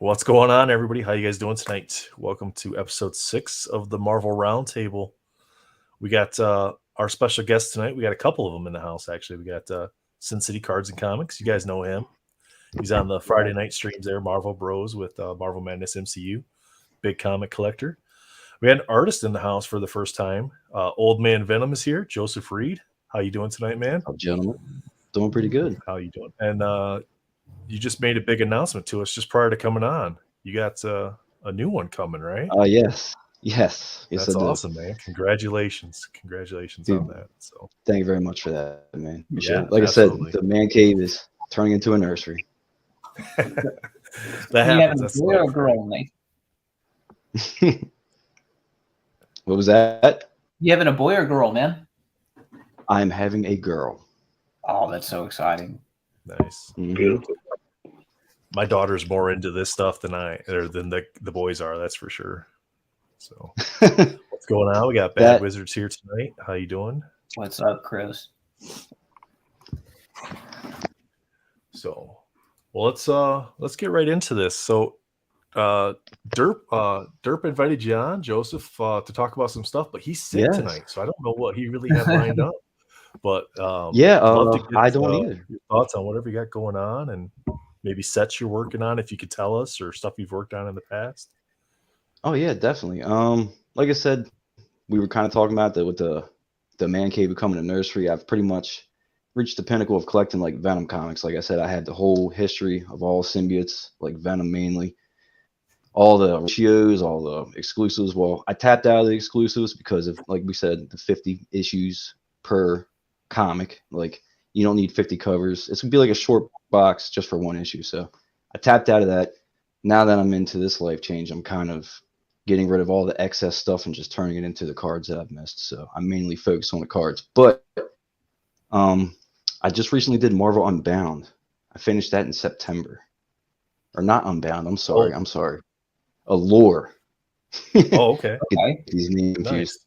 What's going on, everybody? How you guys doing tonight? Welcome to episode 6 of the Marvel Roundtable. We got our special guest tonight. We got a couple of them in the house, actually. We got Sin City Cards and Comics. You guys know him. He's on the Friday night streams there, Marvel Bros with Marvel Madness MCU. Big comic collector. We had an artist in the house for the first time. Old Man Venom is here. Joseph Reed. How you doing tonight, man? Oh, gentlemen, doing pretty good. How you doing? And you just made a big announcement to us just prior to coming on. You got a new one coming, right? Yes. That's awesome, man. Congratulations Dude, on that. So thank you very much for that, man. yeah, like absolutely. I said, the man cave is turning into a nursery. That You happens. having a That's boy or life, girl, Nate? What was that? You having a boy or girl, man? I'm having a girl. Oh, that's so exciting. Nice. Mhm. My daughter's more into this stuff than the boys are. That's for sure. So what's going on? We got Bad Wizards here tonight. How you doing? What's up, Chris? So, well, let's get right into this. So, Derp invited you on, Joseph, to talk about some stuff, but he's sick tonight, so I don't know what he really had lined up. But love to get, I don't either. Your thoughts on whatever you got going on, and maybe sets you're working on, if you could tell us, or stuff you've worked on in the past. Oh yeah, definitely. Like I said, we were kind of talking about that with the man cave becoming a nursery. I've pretty much reached the pinnacle of collecting like Venom comics. Like I said, I had the whole history of all symbiotes, like Venom mainly, all the ratios, all the exclusives. Well, I tapped out of the exclusives because of, like we said, the 50 issues per comic. Like you don't need 50 covers. It's gonna be like a short box just for one issue. So I tapped out of that. Now that I'm into this life change, I'm kind of getting rid of all the excess stuff and just turning it into the cards that I've missed. So I'm mainly focused on the cards. But I just recently did Marvel Unbound. I finished that in September. Or not Unbound. I'm sorry. Allure. Oh, okay. These names confused. Nice.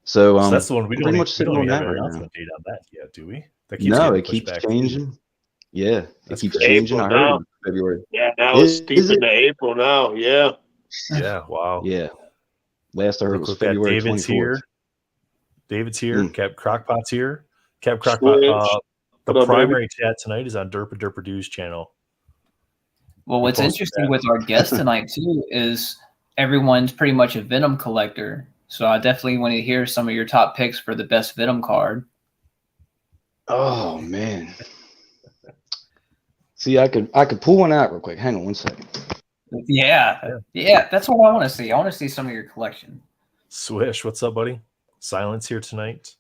So that's the one we don't pretty much sitting on that have an right announcement now. date on that yet, do we? No, it keeps changing. Yeah, it keeps changing. I heard in February. Yeah, now it's deep into April now. Yeah. Yeah, wow. Yeah. Last I heard was February 24th. David's here. Cap Crockpot's here. Cap Crockpot. The primary chat tonight is on Derpa Dew's channel. Well, what's interesting with our guest tonight too is everyone's pretty much a Venom collector. So I definitely want to hear some of your top picks for the best Venom card. Oh man. See, I could pull one out real quick. Hang on one second. Yeah, that's what I want to see. I want to see some of your collection. Swish, what's up, buddy? Silence here tonight.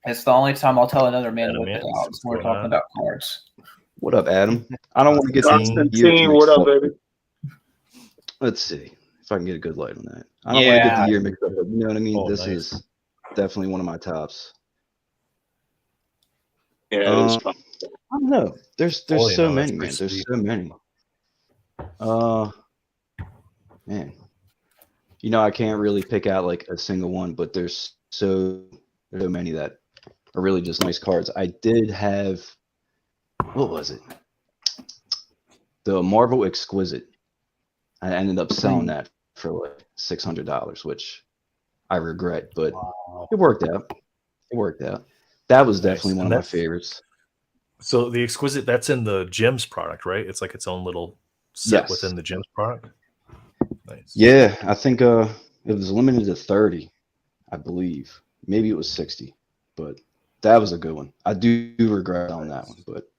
It's the only time I'll tell another man to whip it out. We're talking about cards. What up, Adam? I don't want to get Constantine, what up, baby? Let's see if I can get a good light on that. I don't want to get the year mixed up. You know what I mean? This is definitely one of my tops. Yeah, it's fun. I don't know. There's so many, man. There's so many. Man. You know, I can't really pick out like a single one, but there's so many that are really just nice cards. I did have, what was it? The Marvel Exquisite. I ended up selling that for like $600, which I regret, but it worked out. That was definitely one of my favorites. So the Exquisite, that's in the Gems product, right? It's like its own little set within the Gems product. Nice. Yeah, I think it was limited to 30, I believe. Maybe it was 60, but that was a good one. I do regret on that one, but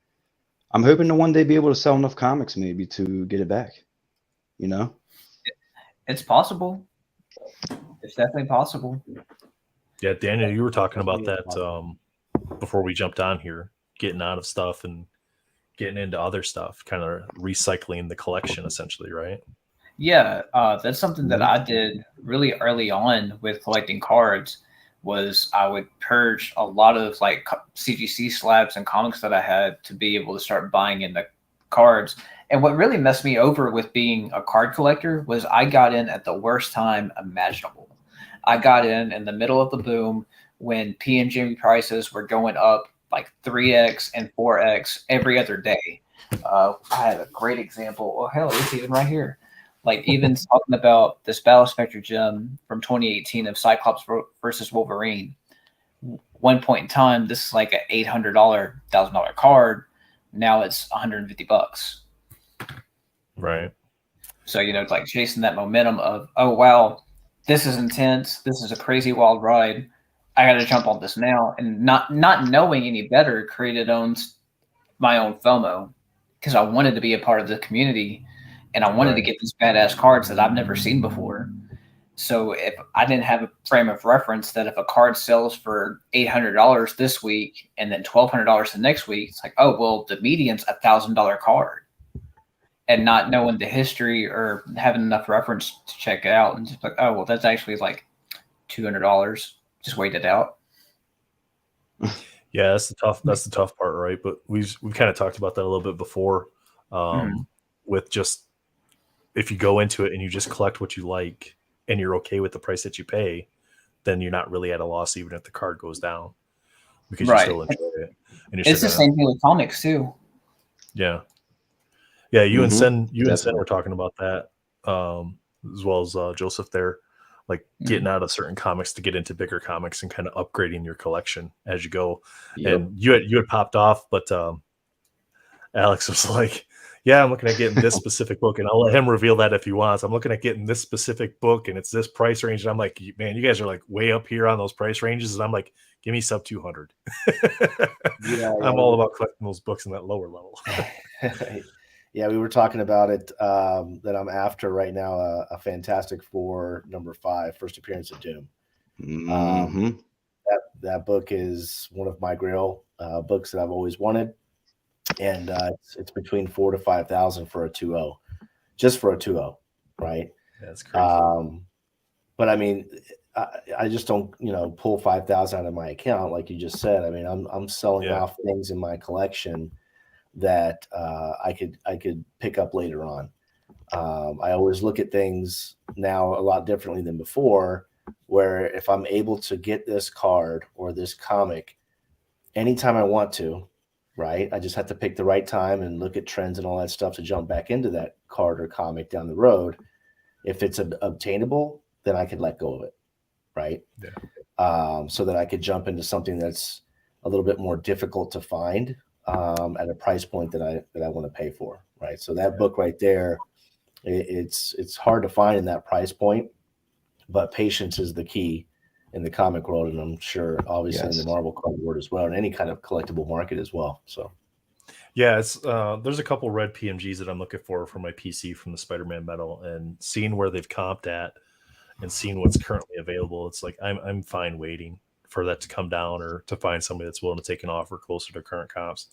I'm hoping to one day be able to sell enough comics maybe to get it back. You know? It's possible. It's definitely possible. Yeah, Daniel, you were talking about that before we jumped on here, getting out of stuff and getting into other stuff, kind of recycling the collection essentially, right? Yeah, that's something that I did really early on with collecting cards. Was I would purge a lot of like CGC slabs and comics that I had to be able to start buying in the cards. And what really messed me over with being a card collector was I got in at the worst time imaginable. I got in the middle of the boom when PNG prices were going up like 3x and 4x every other day. I had a great example. Oh hell, it's even right here. Like even talking about this Battle Spectre gem from 2018 of Cyclops versus Wolverine. One point in time, this is like an $800, $1,000 card. Now it's $150. Right. So it's like chasing that momentum of, oh wow, this is intense. This is a crazy wild ride. I got to jump on this now, and not knowing any better, created my own FOMO because I wanted to be a part of the community, and I wanted to get these badass cards that I've never seen before. So if I didn't have a frame of reference that if a card sells for $800 this week and then $1,200 the next week, it's like, oh well, the median's $1,000 card. And not knowing the history or having enough reference to check it out, and just like, oh well, that's actually like $200. Just wait it out. Yeah, that's the tough part, right? But we've kind of talked about that a little bit before, with just if you go into it and you just collect what you like and you're okay with the price that you pay, then you're not really at a loss even if the card goes down because you still enjoy it. And it's the same thing with comics too. Yeah. Yeah, you and Sen were talking about that, as well as Joseph there, like getting out of certain comics to get into bigger comics and kind of upgrading your collection as you go. Yep. And you had popped off, but Alex was like, yeah, I'm looking at getting this specific book, and I'll let him reveal that if he wants. I'm looking at getting this specific book, and it's this price range. And I'm like, man, you guys are like way up here on those price ranges. And I'm like, give me sub 200. I'm all about collecting those books in that lower level. Yeah, we were talking about it, that I'm after right now, a Fantastic Four #5, first appearance of Doom. That book is one of my grail books that I've always wanted. And it's between 4,000 to 5,000 for a 2.0, just for a 2.0, right? That's crazy. But I mean, I just don't, pull 5,000 out of my account, like you just said. I mean, I'm selling off things in my collection that I could pick up later on. I always look at things now a lot differently than before, where if I'm able to get this card or this comic anytime I want to, right? I just have to pick the right time and look at trends and all that stuff to jump back into that card or comic down the road. If it's obtainable, then I could let go of it, right? Yeah. So that I could jump into something that's a little bit more difficult to find at a price point that I want to pay for, right? So that book right there, it's hard to find in that price point, but patience is the key in the comic world, and I'm sure obviously in the Marvel card world as well, and any kind of collectible market as well. So yeah, it's there's a couple red PMGs that I'm looking for my PC from the Spider-Man metal, and seeing where they've comped at and seeing what's currently available, it's like I'm fine waiting for that to come down or to find somebody that's willing to take an offer closer to current comps.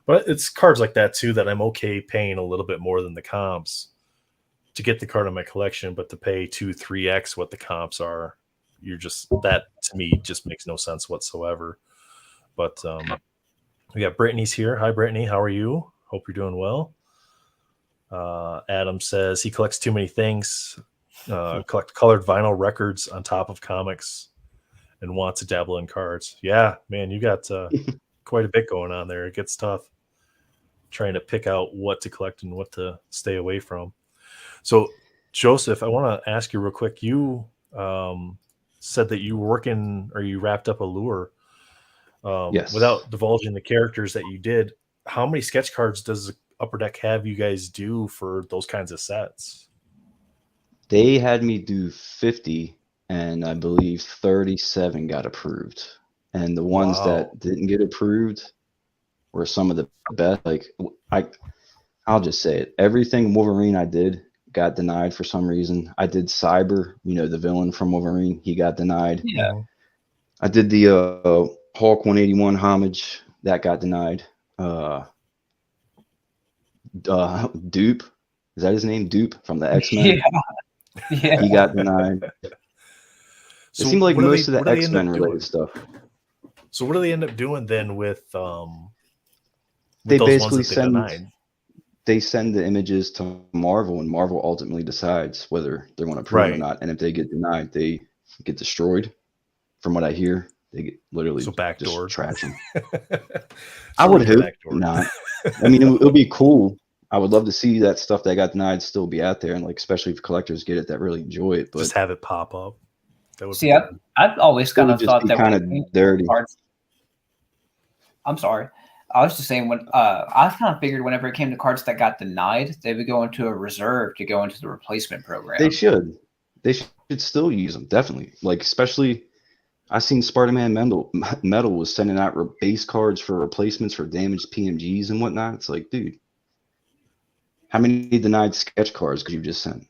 But it's cards like that too that I'm okay paying a little bit more than the comps to get the card in my collection, but to pay 2-3x what the comps are, that to me just makes no sense whatsoever. But we got Brittany's here. Hi, Brittany. How are you? Hope you're doing well. Adam says he collects too many things. Collect colored vinyl records on top of comics and wants to dabble in cards. Yeah, man, you got quite a bit going on there. It gets tough trying to pick out what to collect and what to stay away from. So, Joseph, I want to ask you real quick. You said that you were working or you wrapped up a lure. Yes. Without divulging the characters that you did, how many sketch cards does Upper Deck have you guys do for those kinds of sets? They had me do 50, and I believe 37 got approved. And the ones that didn't get approved were some of the best. Like I'll just say it. Everything Wolverine I did got denied for some reason. I did Cyber, the villain from Wolverine. He got denied. Yeah. I did the Hulk 181 homage. That got denied. Dupe. Is that his name? Dupe from the X-Men? Yeah. He got denied. So it seemed like most of the X-Men related stuff. So what do they end up doing then with they those basically ones that they denied? They send the images to Marvel, and Marvel ultimately decides whether they want to approve it or not. And if they get denied, they get destroyed. From what I hear, They get literally So backdoor. just trash them. So I would we're hope backdoor. not. I mean, it would be cool. I would love to see that stuff that got denied still be out there, and like especially if collectors get it that really enjoy it. But just have it pop up. That would See, be good. I've always it kind would of just thought be that kind when it came of to dirty. cards, I'm sorry. I was just saying when I kind of figured whenever it came to cards that got denied, they would go into a reserve to go into the replacement program. They should. They should still use them, definitely. Like, especially, I seen Sparta-Man Metal was sending out base cards for replacements for damaged PMGs and whatnot. It's like, dude, how many denied sketch cards could you just send?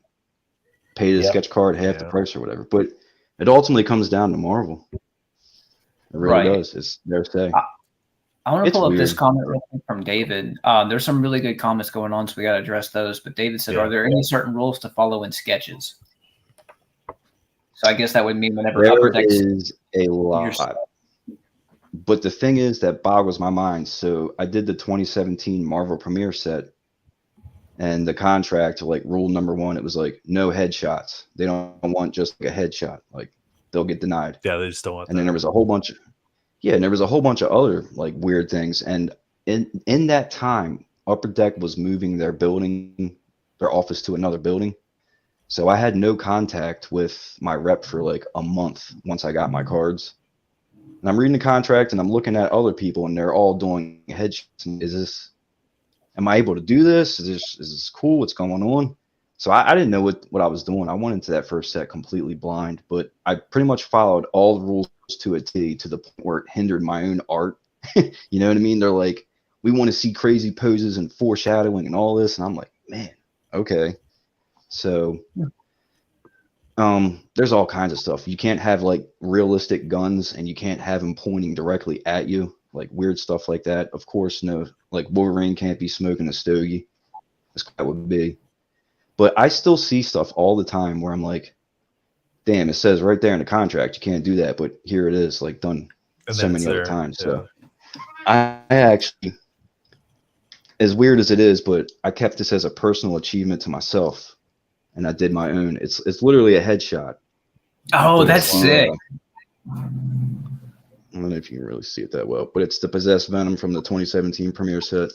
Pay the Yep. sketch card half the Yeah. price or whatever. But it ultimately comes down to Marvel. It really Right. does. It's their say. I want to It's pull up this weird. comment real quick from David. There's some really good comments going on, so we got to address those. But David said, Yeah. "Are there any certain rules to follow in sketches?" So I guess that would mean whenever There Upper Decks, is a lot. But the thing is that boggles my mind. So I did the 2017 Marvel Premiere set, and the contract, like rule number 1, it was like no headshots. They don't want just like a headshot. Like they'll get denied. Yeah, they just don't want And that. then there was a whole bunch of other like weird things. And in that time, Upper Deck was moving their office to another building. So I had no contact with my rep for like a month once I got my cards. And I'm reading the contract and I'm looking at other people and they're all doing headshots. Am I able to do this? Is this cool? What's going on? So I didn't know what I was doing. I went into that first set completely blind, but I pretty much followed all the rules to a T, to the point where it hindered my own art. You know what I mean? They're like, we want to see crazy poses and foreshadowing and all this. And I'm like, man, okay. So there's all kinds of stuff. You can't have like realistic guns and you can't have them pointing directly at you, like weird stuff like that. Of course, no, like Wolverine can't be smoking a stogie. That would be. But I still see stuff all the time where I'm like, damn, it says right there in the contract you can't do that, but here it is, like done And so then many it's other there. times. Yeah. So I actually, as weird as it is, but I kept this as a personal achievement to myself, and I did my own. It's literally a headshot. oh, But that's it's, sick. I don't know if you can really see it that well, but it's the Possessed Venom from the 2017 premiere set.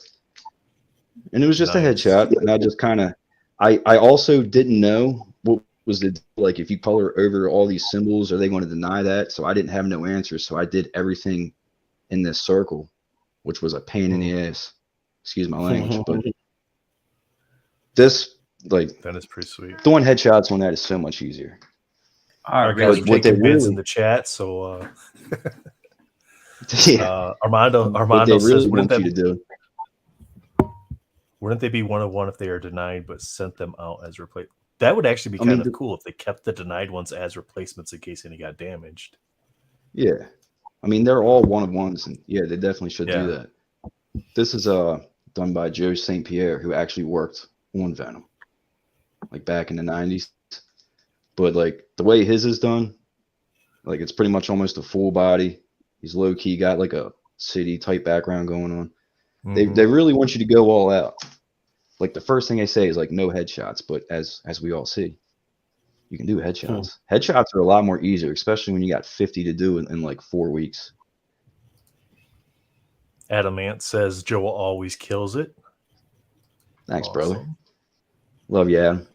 And it was just a Nice. headshot. And I just kind of, I also didn't know what was the, like, if you color over all these symbols, are they going to deny that? So I didn't have no answers. So I did everything in this circle, which was a pain in the ass. Excuse my language. But this, like, That is pretty sweet. doing headshots on that is so much easier. I Our really guys what are taking they bids really- in the chat, so Yeah. Armando What they says, really wouldn't want you to that, do. wouldn't they be 1-1 if they are denied but sent them out as replace? That would actually be I mean, kind of cool if they kept the denied ones as replacements in case any got damaged. Yeah. I mean, they're all 1-of-1s, and yeah, they definitely should Yeah. do that. This is done by Joe St. Pierre, who actually worked on Venom, like back in the 90s. But like the way his is done, like it's pretty much almost a full body. He's low key got like a city type background going on. Mhm. They really want you to go all out. Like the first thing they say is like no headshots, but as we all see, you can do headshots. Headshots are a lot more easier, especially when you got 50 to do in like 4 weeks. Adamant says Joe always kills it. Thanks, Awesome. brother. Love you, Adam.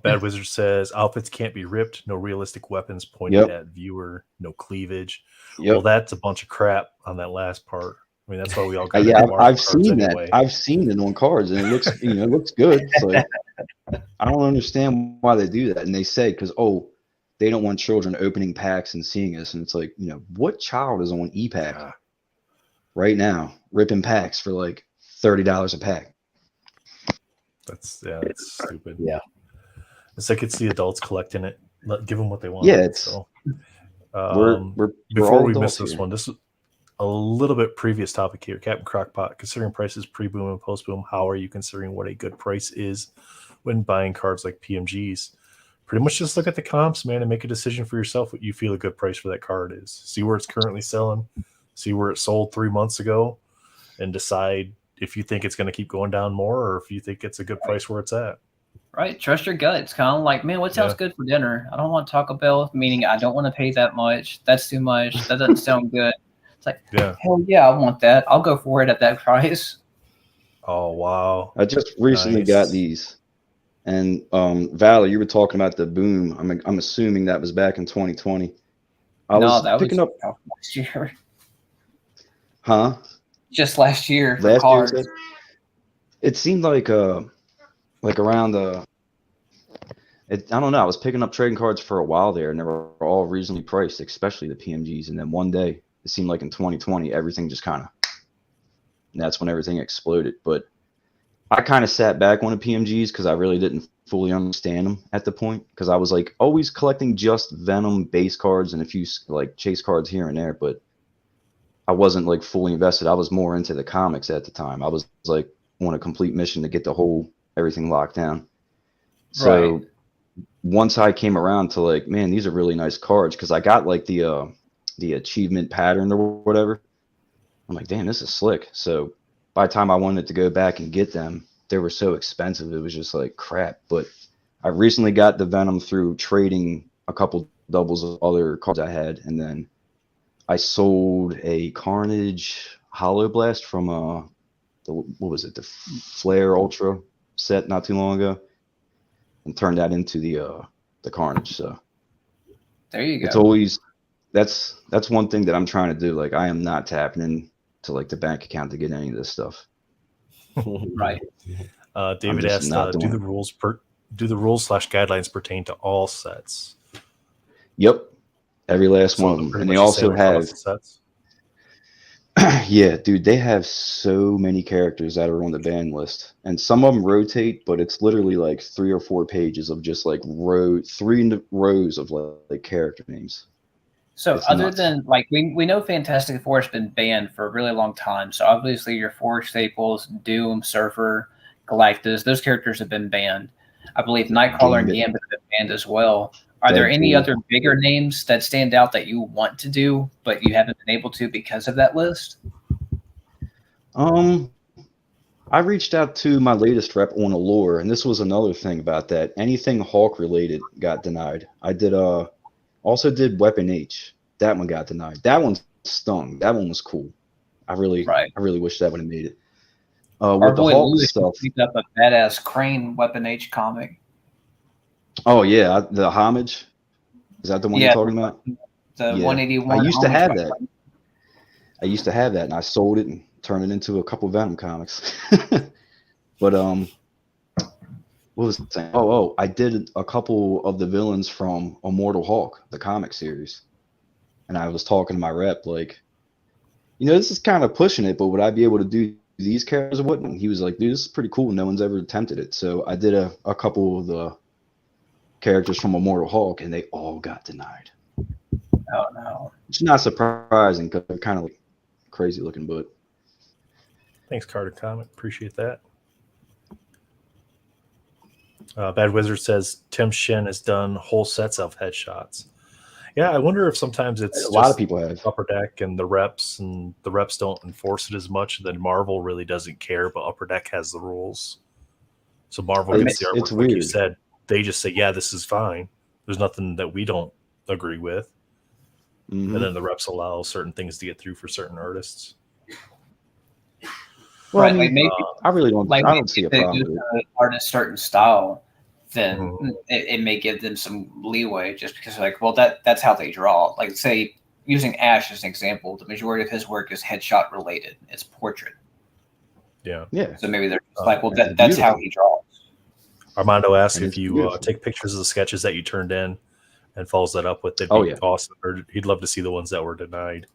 Bad Wizard says outfits can't be ripped, no realistic weapons pointed Yep. at viewer, no cleavage. Yep. Well, that's a bunch of crap on that last part. I mean, that's why we all got Yeah, into Marvel I've cards seen anyway. that. I've seen it on cards, and it looks, it looks good. So I don't understand why they do that. And they say because they don't want children opening packs and seeing us, and it's like, what child is on ePack Yeah. right now ripping packs for like $30 a pack? That's stupid. Yeah. It's like it's the adults collecting it. Give them what they want. Yeah, it's- so. We're Before all we adults miss this here. one, this is a little bit previous topic here. Captain Crockpot, considering prices pre-boom and post-boom, how are you considering what a good price is when buying cards like PMGs? Pretty much just look at the comps, man, and make a decision for yourself what you feel a good price for that card is. See where it's currently selling, see where it sold 3 months ago, and decide if you think it's going to keep going down more or if you think it's a good price where it's at. Right. Trust your gut. It's kind of like, man, what sounds good for dinner? I don't want Taco Bell, meaning I don't want to pay that much. That's too much. That doesn't sound good. It's like, hell yeah, I want that. I'll go for it at that price. Oh, wow. I just recently got these. And Valor, you were talking about the boom. I'm assuming that was back in 2020. I was picking up last year. Huh? Just last year. Last year, it seemed like around I don't know. I was picking up trading cards for a while there, and they were all reasonably priced, especially the PMGs. And then one day, it seemed like in 2020, everything just kind of, and that's when everything exploded. But I kind of sat back on the PMGs because I really didn't fully understand them at the point, because I was like always collecting just Venom base cards and a few like chase cards here and there, but I wasn't like fully invested. I was more into the comics at the time. I was like on a complete mission to get the whole everything locked down. So once I came around to like, man, these are really nice cards, because I got like the achievement pattern or whatever. I'm like, damn, this is slick. So by the time I wanted to go back and get them, they were so expensive. It was just like crap. But I recently got the Venom through trading a couple doubles of other cards I had, and then I sold a Carnage Hollow Blast from what was it, the Flare Ultra set not too long ago, and turned that into the Carnage. So there you go. It's always that's one thing that I'm trying to do. Like, I am not tapping into like the bank account to get any of this stuff. Right. David asked, do the rules/guidelines pertain to all sets? Yep. Every last one of them. And they also have sets. Yeah, dude, they have so many characters that are on the ban list, and some of them rotate, but it's literally like 3 or 4 pages of just like 3 rows of like character names. So other than like we know Fantastic Four has been banned for a really long time. So obviously your Four staples, Doom, Surfer, Galactus, those characters have been banned. I believe Nightcrawler and Gambit have been banned as well. Are there any other bigger names that stand out that you want to do, but you haven't been able to because of that list? I reached out to my latest rep on Allure, and this was another thing about that. Anything Hulk related got denied. I did also did Weapon H. That one got denied. That one stung. That one was cool. I really wish that would have made it. With the Hulk stuff, picked up a badass Crane Weapon H comic. Oh yeah, the Homage. Is that the one you're talking about? The 181. I used to have that. I used to have that, and I sold it and turned it into a couple Venom comics. But what was it saying? Oh, I did a couple of the villains from Immortal Hulk, the comic series, and I was talking to my rep like, this is kind of pushing it, but would I be able to do these characters or what? And he was like, dude, this is pretty cool. No one's ever attempted it. So I did a couple of the characters from Immortal Hulk, and they all got denied. Oh no! It's not surprising because they're kind of like crazy looking, but thanks, Carter Comic. Appreciate that. Bad Wizard says Tim Shin has done whole sets of headshots. Yeah, I wonder if sometimes it's a lot of people have Upper Deck and the reps don't enforce it as much. Then Marvel really doesn't care, but Upper Deck has the rules. So Marvel gets the artwork, it's like weird. You said. They just say, yeah, this is fine. There's nothing that we don't agree with. Mm-hmm. And then the reps allow certain things to get through for certain artists. Well, I mean, maybe, I really don't. Like, I don't see a problem with it. Artist certain style, then it may give them some leeway, just because, like, well, that's how they draw. Like, say, using Ash as an example, the majority of his work is headshot related. It's portrait. Yeah. So maybe they're just like, well, that's how he draws. Armando asks if you take pictures of the sketches that you turned in and follows that up with. They'd be awesome. Or he'd love to see the ones that were denied.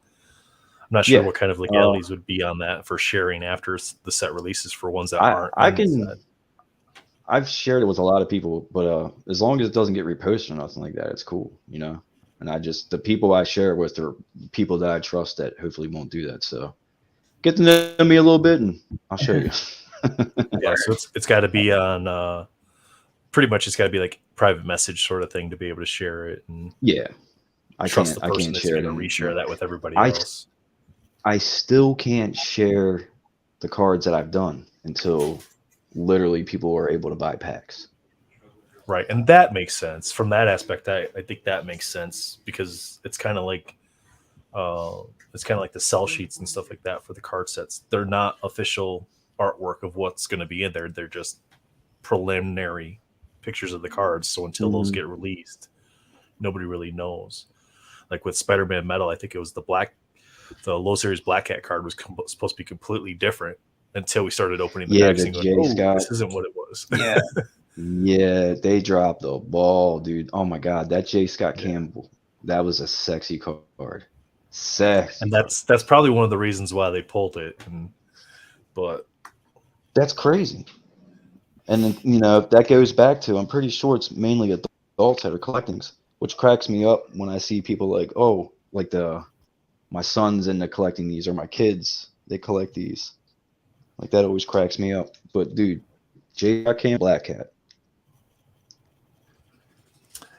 I'm not sure what kind of legalities would be on that for sharing after the set releases for ones that aren't. I've shared it with a lot of people, but as long as it doesn't get reposted or nothing like that, it's cool, And the people I share it with are people that I trust that hopefully won't do that. So get to know me a little bit, and I'll show you. Yeah, so it's got to be on. Pretty much, it's got to be like private message sort of thing to be able to share it. And I trust the person I can't that's share going to reshare that with everybody else. I still can't share the cards that I've done until literally people are able to buy packs. Right, and that makes sense from that aspect. I think that makes sense because it's kind of like the sell sheets and stuff like that for the card sets. They're not official artwork of what's going to be in there. They're just preliminary pictures of the cards. So until those get released, nobody really knows. Like with Spider-Man Metal, I think it was the low series Black Cat card was supposed to be completely different until we started opening the packs and going, this isn't what it was. Yeah. Yeah, they dropped the ball, dude. Oh my God, that J. Scott Campbell, that was a sexy card. Sexy. And that's probably one of the reasons why they pulled it. But that's crazy. And then, you know, that goes back to, I'm pretty sure it's mainly adults that are collecting, which cracks me up when I see people like, oh, like my son's into collecting these, or my kids, they collect these. Like that always cracks me up. But dude, J. Scott Campbell, Black Cat.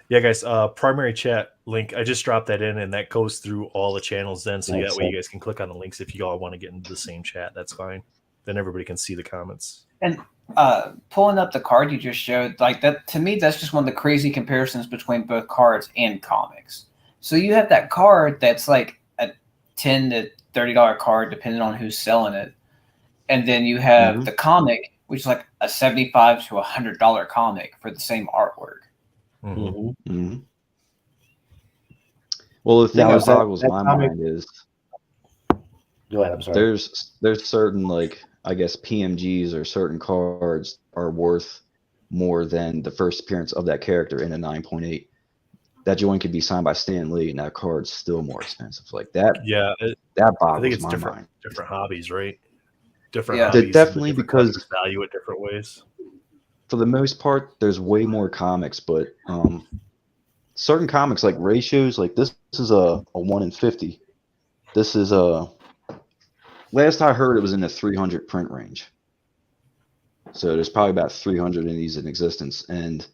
Yeah, guys, primary chat link. I just dropped that in, and that goes through all the channels then. So that way you guys can click on the links if you all want to get into the same chat. That's fine. Then everybody can see the comments. And pulling up the card you just showed, like that, to me, that's just one of the crazy comparisons between both cards and comics. So you have that card that's like a $10 to $30 card, depending on who's selling it. And then you have the comic, which is like a $75 to $100 comic for the same artwork. Well, the thing that boggles my mind is, go ahead. I'm sorry. There's certain, like, I guess PMGs or certain cards are worth more than the first appearance of that character in a 9.8. That joint could be signed by Stan Lee, and that card's still more expensive. Like that. Yeah, that boggles I think it's my different hobbies, right? Different Yeah. hobbies. Definitely, because value it different ways. For the most part, there's way more comics, but certain comics like ratios, like this is a 1 in 50. This is last I heard it was in the 300 print range. So there's probably about 300 of these in existence, and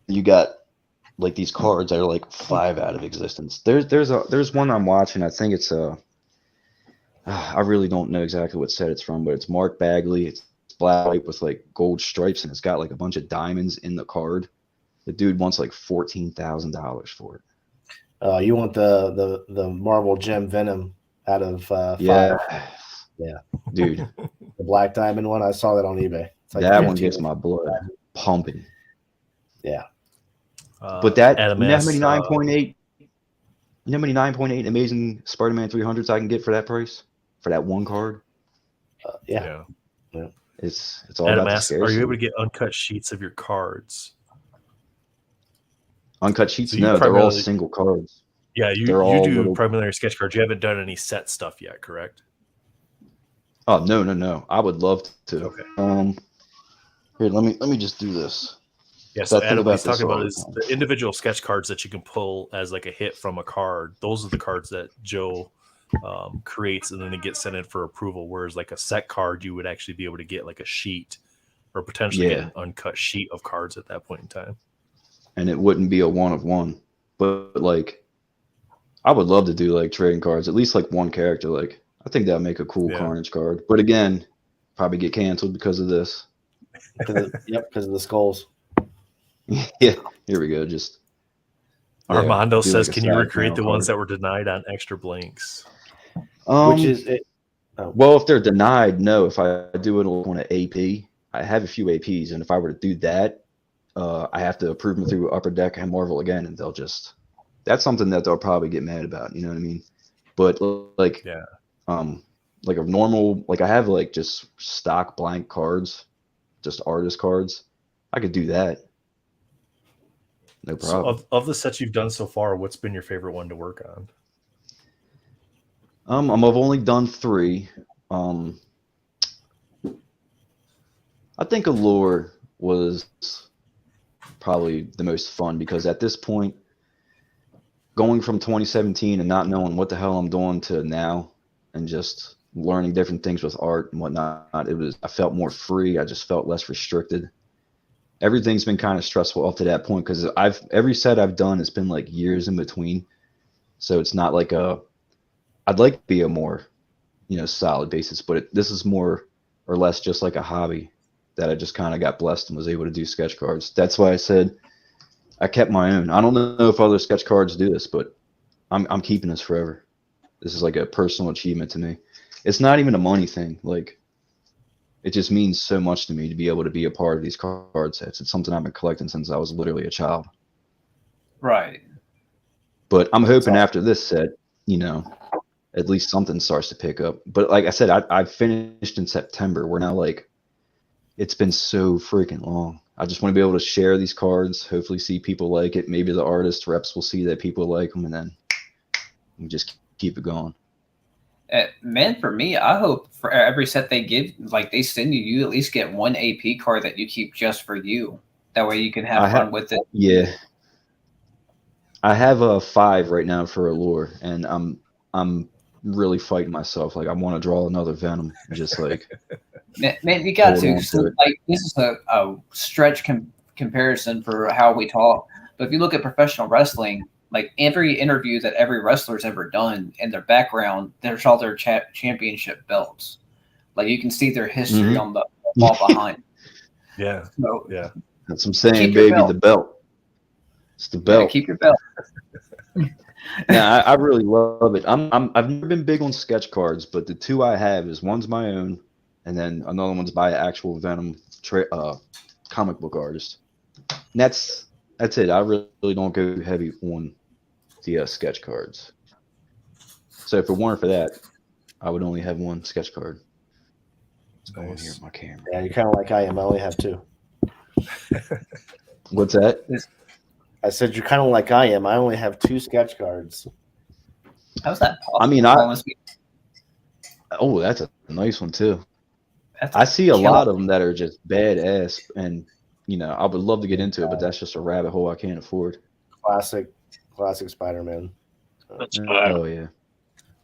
you got like these cards that are like 5 out of existence. There's one I'm watching. I think it's I really don't know exactly what set it's from, but it's Mark Bagley. It's black white with like gold stripes, and it's got like a bunch of diamonds in the card. The dude wants like $14,000 for it. You want the Marvel Gem Venom out of 5? Yeah, dude. The black diamond one. I saw that on eBay. It's like that one gets my blood pumping. Yeah. But that, Adam you know how S, many 9.8? You know how many 9.8 Amazing Spider-Man 300s I can get for that price? For that one card? Yeah. It's all Adam about the asks, scarcity. are you able to get uncut sheets of your cards? Uncut sheets? So you no, they're all primarily- single cards. Yeah, you all do little- primarily sketch cards. You haven't done any set stuff yet, correct? Oh no! I would love to. Okay. Here, let me just do this. Yeah, so I think Adam, what about he's talking this all about the is time. the individual sketch cards that you can pull as like a hit from a card. Those are the cards that Joe creates, and then they get sent in for approval. Whereas like a set card, you would actually be able to get like a sheet or potentially get an uncut sheet of cards at that point in time. And it wouldn't be a 1 of 1, but like I would love to do like trading cards, at least like one character. Like I think that'd make a cool Carnage card. But again, probably get canceled because of this. Because of the skulls. Yeah, here we go. Just Armando do says, like a "Can you side recreate the panel ones card. that were denied on extra blanks?" Which is it. Well, if they're denied, no. If I do it on an AP, I have a few APs, and if I were to do that, I have to approve them through Upper Deck and Marvel again, and they'll just. That's something that they'll probably get mad about. You know what I mean? But like, like a normal, like I have like just stock blank cards, just artist cards. I could do that. No problem. So of the sets you've done so far, what's been your favorite one to work on? I've only done 3. I think Allure was probably the most fun because at this point, going from 2017 and not knowing what the hell I'm doing to now, and just learning different things with art and whatnot, I felt more free. I just felt less restricted. Everything's been kind of stressful up to that point because every set I've done has been like years in between, so it's not like I'd like to be a more, solid basis, but this is more or less just like a hobby. that I just kind of got blessed and was able to do sketch cards. That's why I said I kept my own. I don't know if other sketch cards do this, but I'm keeping this forever. This is like a personal achievement to me. It's not even a money thing. Like, it just means so much to me to be able to be a part of these card sets. It's something I've been collecting since I was literally a child. Right. But I'm hoping after this set, you know, at least something starts to pick up. But like I said, I finished in September. We're now like, it's been so freaking long. I just want to be able to share these cards, hopefully see people like it. Maybe the artist reps will see that people like them, and then we just keep it going. Man, for me, I hope for every set they give, like they send you, you at least get one AP card that you keep just for you. That way you can have fun with it. Yeah. I have a 5 right now for Allure, and I'm really fighting myself. Like, I want to draw another Venom. Just like, man, you got to. So, like, this is a stretch comparison for how we talk. But if you look at professional wrestling, like every interview that every wrestler's ever done, in their background, there's all their championship belts. Like, you can see their history on the wall behind. Yeah. So, yeah. That's what I'm saying, baby. The belt. It's the belt. Yeah, keep your belt. Yeah, I really love it. I've never been big on sketch cards, but the 2 I have is one's my own, and then another one's by an actual Venom comic book artist. And that's it. I really don't go heavy on the sketch cards. So if it weren't for that, I would only have one sketch card. It's going here, my camera. Yeah, you're kind of like I am. I only have 2. What's that? I said you're kind of like I am. I only have 2 sketch cards. How's that possible? I mean, that's a nice one too. That's I see a lot of them that are just badass, and you know, I would love to get into it, but that's just a rabbit hole I can't afford. Classic Spider-Man. That's fine. Oh yeah.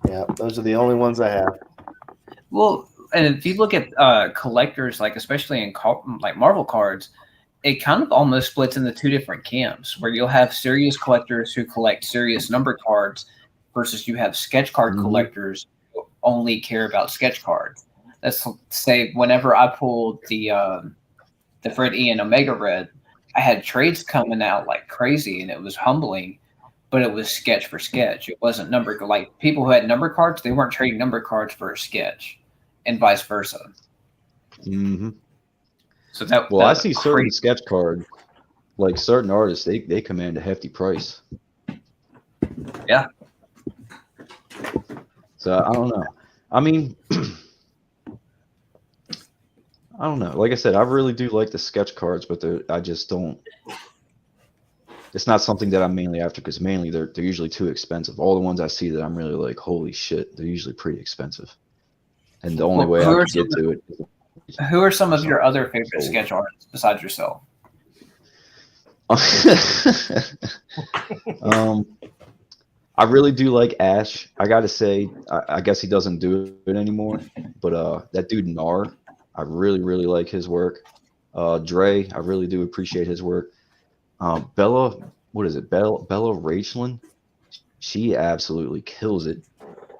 Yeah, those are the only ones I have. Well, and if you look at collectors, like especially in like Marvel cards, it kind of almost splits into 2 different camps, where you'll have serious collectors who collect serious number cards versus you have sketch card collectors who only care about sketch cards. Let's say whenever I pulled the Fred Ian Omega Red, I had trades coming out like crazy, and it was humbling, but it was sketch for sketch. It wasn't number. Like, people who had number cards, they weren't trading number cards for a sketch, and vice versa. Mm-hmm. So that I see certain sketch cards, like certain artists, they command a hefty price. Yeah. So I don't know. I mean, I don't know. Like I said, I really do like the sketch cards, but I just don't. It's not something that I'm mainly after, because mainly they're usually too expensive. All the ones I see that I'm really like, holy shit, they're usually pretty expensive. And the only way I can get to it. Who are some of your other favorite sketch artists besides yourself? I really do like Ash. I gotta say, I guess he doesn't do it anymore, but that dude Nar, I really like his work. Dre, I really do appreciate his work. Bella, what is it? Bella Rachlin, she absolutely kills it.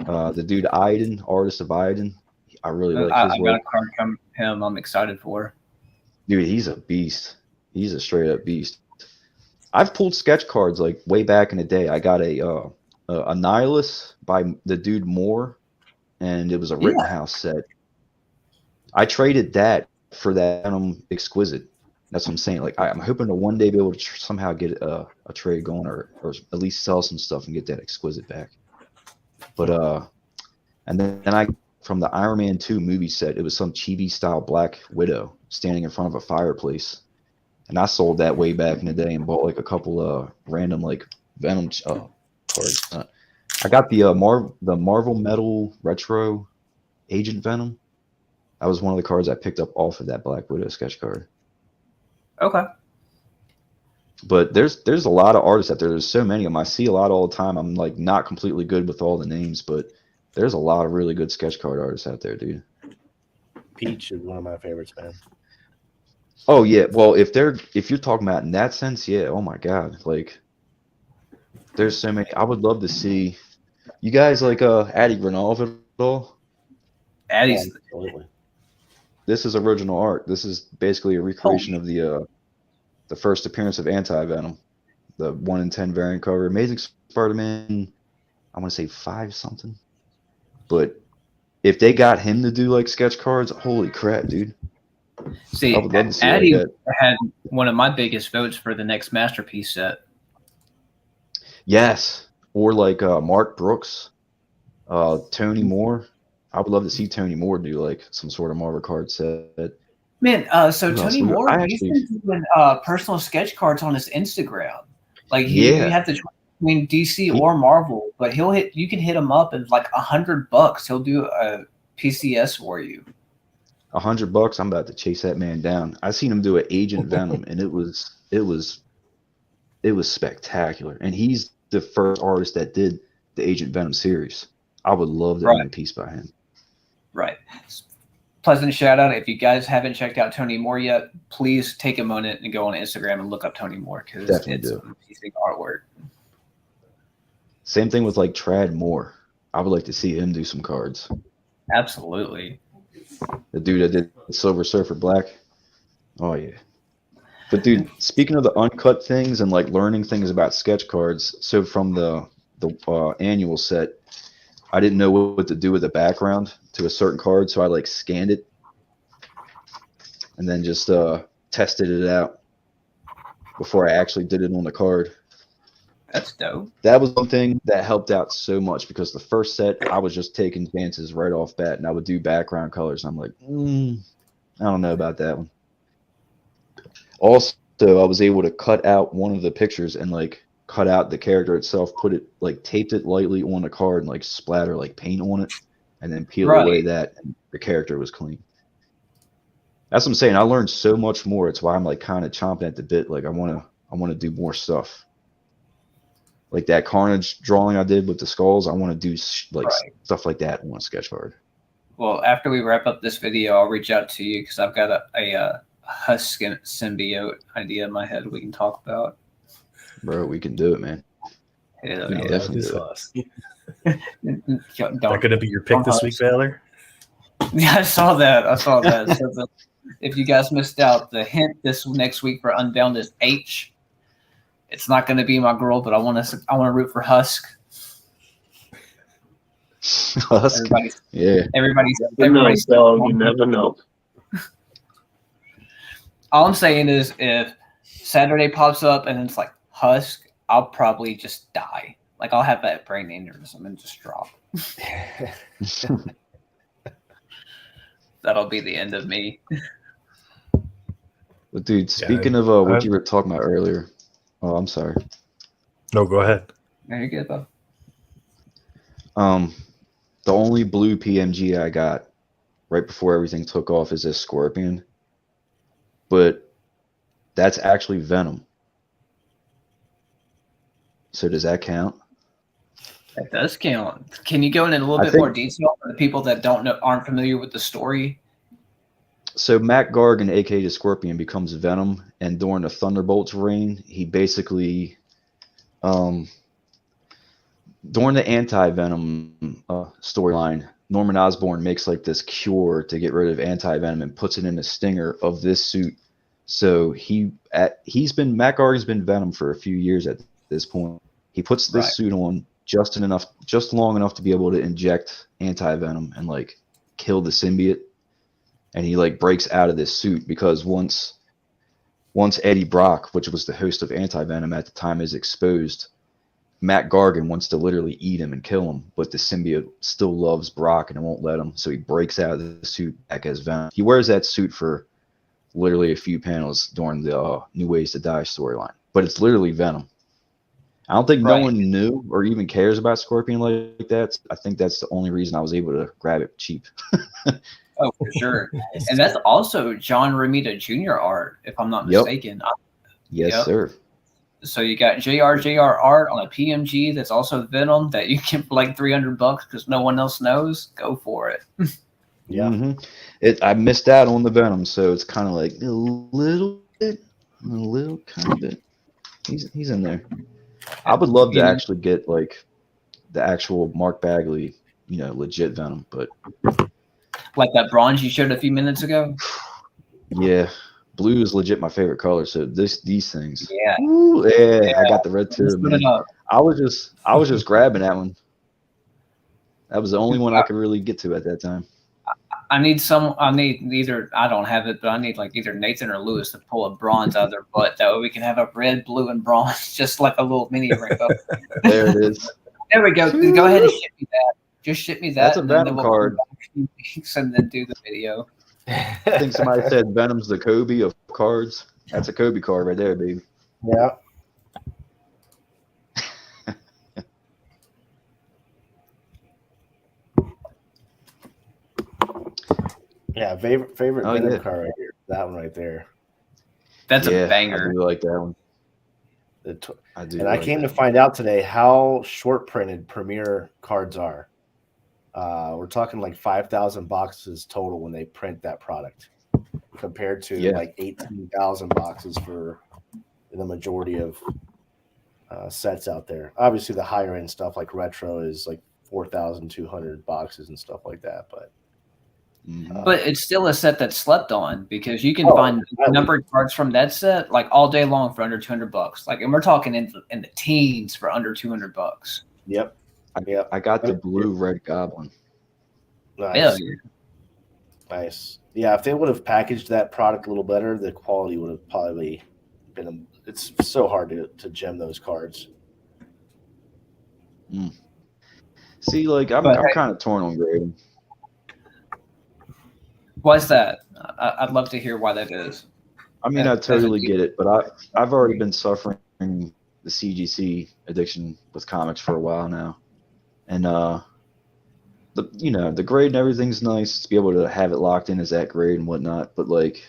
The dude Iden, artist of Iden, I really like his work. I've got a card from him I'm excited for. Dude, he's a beast. He's a straight up beast. I've pulled sketch cards like way back in the day. I got a Nihilus by the dude Moore, and it was a Rittenhouse set. I traded that for that Venom Exquisite. That's what I'm saying. Like, I'm hoping to one day be able to somehow get a trade going, or at least sell some stuff and get that Exquisite back. But and then I, from the Iron Man 2 movie set, it was some chibi style Black Widow standing in front of a fireplace, and I sold that way back in the day and bought like a couple random like Venom cards. I got the Marvel Metal Retro Agent Venom. That was one of the cards I picked up off of that Black Widow sketch card. Okay. But there's a lot of artists out there. There's so many of them. I see a lot all the time. I'm like not completely good with all the names, but there's a lot of really good sketch card artists out there, dude. Peach is one of my favorites, man. Oh yeah, well if you're talking about in that sense, yeah. Oh my god, like there's so many. I would love to see you guys like Addy Granov at all. Addy's this is original art. This is basically a recreation of the first appearance of Anti-Venom, the 1 in 10 variant cover. Amazing Spider-Man, I want to say 5 something. But if they got him to do like sketch cards, holy crap, dude. See, I would love to see Addy like that. had one of my biggest votes for the next Masterpiece set. Yes. Or like Mark Brooks, Tony Moore. I would love to see Tony Moore do like some sort of Marvel card set. Man, so Who else? Tony Moore, I he's actually- been doing personal sketch cards on his Instagram. Like Yeah. you have to choose between DC or Marvel, but you can hit him up and like $100. He'll do a PCS for you. $100, I'm about to chase that man down. I seen him do an Agent Venom, and it was spectacular. And he's the first artist that did the Agent Venom series. I would love to own a piece by him. Right. Pleasant shout out. If you guys haven't checked out Tony Moore yet, please take a moment and go on Instagram and look up Tony Moore because Definitely it's do. amazing artwork. Same thing with like Trad Moore. I would like to see him do some cards. Absolutely. The dude that did Silver Surfer Black. Oh yeah. But dude, speaking of the uncut things and like learning things about sketch cards, so from the annual set, I didn't know what to do with the background to a certain card, so I like scanned it and then just tested it out before I actually did it on the card. That's dope. That was one thing that helped out so much because the first set I was just taking chances right off bat, and I would do background colors. I'm like, I don't know about that one. Also, I was able to cut out one of the pictures and like cut out the character itself, put it like taped it lightly on the card and like splatter like paint on it, and then peel away that, and the character was clean. That's what I'm saying. I learned so much more. It's why I'm like kind of chomping at the bit. Like I want to do more stuff. Like that Carnage drawing I did with the skulls, I want to do stuff like that on a sketch card. Well, after we wrap up this video, I'll reach out to you because I've got a Husk symbiote idea in my head we can talk about. Bro, we can do it, man. Yeah, Yeah, definitely do it. Not going to be your pick this week, Baylor? Yeah, I saw that. So if you guys missed out, the hint this next week for Unbound is H. It's not going to be my girl, but I want to root for Husk. Husk. Everybody's dog. You never know. All I'm saying is, if Saturday pops up and it's like Husk, I'll probably just die. Like I'll have that brain aneurysm and just drop. That'll be the end of me. But dude, speaking of what you were talking about earlier. Oh, I'm sorry. No, go ahead. No, you're good, though. The only blue PMG I got right before everything took off is this Scorpion. But that's actually Venom. So does that count? That does count. Can you go in a little bit more detail for the people that aren't familiar with the story? So Mac Gargan, aka the Scorpion, becomes Venom, and during the Thunderbolts reign, he basically, during the Anti-Venom storyline, Norman Osborn makes like this cure to get rid of Anti-Venom and puts it in a stinger of this suit. So Mac Gargan's been Venom for a few years at this point. He puts this suit on just long enough to be able to inject Anti-Venom and like kill the symbiote. And he like breaks out of this suit because once Eddie Brock, which was the host of Anti-Venom at the time, is exposed, Mac Gargan wants to literally eat him and kill him, but the symbiote still loves Brock and it won't let him. So he breaks out of the suit back as Venom. He wears that suit for literally a few panels during the New Ways to Die storyline, but it's literally Venom. I don't think no one knew or even cares about Scorpion like that. I think that's the only reason I was able to grab it cheap. Oh, for sure. And that's also John Romita Jr. art, if I'm not mistaken. Yes, sir. So you got JR art on a PMG that's also Venom that you get for like $300 because no one else knows. Go for it. Yeah. Mm-hmm. I missed out on the Venom, so it's kind of like a little kind of bit. He's in there. I would love to actually get like the actual Mark Bagley, legit Venom, but Like that bronze you showed a few minutes ago. Yeah, blue is legit my favorite color. So these things. Yeah. Ooh, yeah, I got the red too, Let's put man. it up. I was just grabbing that one. That was the only one I could really get to at that time. I need either, I don't have it, but I need like either Nathan or Lewis to pull a bronze out of their butt. That way we can have a red, blue, and bronze, just like a little mini rainbow. There it is. There we go. Go ahead and ship me that. Just ship me that. That's a and then Venom we'll card. come back in a few weeks and then do the video. I think somebody said Venom's the Kobe of cards. That's a Kobe card right there, baby. Yeah. Yeah, favorite Oh, Venom yeah. card right here. That one right there. That's Yeah, a banger. I do like that one. I do. And I like came that to one. find out today how short printed Premier cards are. We're talking like 5,000 boxes total when they print that product, compared to Yeah. like 18,000 boxes for the majority of sets out there. Obviously, the higher end stuff like retro is like 4,200 boxes and stuff like that. But Mhm. But it's still a set that's slept on because you can Oh, find absolutely. numbered cards from that set like all day long for under $200. Like, and we're talking in the teens for under $200. yep, yep, I got the blue red goblin. nice. Hell yeah. Nice. Yeah, if they would have packaged that product a little better, the quality would have probably been. It's so hard to gem those cards. See, like I'm But- kind of torn on grading. Why's that? I'd love to hear why that is. I mean, Yeah, I totally as a- get it, but I've already been suffering the CGC addiction with comics for a while now, and the grade and everything's nice to be able to have it locked in as that grade and whatnot, but like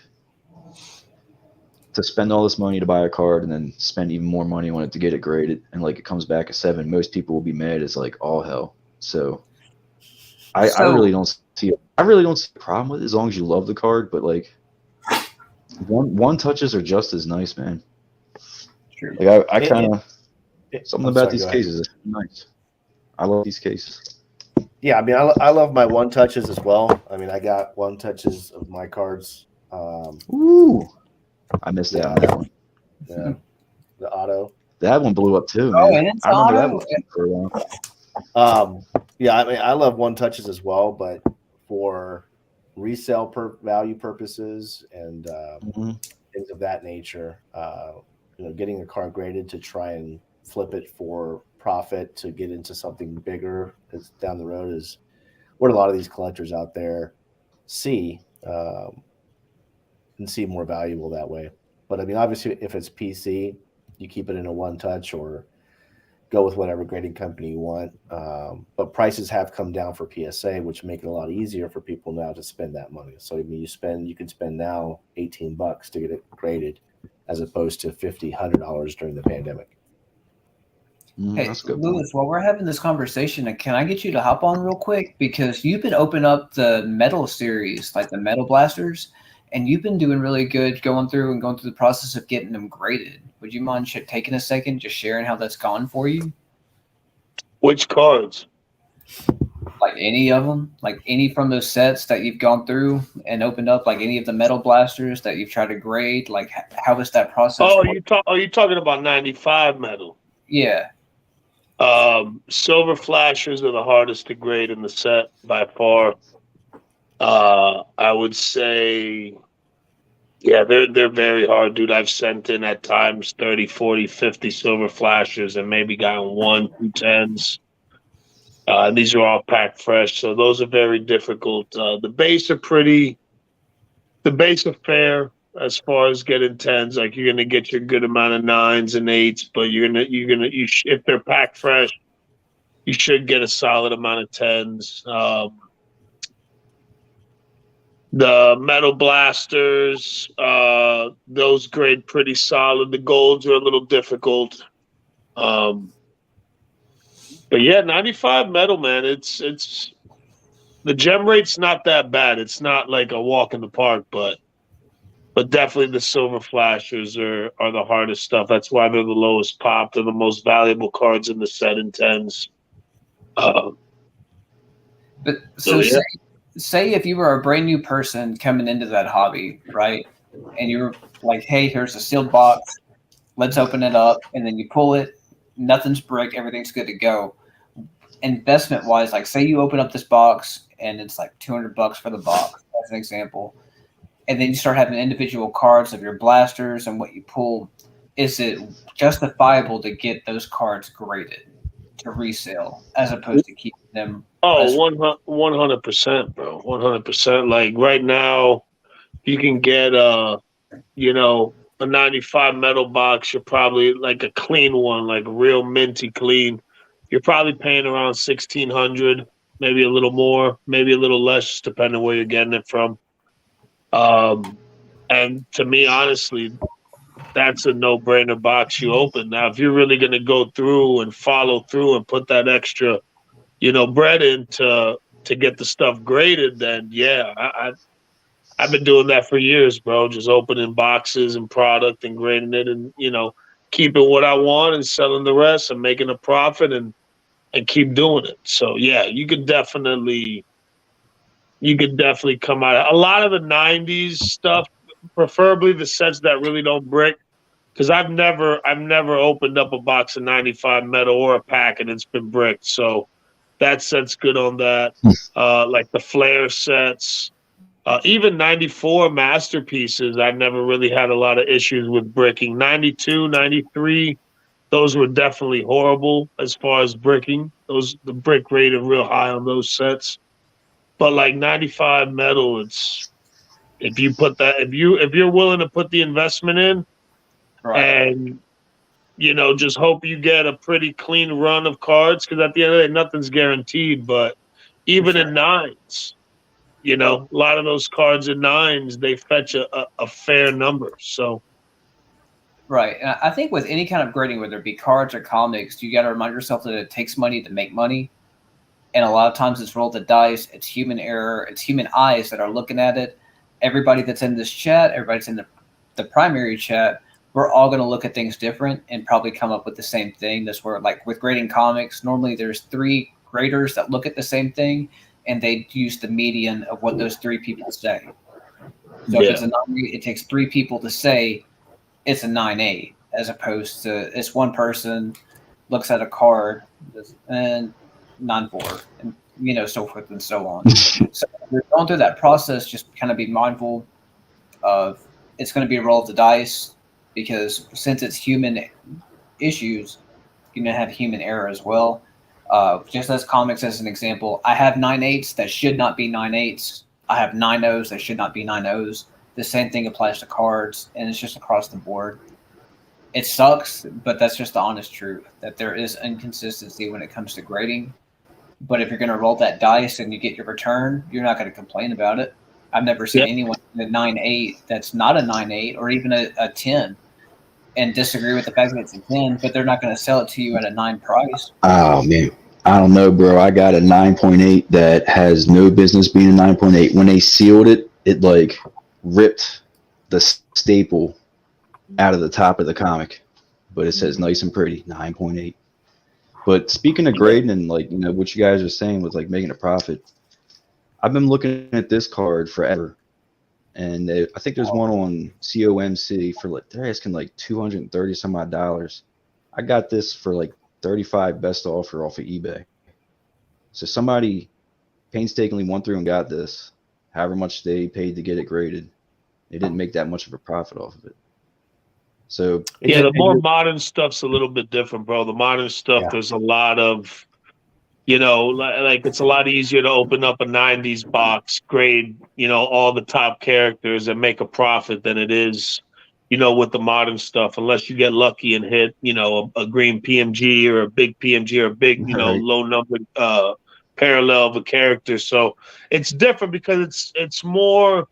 to spend all this money to buy a card and then spend even more money on it to get it graded and like it comes back a 7, most people will be mad. It's like all hell. So I really don't see a problem with it as long as you love the card, but like one touches are just as nice, man. True. Like I kind of something I'm about sorry, these go ahead. cases is nice. I love these cases. Yeah, I mean, I love my one touches as well. I mean, I got one touches of my cards. Ooh, I missed out on that one. Yeah, the auto. That one blew up too, Oh, man. and it's I remember that auto? one for a while. Yeah, I mean, I love one touches as well, but for resale value purposes and Mhm. things of that nature, getting a card graded to try and flip it for profit to get into something bigger down the road is what a lot of these collectors out there see and see more valuable that way. But I mean, obviously, if it's PC, you keep it in a one touch or go with whatever grading company you want. But prices have come down for PSA, which make it a lot easier for people now to spend that money. So I mean, you can spend now $18 to get it graded, as opposed to $100 during the pandemic. Hey, That's a good Lewis, point. while we're having this conversation, can I get you to hop on real quick? Because you've been opening up the metal series, like the metal blasters, and you've been doing really good going through the process of getting them graded. Would you mind taking a second, just sharing how that's gone for you? Which cards? Like any of them, like any from those sets that you've gone through and opened up, like any of the metal blasters that you've tried to grade, like how was that process? Oh, for- are you talking about 95 metal? Yeah. Silver flashers are the hardest to grade in the set by far. I would say, yeah, they're very hard, dude. I've sent in at times 30, 40, 50 silver flashers and maybe gotten 1, 2 10s. These are all packed fresh, so those are very difficult. The base are fair as far as getting 10s. Like you're gonna get your good amount of 9s and 8s, but if they're packed fresh, you should get a solid amount of 10s. The metal blasters, those grade pretty solid. The golds are a little difficult. But yeah, 95 metal, man. It's the gem rate's not that bad. It's not like a walk in the park, but definitely the silver flashers are the hardest stuff. That's why they're the lowest pop. They're the most valuable cards in the set in 10s. But So, yeah. say if you were a brand new person coming into that hobby, right? And you're like, hey, here's a sealed box. Let's open it up. And then you pull it. Nothing's brick. Everything's good to go. Investment wise, like say you open up this box and it's like $200 for the box, as an example. And then you start having individual cards of your blasters and what you pull. Is it justifiable to get those cards graded to resale as opposed to keeping them? Oh, 100%, bro. 100%. Like right now, you can get a 95 metal box. You're probably like a clean one, like real minty clean. You're probably paying around 1,600, maybe a little more, maybe a little less, depending where you're getting it from. And to me, honestly, that's a no-brainer box you open. Now, if you're really going to go through and follow through and put that extra bread in to get the stuff graded, then yeah, I've been doing that for years, bro. Just opening boxes and product and grading it and, keeping what I want and selling the rest and making a profit and keep doing it. So yeah, you could definitely come out. A lot of the 90s stuff, preferably the sets that really don't brick, because I've never opened up a box of 95 metal or a pack and it's been bricked. So that set's good on that. Like the flare sets, even 94 masterpieces, I never really had a lot of issues with bricking. 92, 93, those were definitely horrible as far as bricking. The brick rate is real high on those sets. But like 95 metal, it's if you're willing to put the investment in, Right. and just hope you get a pretty clean run of cards, because at the end of the day, nothing's guaranteed. But even in nines, a lot of those cards in nines, they fetch a fair number. So. Right. And I think with any kind of grading, whether it be cards or comics, you got to remind yourself that it takes money to make money. And a lot of times it's roll the dice. It's human error. It's human eyes that are looking at it. Everybody that's in this chat, everybody's in the primary chat, we're all going to look at things different and probably come up with the same thing. That's where, like with grading comics, normally there's 3 graders that look at the same thing, and they use the median of what those 3 people say. So if it's a 9-8, it takes 3 people to say it's a 9-8, as opposed to it's one person looks at a card and 9-4, and so forth and so on. So if you're going through that process, just kind of be mindful of it's going to be a roll of the dice, because since it's human issues, you're going to have human error as well. Just as comics, as an example, I have 9-8s that should not be 9-8s. I have 9-0s that should not be 9-0s. The same thing applies to cards, and it's just across the board. It sucks, but that's just the honest truth, that there is inconsistency when it comes to grading. But if you're going to roll that dice and you get your return, you're not going to complain about it. I've never seen anyone in a 9-8 that's not a 9-8 or even a 10 and disagree with the fact that it's a 10, but they're not going to sell it to you at a 9 price. Oh, man. I don't know, bro. I got a 9.8 that has no business being a 9.8. When they sealed it, it like ripped the staple out of the top of the comic, but it says nice and pretty 9.8. But speaking of grading and what you guys are saying with like making a profit, I've been looking at this card forever, and I think there's one on COMC for they're asking like $230 some odd dollars. I got this for like 35 best offer off of eBay. So somebody painstakingly went through and got this, however much they paid to get it graded. They didn't make that much of a profit off of it. So yeah, the more modern stuff's a little bit different, bro. The modern stuff, there's a lot of, like it's a lot easier to open up a 90s box, grade, all the top characters and make a profit than it is, with the modern stuff, unless you get lucky and hit, a green PMG or a big PMG or a big, low numbered parallel of a character. So it's different because it's more.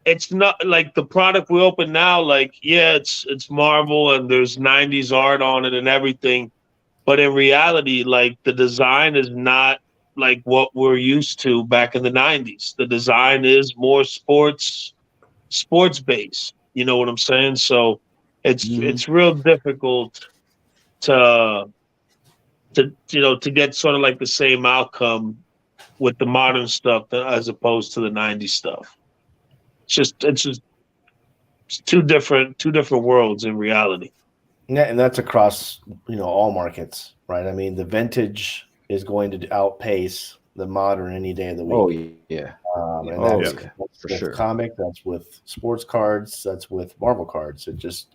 It's not like the product we open now, it's Marvel and there's 90s art on it and everything. But in reality, the design is not like what we're used to back in the 90s. The design is more sports based. You know what I'm saying? So it's real difficult to get sort of like the same outcome with the modern stuff as opposed to the '90s stuff. It's just two different worlds in reality. Yeah, and that's across all markets, right? I mean, the vintage is going to outpace the modern any day of the week. Oh yeah. And that's for with sure. comic, that's with sports cards, that's with Marvel cards. It just,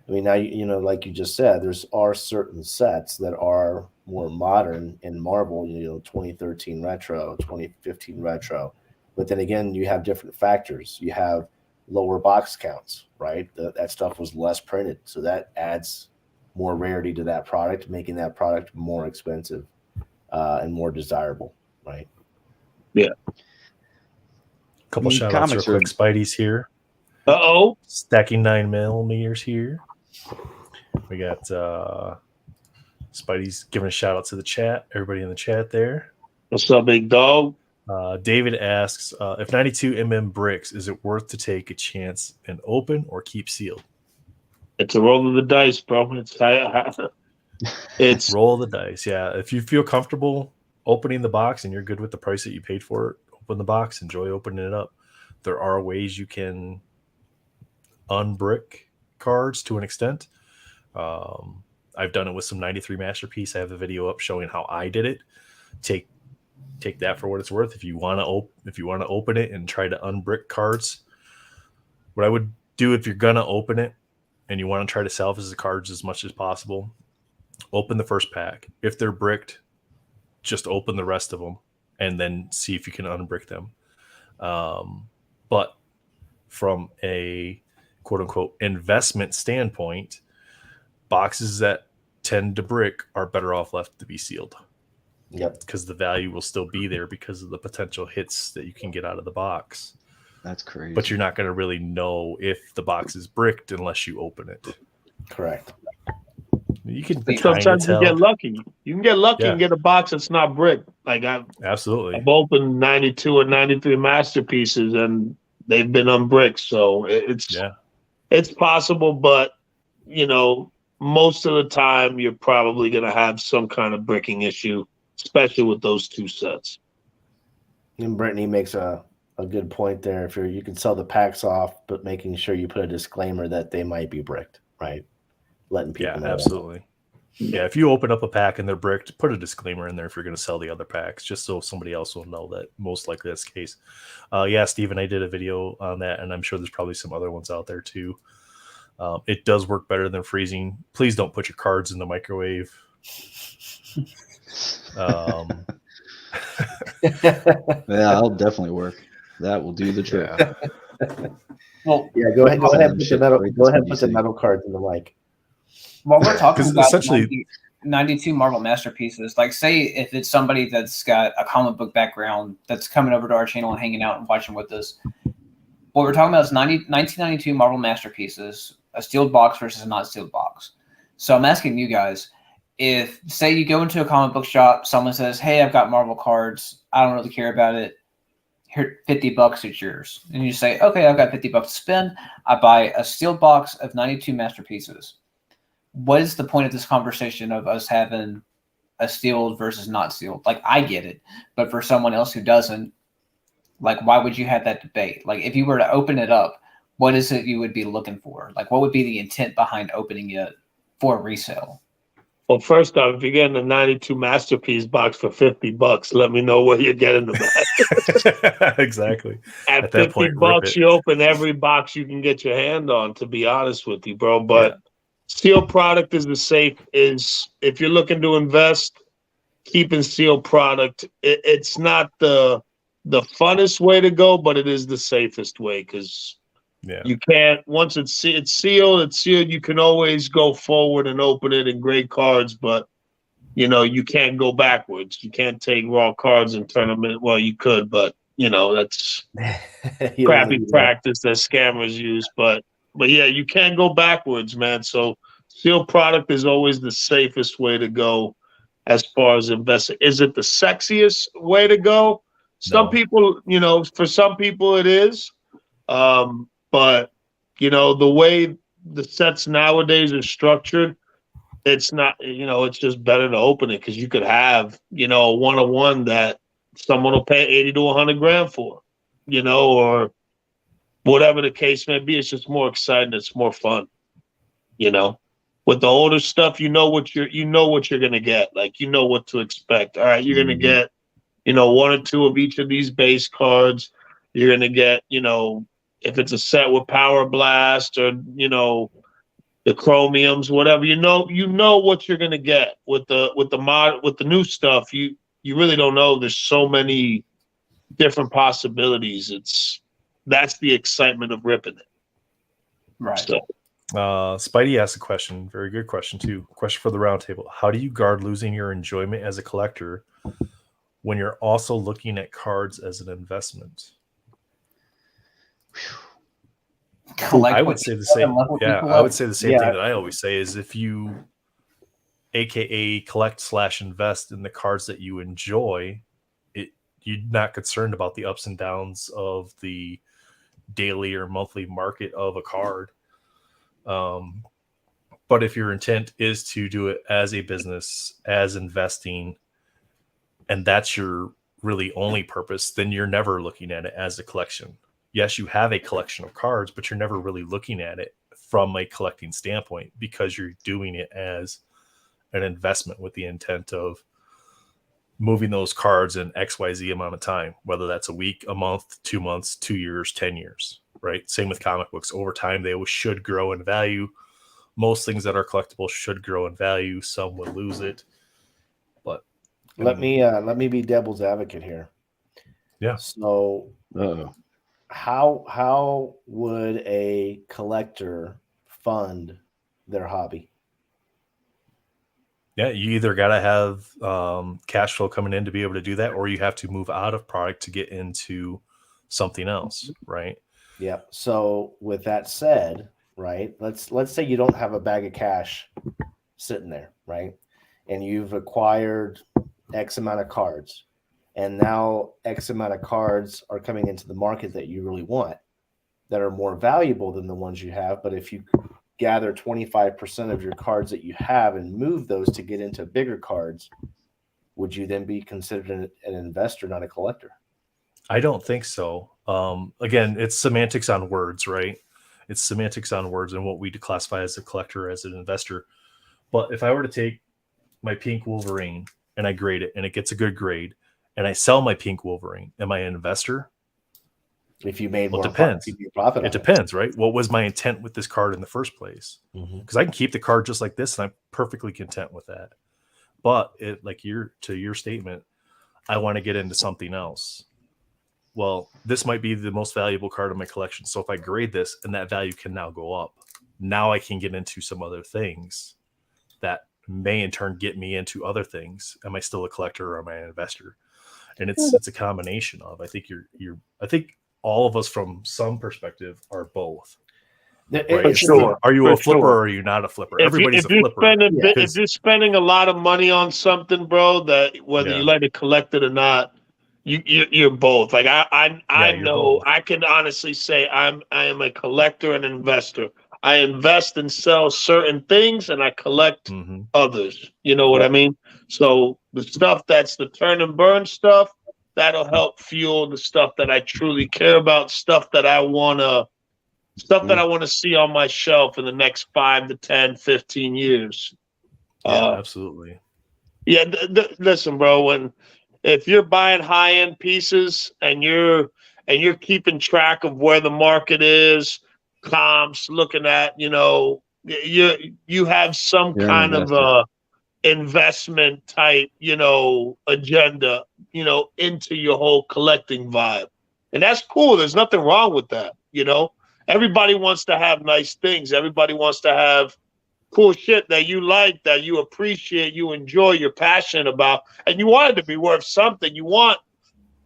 I mean, now like you just said, are certain sets that are more modern in Marvel. 2013 retro, 2015 retro, but then again, you have different factors. You have lower box counts, right? That stuff was less printed, so that adds more rarity to that product, making that product more expensive and more desirable, right? Yeah. Couple shout outs real Comics are- quick. Spidey's here. Uh-oh. Stacking 9mm here. We got Spidey's giving a shout out to the chat. Everybody in the chat there. What's up, big dog? David asks, if 92mm bricks, is it worth to take a chance and open or keep sealed? It's a roll of the dice, bro. It's Roll the dice. Yeah. If you feel comfortable opening the box and you're good with the price that you paid for it, open the box, enjoy opening it up. There are ways you can unbrick cards to an extent. I've done it with some 93 Masterpiece. I have the video up showing how I did it. Take that for what it's worth. If you want to open it and try to unbrick cards, what I would do if you're gonna open it and you want to try to salvage the cards as much as possible, open the first pack. If they're bricked, just open the rest of them and then see if you can unbrick them. But from a quote unquote investment standpoint, boxes that tend to brick are better off left to be sealed. Yep. Because the value will still be there because of the potential hits that you can get out of the box. That's crazy. But you're not going to really know if the box is bricked unless you open it. Correct. You can sometimes you get lucky. You can get lucky Yeah. and get a box that's not bricked. Like I've opened 92 and 93 Masterpieces and they've been unbricked. So it's possible, but most of the time you're probably going to have some kind of bricking issue, especially with those two sets. And Brittany makes a good point there. If you can sell the packs off, but making sure you put a disclaimer that they might be bricked, right? Letting people know. Absolutely. Yeah, if you open up a pack and they're bricked, put a disclaimer in there if you're going to sell the other packs, just so somebody else will know that most likely that's the case. Steven, I did a video on that, and I'm sure there's probably some other ones out there too. It does work better than freezing. Please don't put your cards in the microwave. Yeah, that'll definitely work. That will do the trick. Yeah. Well, Yeah, go ahead. Go ahead. Put Shit, the metal. right, Go ahead. that's Put the what you metal cards in the mic. while we're talking 'Cause about essentially- 92 Marvel Masterpieces, like say if it's somebody that's got a comic book background that's coming over to our channel and hanging out and watching with us, what we're talking about is 1992 Marvel Masterpieces, a sealed box versus a not sealed box. So I'm asking you guys, if say you go into a comic book shop, someone says, "Hey, I've got Marvel cards. I don't really care about it. Here, $50, it's yours." And you say, "Okay, I've got $50 to spend. I buy a sealed box of 92 Masterpieces." What is the point of this conversation of us having a sealed versus not sealed? Like, I get it, but for someone else who doesn't, like, why would you have that debate? Like, if you were to open it up, what is it you would be looking for? Like, what would be the intent behind opening it for resale? Well, first off, if you're getting a 92 Masterpiece box for $50, let me know where you're getting the back. Exactly. At that $50, point, rip it. you open every box you can get your hand on, to be honest with you, bro. But sealed product is if you're looking to invest, keeping sealed product, it's not the funnest way to go, but it is the safest way because you can't, once it's sealed, you can always go forward and open it in great cards, but you can't go backwards. You can't take raw cards and turn them in. Well, you could, but that's crappy practice that scammers use. But yeah, you can't go backwards, man. So sealed product is always the safest way to go as far as investing. Is it the sexiest way to go? Some people, for some people it is. But the way the sets nowadays are structured, it's not, it's just better to open it because you could have, a 1-of-1 that someone will pay 80 to 100 grand for, or whatever the case may be. It's just more exciting. It's more fun, With the older stuff, you know what you're going to get. Like, you know what to expect. All right, you're going to get, one or two of each of these base cards. You're going to get, if it's a set with Power Blast or, the chromiums, whatever, you know what you're going to get with the new stuff. You really don't know. There's so many different possibilities. That's the excitement of ripping it. Right. So, Spidey asked a question. Very good question too. Question for the roundtable: how do you guard losing your enjoyment as a collector when you're also looking at cards as an investment? I would say the same. Yeah, I would say the same thing that I always say is if you, AKA collect/invest in the cards that you enjoy, you're not concerned about the ups and downs of the daily or monthly market of a card. But if your intent is to do it as a business, as investing, and that's your really only purpose, then you're never looking at it as a collection. Yes, you have a collection of cards, but you're never really looking at it from a collecting standpoint because you're doing it as an investment with the intent of moving those cards in XYZ amount of time, whether that's a week, a month, 2 months, 2 years, 10 years, right? Same with comic books. Over time, they should grow in value. Most things that are collectible should grow in value. Some will lose it. But let me be devil's advocate here. Yeah. So how would a collector fund their hobby? Yeah, you either got to have cash flow coming in to be able to do that, or you have to move out of product to get into something else, right? Yeah. So with that said, right, let's say you don't have a bag of cash sitting there, right? And you've acquired X amount of cards, and now X amount of cards are coming into the market that you really want, that are more valuable than the ones you have. But if you gather 25% of your cards that you have and move those to get into bigger cards, would you then be considered an investor, not a collector? I don't think so. Again, it's semantics on words, right? It's semantics on words and what we classify as a collector, as an investor. But if I were to take my pink Wolverine and I grade it and it gets a good grade and I sell my pink Wolverine, am I an investor? If you made more, it depends. Profit it depends, right? What was my intent with this card in the first place? Because I can keep the card just like this, and I'm perfectly content with that. But to your statement, I want to get into something else. Well, this might be the most valuable card in my collection. So if I grade this, and that value can now go up, now I can get into some other things that may in turn get me into other things. Am I still a collector or am I an investor? And it's a combination of. I think I think all of us from some perspective are both. Right? Sure. Are you a flipper or are you not a flipper? Everybody's a flipper. If you're spending a lot of money on something, bro, that whether you like to collect it or not, you're both. Like I know both. I can honestly say I am a collector and an investor. I invest and sell certain things and I collect others. You know what I mean? So the stuff that's the turn and burn stuff, that'll help fuel the stuff that I truly care about, stuff that I want to see on my shelf in the next 5 to 10, 15 years. Yeah, absolutely. Yeah. Listen, bro, if you're buying high end pieces and you're keeping track of where the market is, comps, looking at, you have some kind of investment type, agenda, into your whole collecting vibe. And that's cool. There's nothing wrong with that. Everybody wants to have nice things. Everybody wants to have cool shit that you like, that you appreciate, you enjoy, you're passionate about, and you want it to be worth something. You want,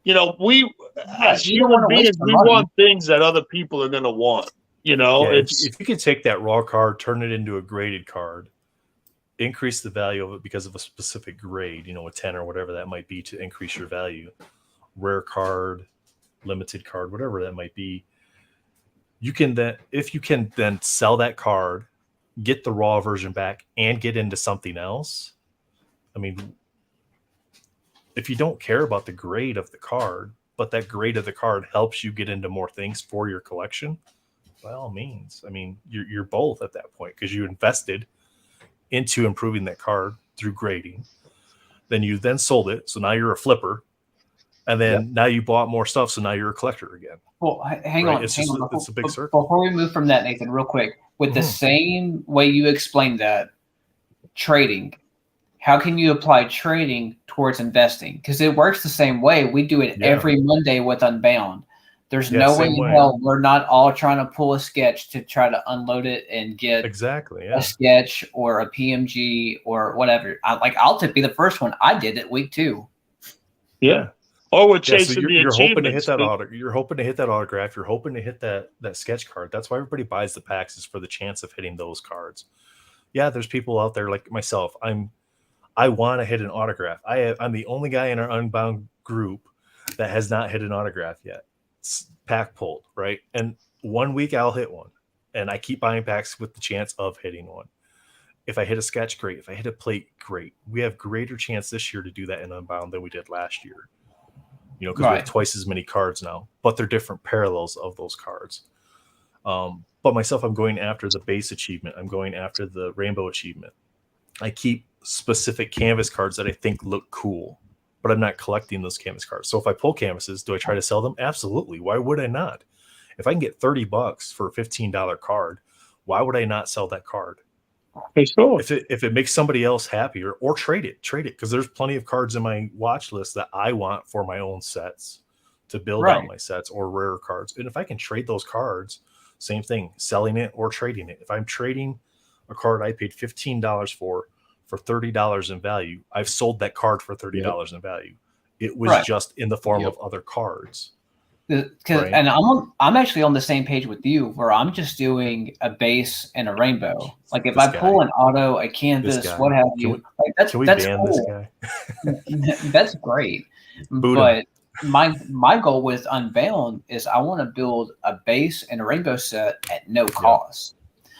as human beings, we want things that other people are going to want. If you could take that raw card, turn it into a graded card, increase the value of it because of a specific grade, a 10 or whatever that might be to increase your value, rare card, limited card, whatever that might be. If you can then sell that card, get the raw version back and get into something else. I mean, if you don't care about the grade of the card, but that grade of the card helps you get into more things for your collection, by all means. I mean, you're both at that point because you invested into improving that card through grading. Then you then sold it, so now you're a flipper, and then now you bought more stuff, so now you're a collector again. Well, hang on. It's a big circle. Before we move from that, Nathan, real quick, with the same way you explained that, trading, how can you apply trading towards investing? Because it works the same way. We do it every Monday with Unbound. There's no way in hell we're not all trying to pull a sketch to try to unload it and get a sketch or a PMG or whatever. I'll be the first one. I did it week 2. Yeah. Or we're chasing so the you're hoping to achievements. hit that you're hoping to hit that autograph. You're hoping to hit that sketch card. That's why everybody buys the packs, is for the chance of hitting those cards. Yeah, there's people out there like myself. I want to hit an autograph. I'm the only guy in our Unbound group that has not hit an autograph yet. It's pack pulled, right? And one week I'll hit one, and I keep buying packs with the chance of hitting one. If I hit a sketch, great. If I hit a plate, great. We have greater chance this year to do that in Unbound than we did last year. You know, because we have twice as many cards now, but they're different parallels of those cards. But myself, I'm going after the base achievement. I'm going after the rainbow achievement. I keep specific canvas cards that I think look cool, but I'm not collecting those canvas cards. So if I pull canvases, do I try to sell them? Absolutely. Why would I not? If I can get $30 for a $15 card, why would I not sell that card? Hey, sure. If it makes somebody else happier, or trade it, because there's plenty of cards in my watch list that I want for my own sets to build out my sets, or rare cards. And if I can trade those cards, same thing, selling it or trading it. If I'm trading a card I paid $15 for $30 in value, I've sold that card for $30 in value. It was just in the form of other cards. And I'm actually on the same page with you, where I'm just doing a base and a rainbow. Like if I pull an auto, a canvas, what have you, that's cool. This guy? That's great. But my goal with Unbound is I want to build a base and a rainbow set at no cost.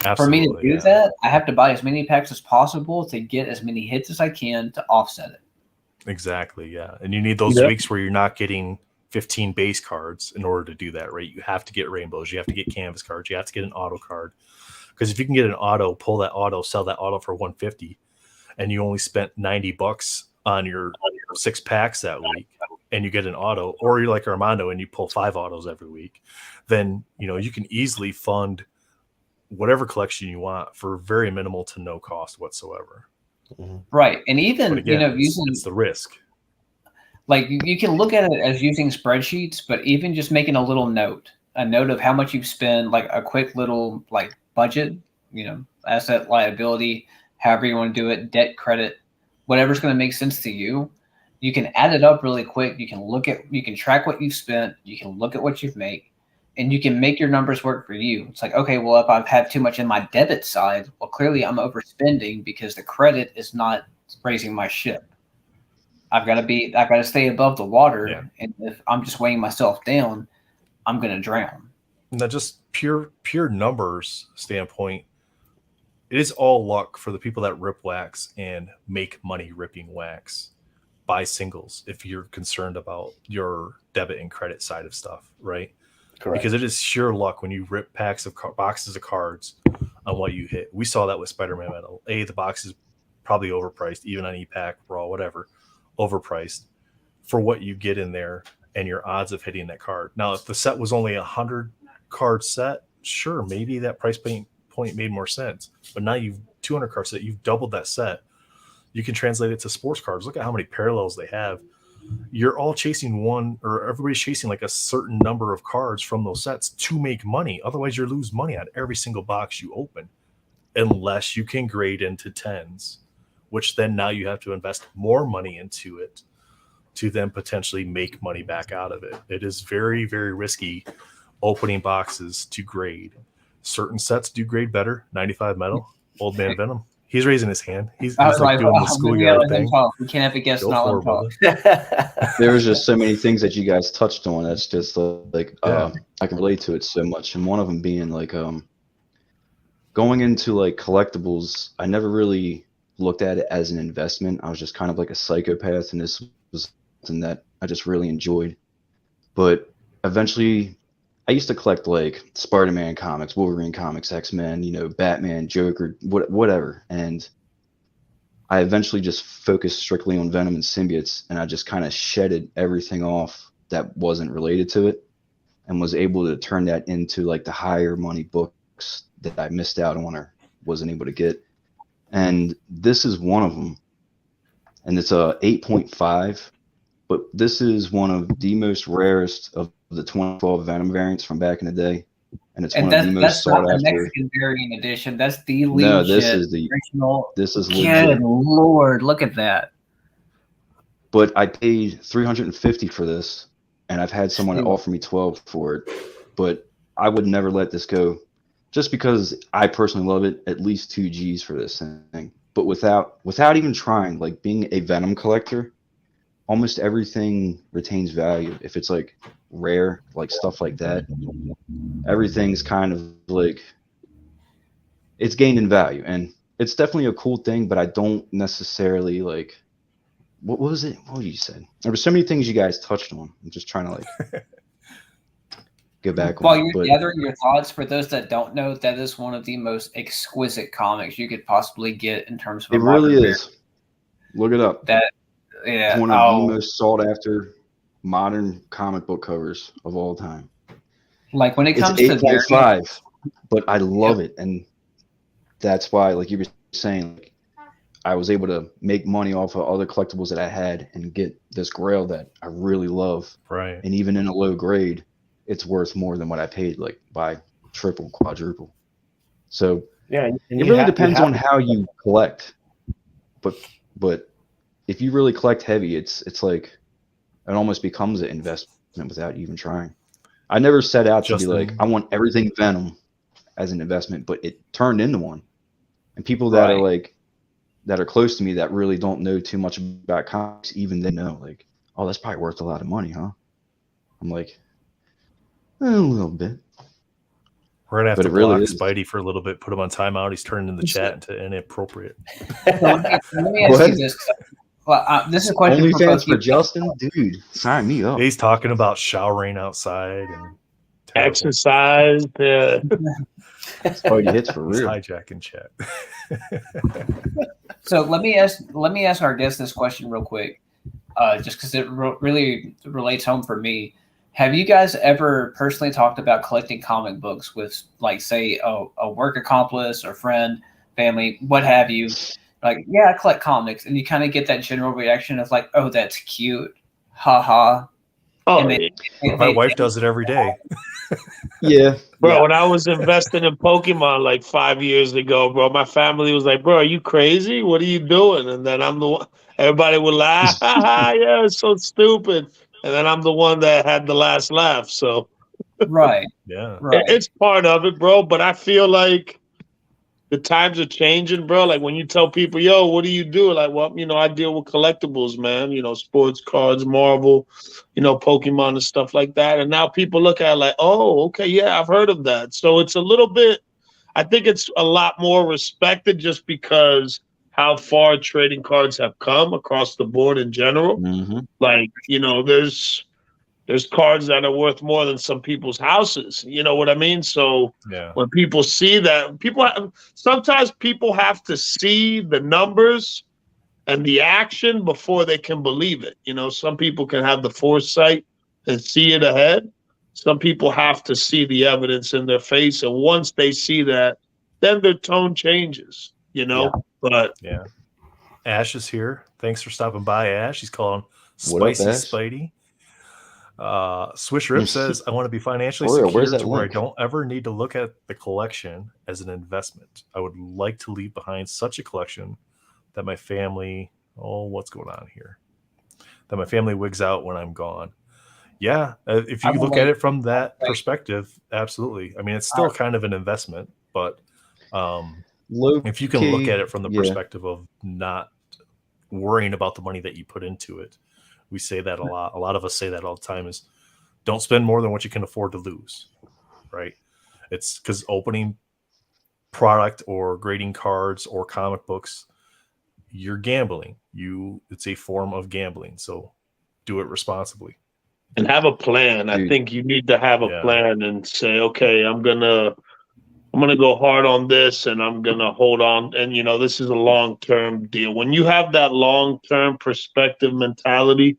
Absolutely, for me to do that, I have to buy as many packs as possible to get as many hits as I can to offset it. Exactly, yeah. And you need those weeks where you're not getting 15 base cards in order to do that, right? You have to get rainbows, you have to get canvas cards, you have to get an auto card. Because if you can get an auto, pull that auto, sell that auto for $150, and you only spent $90 on your 6 packs that week, and you get an auto, or you're like Armando and you pull 5 autos every week, then you can easily fund whatever collection you want for very minimal to no cost whatsoever. Right. And even again, using it's the risk. Like you can look at it as using spreadsheets, but even just making a little note of how much you've spent, like a quick little budget, asset, liability, however you want to do it, debt, credit, whatever's going to make sense to you. You can add it up really quick. You can track what you've spent. You can look at what you've made, and you can make your numbers work for you. It's like, okay, well, if I've had too much in my debit side, well, clearly I'm overspending because the credit is not raising my ship. I've got to stay above the water, and if I'm just weighing myself down, I'm going to drown. Now, just pure numbers standpoint, it is all luck for the people that rip wax and make money ripping wax. Buy singles if you're concerned about your debit and credit side of stuff, right? Correct. Because it is sheer luck when you rip boxes of cards on what you hit. We saw that with Spider-Man Metal. The box is probably overpriced, even on ePack, Raw, whatever. Overpriced for what you get in there and your odds of hitting that card. Now, if the set was only 100 card set, sure, maybe that price point made more sense. But now you've 200 card set, you've doubled that set. You can translate it to sports cards. Look at how many parallels they have. You're all chasing one, or everybody's chasing like a certain number of cards from those sets to make money. Otherwise, you lose money on every single box you open, unless you can grade into 10s. Which then now you have to invest more money into it to then potentially make money back out of it. It is very, very risky opening boxes to grade. Certain sets do grade better. 95 Metal, Old Man Venom. He's raising his hand. He's like doing the schoolyard thing. We can't have a guest not let him talk. There's just so many things that you guys touched on. That's just I can relate to it so much. And one of them being going into collectibles, I never really looked at it as an investment. I was just kind of like a psychopath, and this was something that I just really enjoyed. But eventually, I used to collect like Spider-Man comics, Wolverine comics, X-Men, Batman, Joker, whatever. And I eventually just focused strictly on Venom and symbiotes, and I just kind of shedded everything off that wasn't related to it, and was able to turn that into like the higher money books that I missed out on or wasn't able to get. And this is one of them, and it's a 8.5. But this is one of the most rarest of the 2012 Venom variants from back in the day, and it's one of the most sought not the after. Mexican variant edition. That's the No, legit this is the original. this is Good legit. Lord, look at that. But I paid $350 for this, and I've had someone Shoot. offer me 12 for it. But I would never let this go, just because I personally love it. At least 2 G's for this thing. But without even trying, like being a Venom collector, almost everything retains value. If it's like rare, like stuff like that, everything's kind of like it's gained in value, and it's definitely a cool thing. But I don't necessarily like. What was it? What you said? There were so many things you guys touched on. I'm just trying to like go back While on. you're gathering your thoughts, for those that don't know, that is one of the most exquisite comics you could possibly get in terms of. It really is. Look it up. Yeah, it's one of the most sought after modern comic book covers of all time. Like when it comes it's to 8.5, but I love it, and that's why, like you were saying, like, I was able to make money off of other collectibles that I had and get this Grail that I really love. Right. And even in a low grade, it's worth more than what I paid, like by triple, quadruple. So yeah, it really depends on how you collect. But if you really collect heavy, it's like it almost becomes an investment without even trying. I never set out to be like, I want everything Venom as an investment, but it turned into one. And people that are like that are close to me that really don't know too much about comics, even they know like, oh, that's probably worth a lot of money, huh? I'm like, a little bit. We're gonna have But to it really block is. Spidey for a little bit, put him on timeout. He's turning in the chat into inappropriate. let me ask you this. Well, this is a question for OnlyFans both for you. Justin, dude, sign me up. He's talking about showering outside and terrible. Exercise. Yeah. Spidey hits for He's real. hijacking chat. So let me ask our guest this question real quick, just because it really relates home for me. Have you guys ever personally talked about collecting comic books with, like, say, a work accomplice or friend, family, what have you? Like, yeah, I collect comics, and you kind of get that general reaction of like, oh, that's cute, haha. Oh, My wife does it every day. Yeah, bro, when I was investing in Pokemon like 5 years ago, bro, my family was like, bro, are you crazy? What are you doing? And then I'm the one, everybody would laugh. Yeah, it's so stupid. And then I'm the one that had the last laugh. So Right. Yeah. Right. it's part of it, bro. But I feel like the times are changing, bro. Like when you tell people, yo, what do you do? Like, well, I deal with collectibles, man. Sports cards, Marvel, Pokemon and stuff like that. And now people look at it like, oh, okay, yeah, I've heard of that. So it's a little bit, I think it's a lot more respected just because how far trading cards have come across the board in general. Mm-hmm. Like, there's cards that are worth more than some people's houses. You know what I mean? So Yeah. when people see that, sometimes people have to see the numbers and the action before they can believe it. Some people can have the foresight and see it ahead. Some people have to see the evidence in their face. And once they see that, then their tone changes, Yeah. But Yeah. Ash is here. Thanks for stopping by, Ash. He's calling What up, Spicy Ash? Spidey. Swish Rip says, I want to be financially For real, secure where's that to where I link? don't ever need to look at the collection as an investment. I would like to leave behind such a collection that my family, what's going on here? That my family wigs out when I'm gone. Yeah, if you look at it from that perspective, absolutely. I mean, it's still kind of an investment, but if you can look at it from the perspective of not worrying about the money that you put into it, we say that a lot. A lot of us say that all the time is don't spend more than what you can afford to lose, right? It's because opening product or grading cards or comic books, you're gambling. It's a form of gambling. So do it responsibly. And have a plan. I Dude. think you need to have a Yeah. plan and say, okay, I'm gonna go hard on this, and I'm gonna hold on. And this is a long-term deal. When you have that long-term perspective mentality,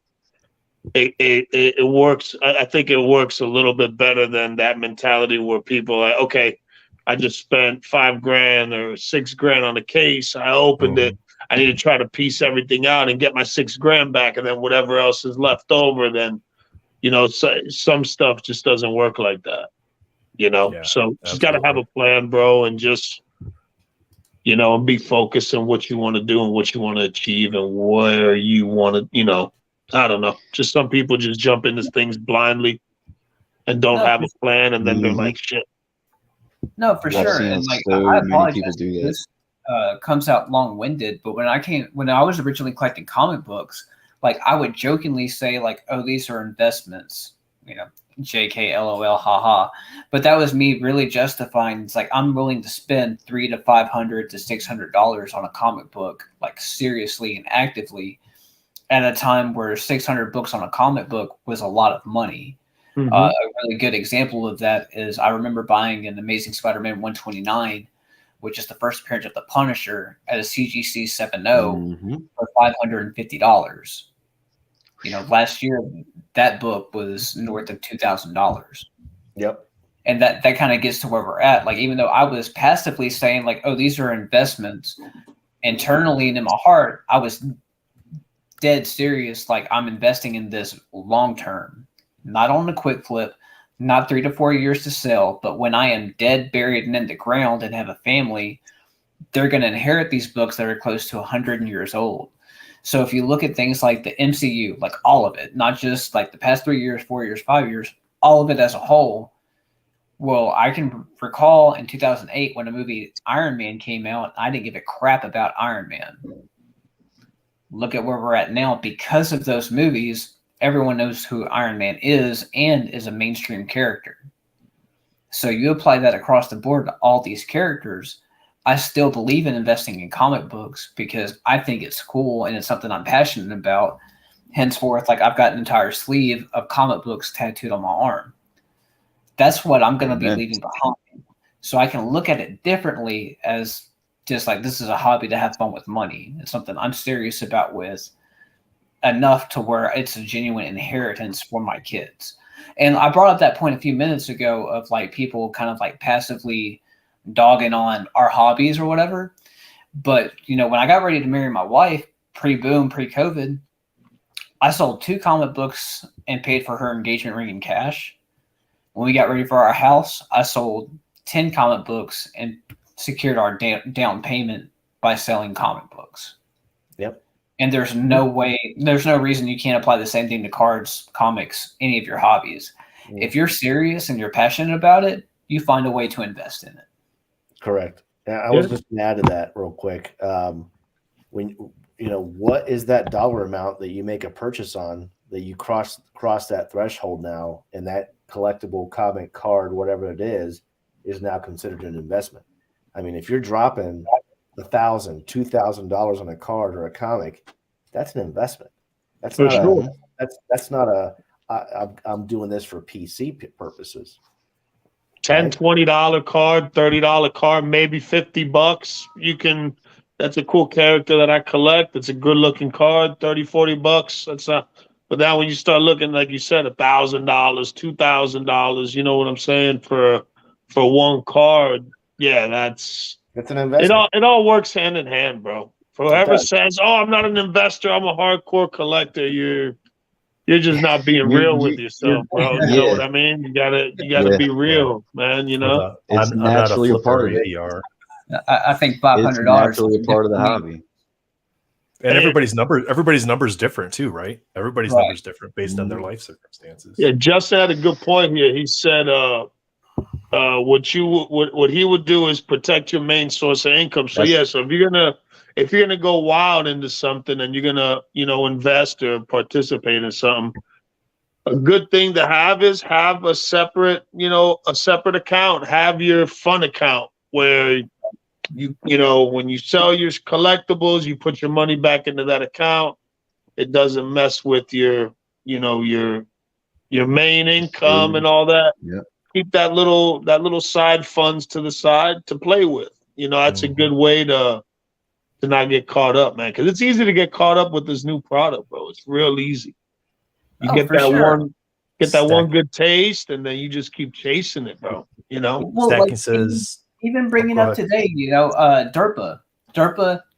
it works. I think it works a little bit better than that mentality where people are like, okay, I just spent $5,000 or $6,000 on a case. I opened it. I need to try to piece everything out and get my $6,000 back, and then whatever else is left over, then some stuff just doesn't work like that. Yeah, So just got to have a plan, bro, and just and be focused on what you want to do and what you want to achieve and where you want to. I don't know. Just some people just jump into things blindly and don't have a plan, and then they're like, shit. No, for I've sure. seen And like, so I many apologize. people do that. This comes out long-winded, but when I was originally collecting comic books, like I would jokingly say like, "Oh, these are investments," JK, LOL, haha. But that was me really justifying. It's like I'm willing to spend $300 to $500 to $600 on a comic book, like seriously and actively, at a time where 600 books on a comic book was a lot of money. Mhm. A really good example of that is I remember buying an Amazing Spider-Man 129, which is the first appearance of the Punisher at a CGC 7.0 for $550. Last year that book was north of $2,000. Yep. And that kind of gets to where we're at. Like, even though I was passively saying like, oh, these are investments, internally and in my heart, I was dead serious. Like, I'm investing in this long term, not on a quick flip, not 3 to 4 years to sell, but when I am dead, buried, and in the ground and have a family, they're going to inherit these books that are close to 100 years old. So if you look at things like the MCU, like all of it, not just like the past 3 years, 4 years, 5 years, all of it as a whole. Well, I can recall in 2008 when the movie Iron Man came out, I didn't give a crap about Iron Man. Look at where we're at now. Because of those movies, everyone knows who Iron Man is and is a mainstream character. So you apply that across the board to all these characters. I still believe in investing in comic books because I think it's cool and it's something I'm passionate about. Henceforth, like I've got an entire sleeve of comic books tattooed on my arm. That's what I'm going to be leaving behind. So I can look at it differently as just like this is a hobby to have fun with money. It's something I'm serious about with enough to where it's a genuine inheritance for my kids. And I brought up that point a few minutes ago of like people kind of like passively dogging on our hobbies or whatever. But, when I got ready to marry my wife, pre-boom, pre-COVID, I sold 2 comic books and paid for her engagement ring in cash. When we got ready for our house, I sold 10 comic books and secured our down payment by selling comic books. Yep. And there's no reason you can't apply the same thing to cards, comics, any of your hobbies. Mm. If you're serious and you're passionate about it, you find a way to invest in it. Correct. And I was just going to add to that real quick. When what is that dollar amount that you make a purchase on that you cross that threshold now, and that collectible comic card, whatever it is now considered an investment. I mean, if you're dropping $1,000, $2,000 on a card or a comic, that's an investment. That's For not sure. that's not a I'm doing this for PC purposes. $10, $20 card, $30 card, maybe $50. That's a cool character that I collect. It's a good looking card, $30, $40. That's not. But now when you start looking, like you said, $1,000, $2,000, you know what I'm saying, for one card, yeah, that's an investment. It all works hand in hand, bro. For whoever says, "Oh, I'm not an investor, I'm a hardcore collector," you're just not being real with yourself, bro. You know what I mean? You gotta be real, man. It's I'm not a naturally a flipper part of it. AR. I think $500. It's naturally a part of the hobby. And everybody's number is different too, right? Everybody's number is different based on their life circumstances. Yeah, Justin had a good point here. He said, what he would do is protect your main source of income. So so if you're gonna go wild into something and you're gonna invest or participate in something, a good thing to have is have a separate account. Have your fun account where when you sell your collectibles, you put your money back into that account. It doesn't mess with your your main income and all that. Yeah. Keep that little side funds to the side to play with. That's a good way to not get caught up, man. Because it's easy to get caught up with this new product, bro. It's real easy. You get that one good taste, and then you just keep chasing it, bro. Well, Stacking says, even bringing up today, Derpa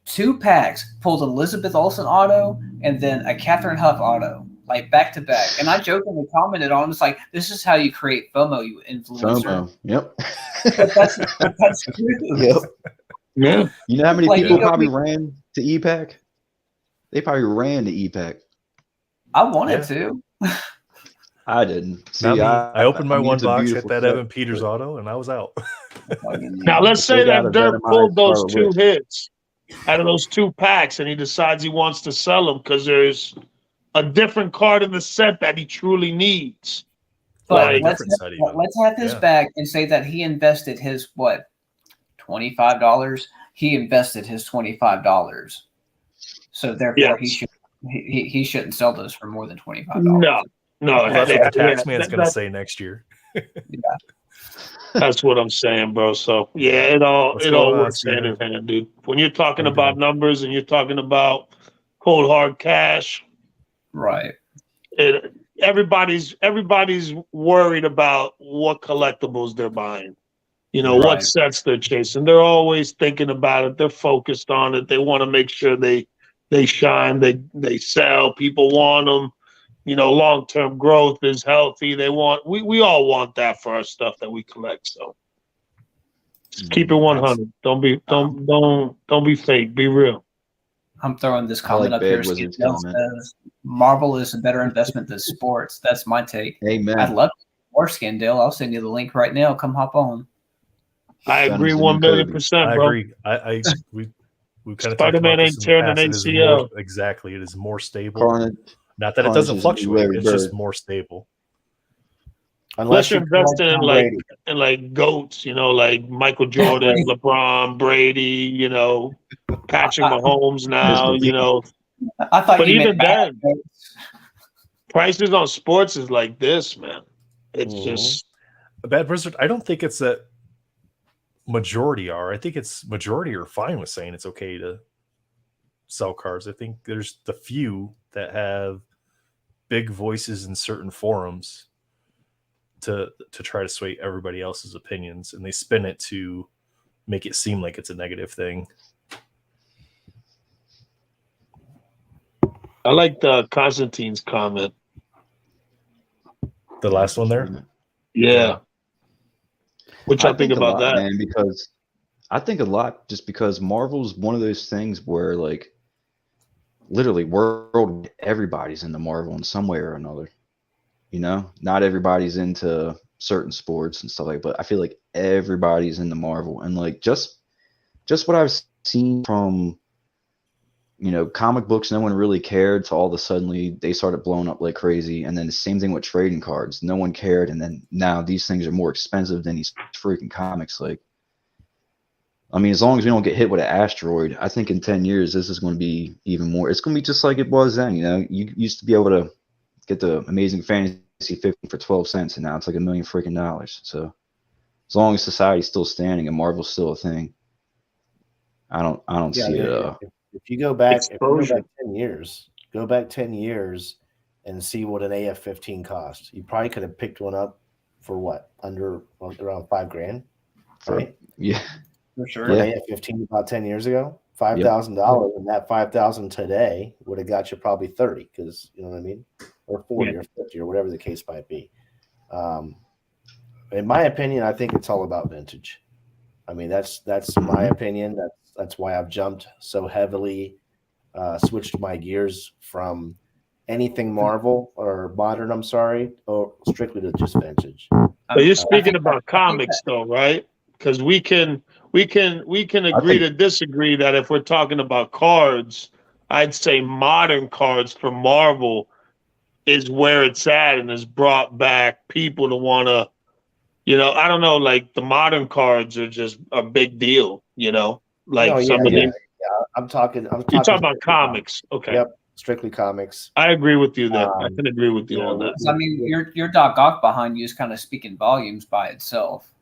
2-packs pulled Elizabeth Olsen auto and then a Catherine Huff auto, like back to back. And I jokingly commented on, it's like, this is how you create FOMO, you influencer. FOMO. Yep. But that's true. Yep. Yeah. You know how many Like, people probably ran to EPAC? They probably ran to EPAC. I wanted to. I didn't. See, not me. I opened my mean, one it's a box, hit beautiful that set, Evan Peters but- auto, and I was out. Now let's say They got that a Dirk Venomized pulled those Scarlet 2 hits out of those 2 packs, and he decides he wants to sell them because there's a different card in the set that he truly needs. But Like, let's have his back and say that he invested his $25. He invested his $25. So therefore, he shouldn't sell those for more than $25. No. Well, that's what the tax yeah, man's going to say next year. That's what I'm saying, bro. So it all What's going on, works hand in Steven? hand, dude. When you're talking How you about doing? numbers and you're talking about cold hard cash, Right. everybody's worried about what collectibles they're buying. What Right. sets they're chasing. They're always thinking about it. They're focused on it. They want to make sure they shine. They sell. People want them. Long-term growth is healthy. We all want that for our stuff that we collect. So just keep it 100. Don't be fake. Be real. I'm throwing this I comment like up here. Bad Wizard's Skidell comment. says, Marvel is a better investment than sports. That's my take. Amen. I'd love more Skindale. I'll send you the link right now. Come hop on. I agree Venom's the new Kirby. 1,000,000%, I bro. agree. We kind of Spider-Man ain't tearing an ACL. Exactly. It is more stable. Carnage. Not that it Carnage doesn't is fluctuate. Larry It's just Bird. more stable. Unless you're investing in Tom like Brady. goats, like Michael Jordan, LeBron, Brady, Patrick Mahomes now, I thought But you even meant then, prices on sports is like this, man. It's Mhm. just A Bad Wizard, I don't think it's that majority are. I think it's majority are fine with saying it's okay to sell cards. I think there's the few that have big voices in certain forums to try to sway everybody else's opinions, and they spin it to make it seem like it's a negative thing. I like the Constantine's comment. The last one there. Yeah. What y'all think a about lot, that? man? Because I think a lot just because Marvel's one of those things where like literally world everybody's into Marvel in some way or another. Not everybody's into certain sports and stuff like that, but I feel like everybody's into Marvel. And like just what I've seen from comic books, no one really cared. So all of a sudden they started blowing up like crazy. And then the same thing with trading cards. No one cared. And then now these things are more expensive than these freaking comics. Like, I mean, as long as we don't get hit with an asteroid, I think in 10 years, this is going to be even more. It's going to be just like it was then. You used to be able to get the Amazing Fantasy 50 for 12 cents, and now it's like $1 million freaking dollars. So as long as society's still standing and Marvel's still a thing, I don't see it. If you go back 10 years, and see what an AF-15 cost. You probably could have picked one up for what, around $5,000, right? Yeah. For sure. For an AF-15 about 10 years ago, $5,000, and that $5,000 today would have got you probably 30, because you know what I mean, or 40 or 50 or whatever the case might be. In my opinion, I think it's all about vintage. I mean, that's my opinion. That's why I've jumped so heavily, switched my gears from anything Marvel or modern, or strictly to just vintage. But you're speaking about comics, though, right? Because we can agree to disagree that if we're talking about cards, I'd say modern cards for Marvel is where it's at and has brought back people to want to, I don't know, like the modern cards are just a big deal, like I'm talking you're talking about comics. Okay. Yep. strictly comics. I agree with you there. I Um, can agree with you you on know, that. I mean, your Doc Ock behind you is kind of speaking volumes by itself.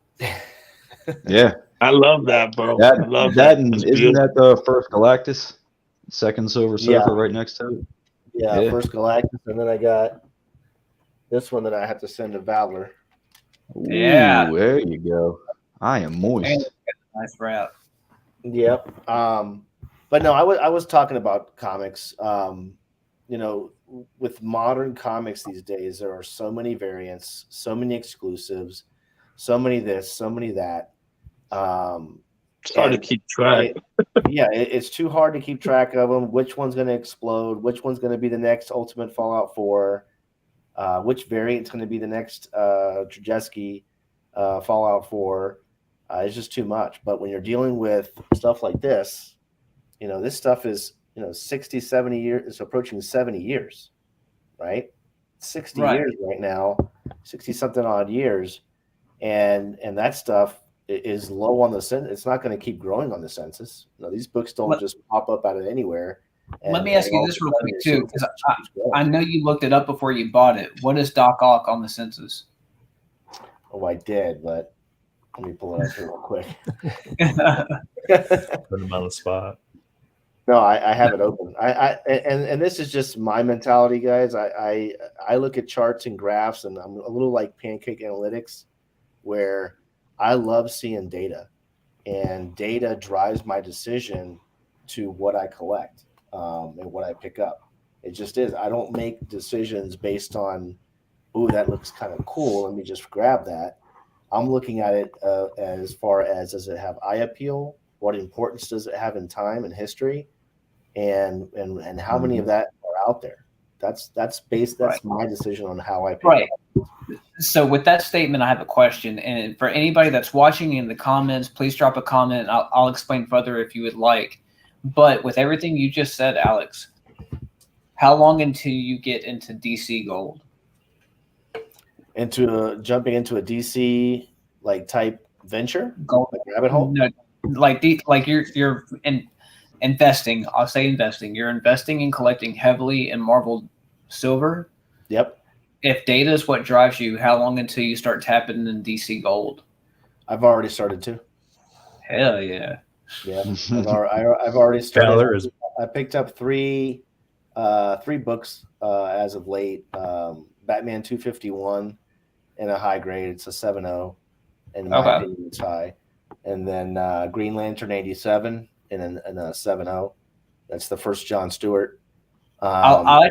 Yeah, I love that, bro. that I love that that. and That's isn't beautiful. that the first Galactus, second Silver Yeah. Surfer right next to it? Yeah, Yeah. first Galactus, and then I got this one that I have to send to Valor. Yeah. Ooh, there you go. I am moist. Nice wrap. Yep. But no, I was talking about comics. You know, with modern comics these days, there are so many variants, so many exclusives, so many this, so many that. It's hard to and keep track. it's too hard to keep track of them. Which one's going to explode? Which one's going to be the next Ultimate Fallout 4? Which variant's going to be the next Trzeski Fallout 4? It's just too much. But when you're dealing with stuff like this, you know, this stuff is, 60, 70 years. It's approaching 70 years, right? 60 Right. years right now, 60 something odd years. And that stuff is low on the census. It's not going to keep growing on the census. These books don't just pop up out of anywhere. Let me ask you this real quick too, because I know you looked it up before you bought it. What is Doc Ock on the census? Oh, I did, but let me pull it up here real quick. Put him on the spot. No, I have it open. And this is just my mentality, guys. I look at charts and graphs, and I'm a little like Pancake Analytics, where I love seeing data, and data drives my decision to what I collect and what I pick up. It just is. I don't make decisions based on, oh, that looks kind of cool, let me just grab that. I'm looking at it as far as, does it have eye appeal? What importance does it have in time and history? And how many of that are out there? That's my decision on how I pick Right. up. So with that statement, I have a question. And for anybody that's watching in the comments, please drop a comment. I'll explain further if you would like. But with everything you just said, Alex, how long until you get into DC Gold? Jumping into a DC like type venture, Gold like rabbit hole. No, like you're investing. I'll say investing. You're investing and collecting heavily in Marvel Silver. Yep. If data is what drives you, how long until you start tapping in DC Gold? I've already started to. Hell yeah. Yeah, I've already started. Tyler is I picked up three books as of late. Batman 251 in a high grade. It's a 7.0. In my opinion, it's high. And then Green Lantern 87 in a 7.0. That's the first John Stewart. I'll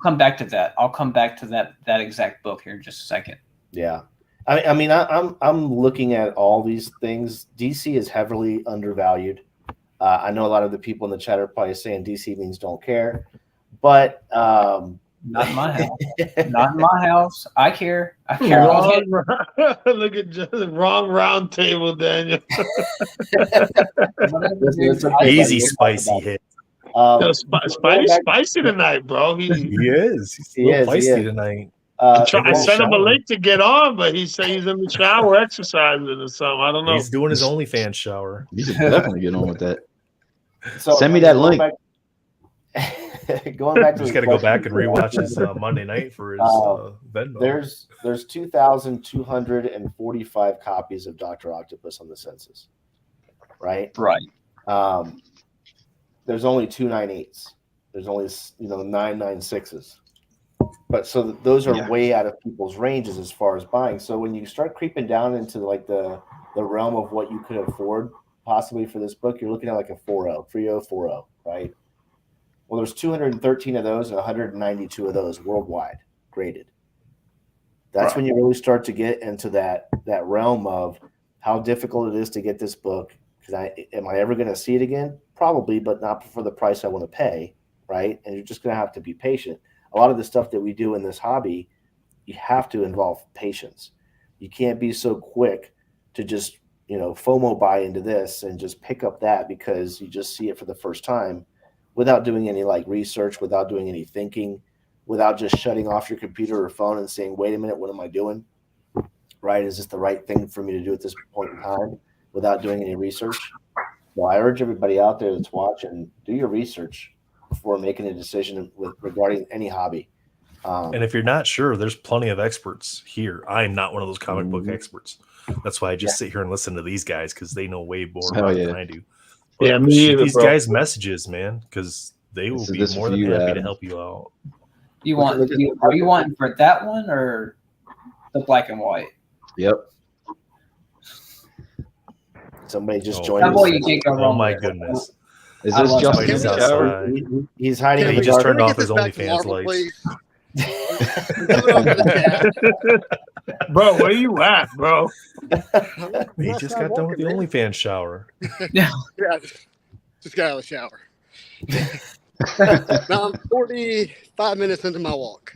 come back to that. I'll come back to that exact book here in just a second. Yeah. I mean, I'm looking at all these things. DC is heavily undervalued. I know a lot of the people in the chat are probably saying DC means don't care, but not in my house. Not in my house. I care. I care. Look at just wrong round table, Daniel. easy spicy hit. Spidey's spicy tonight, bro. He is. He's a little feisty tonight. I sent him a link to get on, but he said he's in the shower exercising or something. I don't know. He's doing his OnlyFans shower. You should definitely get on with that. So send me that link. Going back to just got to go back and rewatch his Monday night for his Venmo. There's 2,245 copies of Dr. Octopus on the census, right? Right. There's only 298s. There's only 996s. But so those are way out of people's ranges as far as buying. So when you start creeping down into like the realm of what you could afford possibly for this book, you're looking at like a 3040, right? Well, there's 213 of those and 192 of those worldwide graded. That's when you really start to get into that realm of how difficult it is to get this book. Because am I ever going to see it again? Probably, but not for the price I want to pay, right? And you're just going to have to be patient. A lot of the stuff that we do in this hobby, you have to involve patience. You can't be so quick to just, FOMO buy into this and just pick up that because you just see it for the first time without doing any research, without doing any thinking, without just shutting off your computer or phone and saying, wait a minute, what am I doing? Right? Is this the right thing for me to do at this point in time without doing any research? So I urge everybody out there that's watching, do your research. before making a decision regarding any hobby. And if you're not sure, there's plenty of experts here. I am not one of those comic book Mhm. experts. That's why I just sit here and listen to these guys because they know way more Oh, about it yeah. than I do. Yeah, me shoot either, these bro. guys messages, man, because they will be This more for than you, happy to Adam. help you out. Are you wanting for that one or the black and white? Yep. Somebody just Oh, joined That us. boy, you can't go Oh wrong. my with it. goodness. Is I this love Justin Somebody's in the shower? outside. He's hiding Yeah, in he the just garden. turned off Can we his get this back to OnlyFans Marvel, lights. please? Coming over the chat. Bro, where you at, bro? He Last just time got done with the walking, man. OnlyFans shower. Yeah, just got out of the shower. Now I'm 45 minutes into my walk.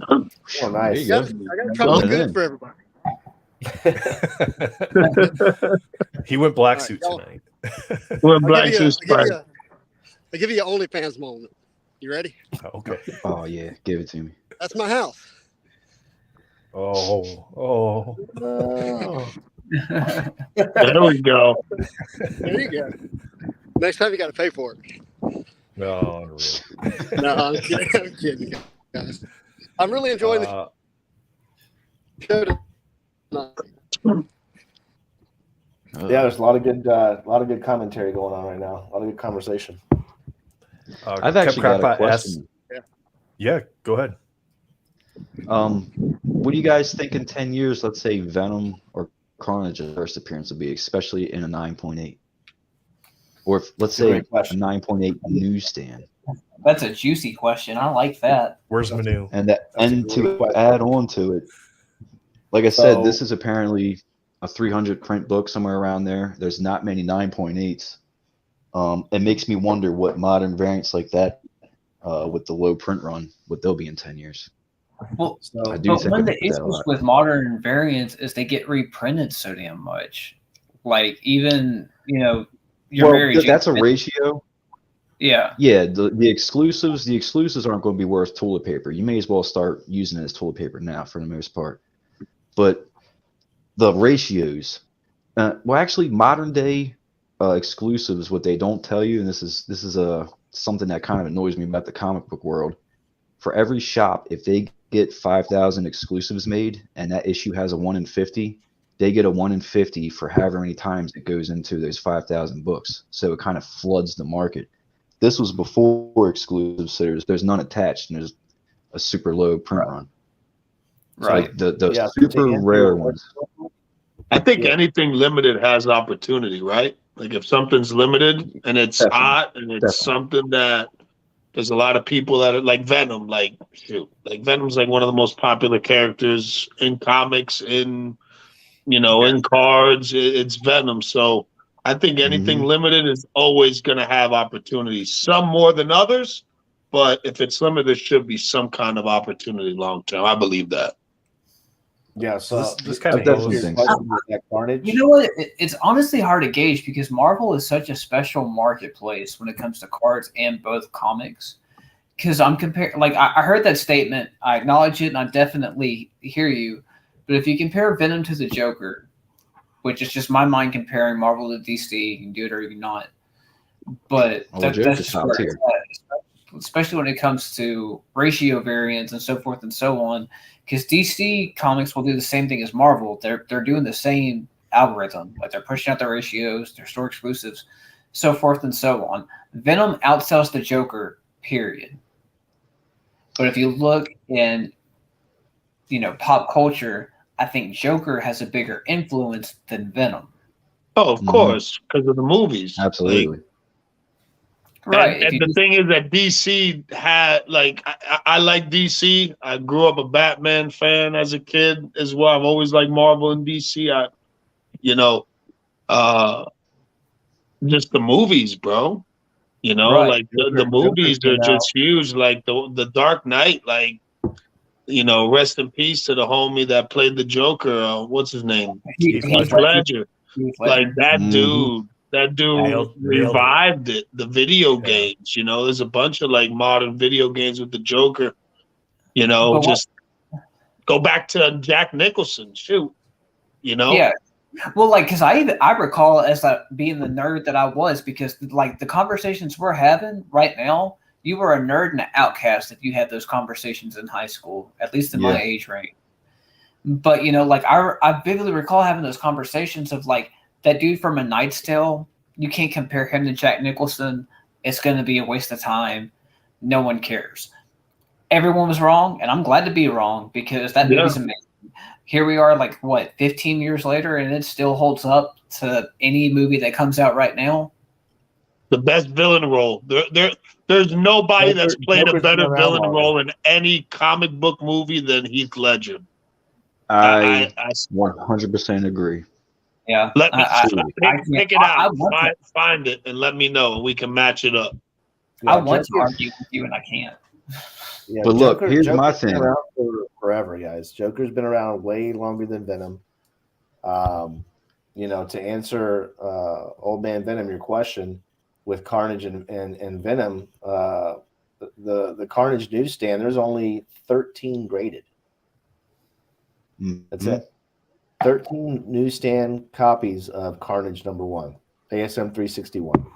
Oh, There nice. you go. I got to try to look good for everybody. He went black All right, suit y'all. tonight. We're I'll black give you suits fine. I'll give you an OnlyFans moment. You ready? Okay. Oh yeah, give it to me. That's my house. Oh. Oh. There we go. There you go. Next time you got to pay for it. No, unreal. No, I'm kidding. I'm kidding, guys. I'm really enjoying the show tonight. Yeah, there's a lot of good commentary going on right now. A lot of good conversation. I've actually got a Crackpot question. Yeah, go ahead. What do you guys think in 10 years, let's say Venom or Carnage's first appearance will be, especially in a 9.8? Or if, let's say, Great a question. 9.8 newsstand. That's a juicy question. I like that. Where's Manu? And That's a and great to question. add on to it, like I said, So- this is apparently a 300 print book, somewhere around there. There's not many 9.8s. It makes me wonder what modern variants like that, with the low print run, what they'll be in 10 years. Well, I do but think one of about the that a issues lot. with modern variants is they get reprinted so damn much. Like even your Well, Mary Jane that's a Smith- ratio. Yeah, Yeah, the exclusives aren't going to be worth toilet paper. You may as well start using it as toilet paper now for the most part. But the ratios, well, actually, modern day exclusives, what they don't tell you, and this is something that kind of annoys me about the comic book world. For every shop, if they get 5,000 exclusives made, and that issue has a 1 in 50, they get a 1 in 50 for however many times it goes into those 5,000 books. So it kind of floods the market. This was before exclusives, so there's none attached, and there's a super low print run. So right. like the Yeah, super to answer rare your ones. I think Yeah. anything limited has opportunity, right? Like if something's limited and it's Definitely. hot and it's Definitely. something that there's a lot of people that are like Venom, like Venom's like one of the most popular characters in comics, in in cards. It's Venom. So I think anything Mhm. limited is always going to have opportunities. Some more than others, but if it's limited, there should be some kind of opportunity long term. I believe that. Yeah, so This kind I of definitely goes. think question with that Carnage. You know what? It's honestly hard to gauge because Marvel is such a special marketplace when it comes to cards and both comics. Because I'm comparing, like I heard that statement, I acknowledge it, and I definitely hear you. But if you compare Venom to the Joker, which is just my mind comparing Marvel to DC, you can do it or you can not. But Oh, the Joker's that's just top where tier. it's at, especially when it comes to ratio variants and so forth and so on. Because DC Comics will do the same thing as Marvel. They're doing the same algorithm. Like they're pushing out their ratios, their store exclusives, so forth and so on. Venom outsells the Joker, period. But if you look in, pop culture, I think Joker has a bigger influence than Venom. Oh, of Mhm. course, because of the movies. Absolutely. Right. And, if you the just- thing is that DC had I like DC. I grew up a Batman fan as a kid as well. I've always liked Marvel and DC. Just the movies, bro. Right. Like the Joker movies are came out. just huge. Like the Dark Knight. Like rest in peace to the homie that played the Joker. What's his name? Heath Heath Ledger. Ledger. Like that Mhm. dude. That dude Nailed it. revived it. The video Yeah. games. There's a bunch of like modern video games with the Joker. But Just go back to Jack Nicholson. Shoot. Yeah. Well, like, because I recall as being the nerd that I was, because like the conversations we're having right now, you were a nerd and an outcast if you had those conversations in high school, at least in Yeah. my age range. But like I vividly recall having those conversations of like that dude from A Knight's Tale. You can't compare him to Jack Nicholson. It's going to be a waste of time. No one cares. Everyone was wrong, and I'm glad to be wrong because that movie's amazing. Here we are, like, what, 15 years later, and it still holds up to any movie that comes out right now. The best villain role. There's nobody that's played a better villain role in any comic book movie than Heath Ledger. I 100% agree. Yeah. Let me pick it out. Find it and let me know, and we can match it up. Yeah, I want to argue with you, and I can't. Yeah, but look, here's my thing. Been around for forever, guys. Joker's been around way longer than Venom. To answer Old Man Venom, your question with Carnage and Venom, the Carnage newsstand, there's only 13 graded. That's it. 13 newsstand copies of Carnage #1, ASM 361.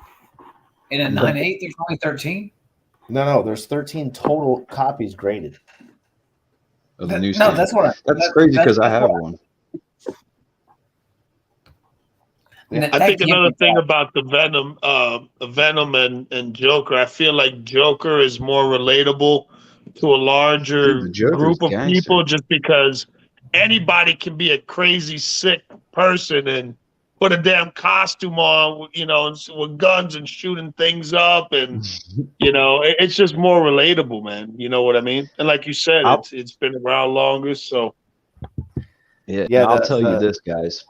In a 9.8, there's only 13? No, there's 13 total copies graded. Of the newsstand. No, that's crazy because I have one. I think another thing about the Venom and Joker, I feel like Joker is more relatable to a larger group of people, just because anybody can be a crazy, sick person and put a damn costume on, with guns and shooting things up, and it's just more relatable, man. You know what I mean? And like you said, it's been around longer, so yeah. I'll tell you this, guys.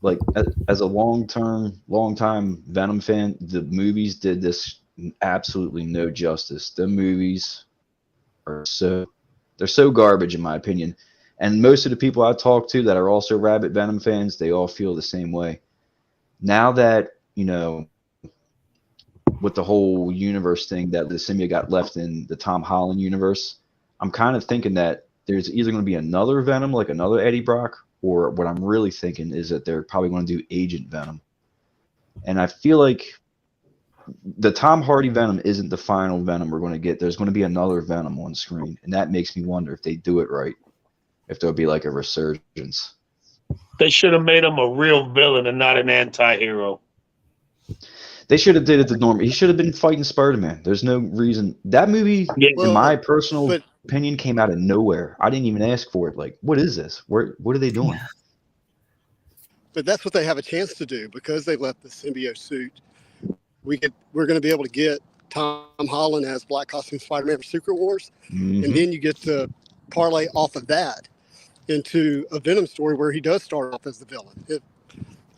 Like, as a long time Venom fan, the movies did this absolutely no justice. The movies are they're so garbage, in my opinion. And most of the people I talk to that are also rabid Venom fans, they all feel the same way. Now that, with the whole universe thing, that the symbiote got left in the Tom Holland universe, I'm kind of thinking that there's either going to be another Venom, like another Eddie Brock, or what I'm really thinking is that they're probably going to do Agent Venom. And I feel like the Tom Hardy Venom isn't the final Venom we're going to get. There's going to be another Venom on screen, and that makes me wonder if they do it right. If there'll be like a resurgence. They should have made him a real villain and not an anti-hero. They should have did it the norm. He should have been fighting Spider-Man. There's no reason. That movie, in my personal opinion, came out of nowhere. I didn't even ask for it. Like, what is this? What are they doing? But that's what they have a chance to do because they left the symbiote suit. We're going to be able to get Tom Holland as Black Costume Spider-Man for Secret Wars, and then you get to parlay off of that into a Venom story where he does start off as the villain.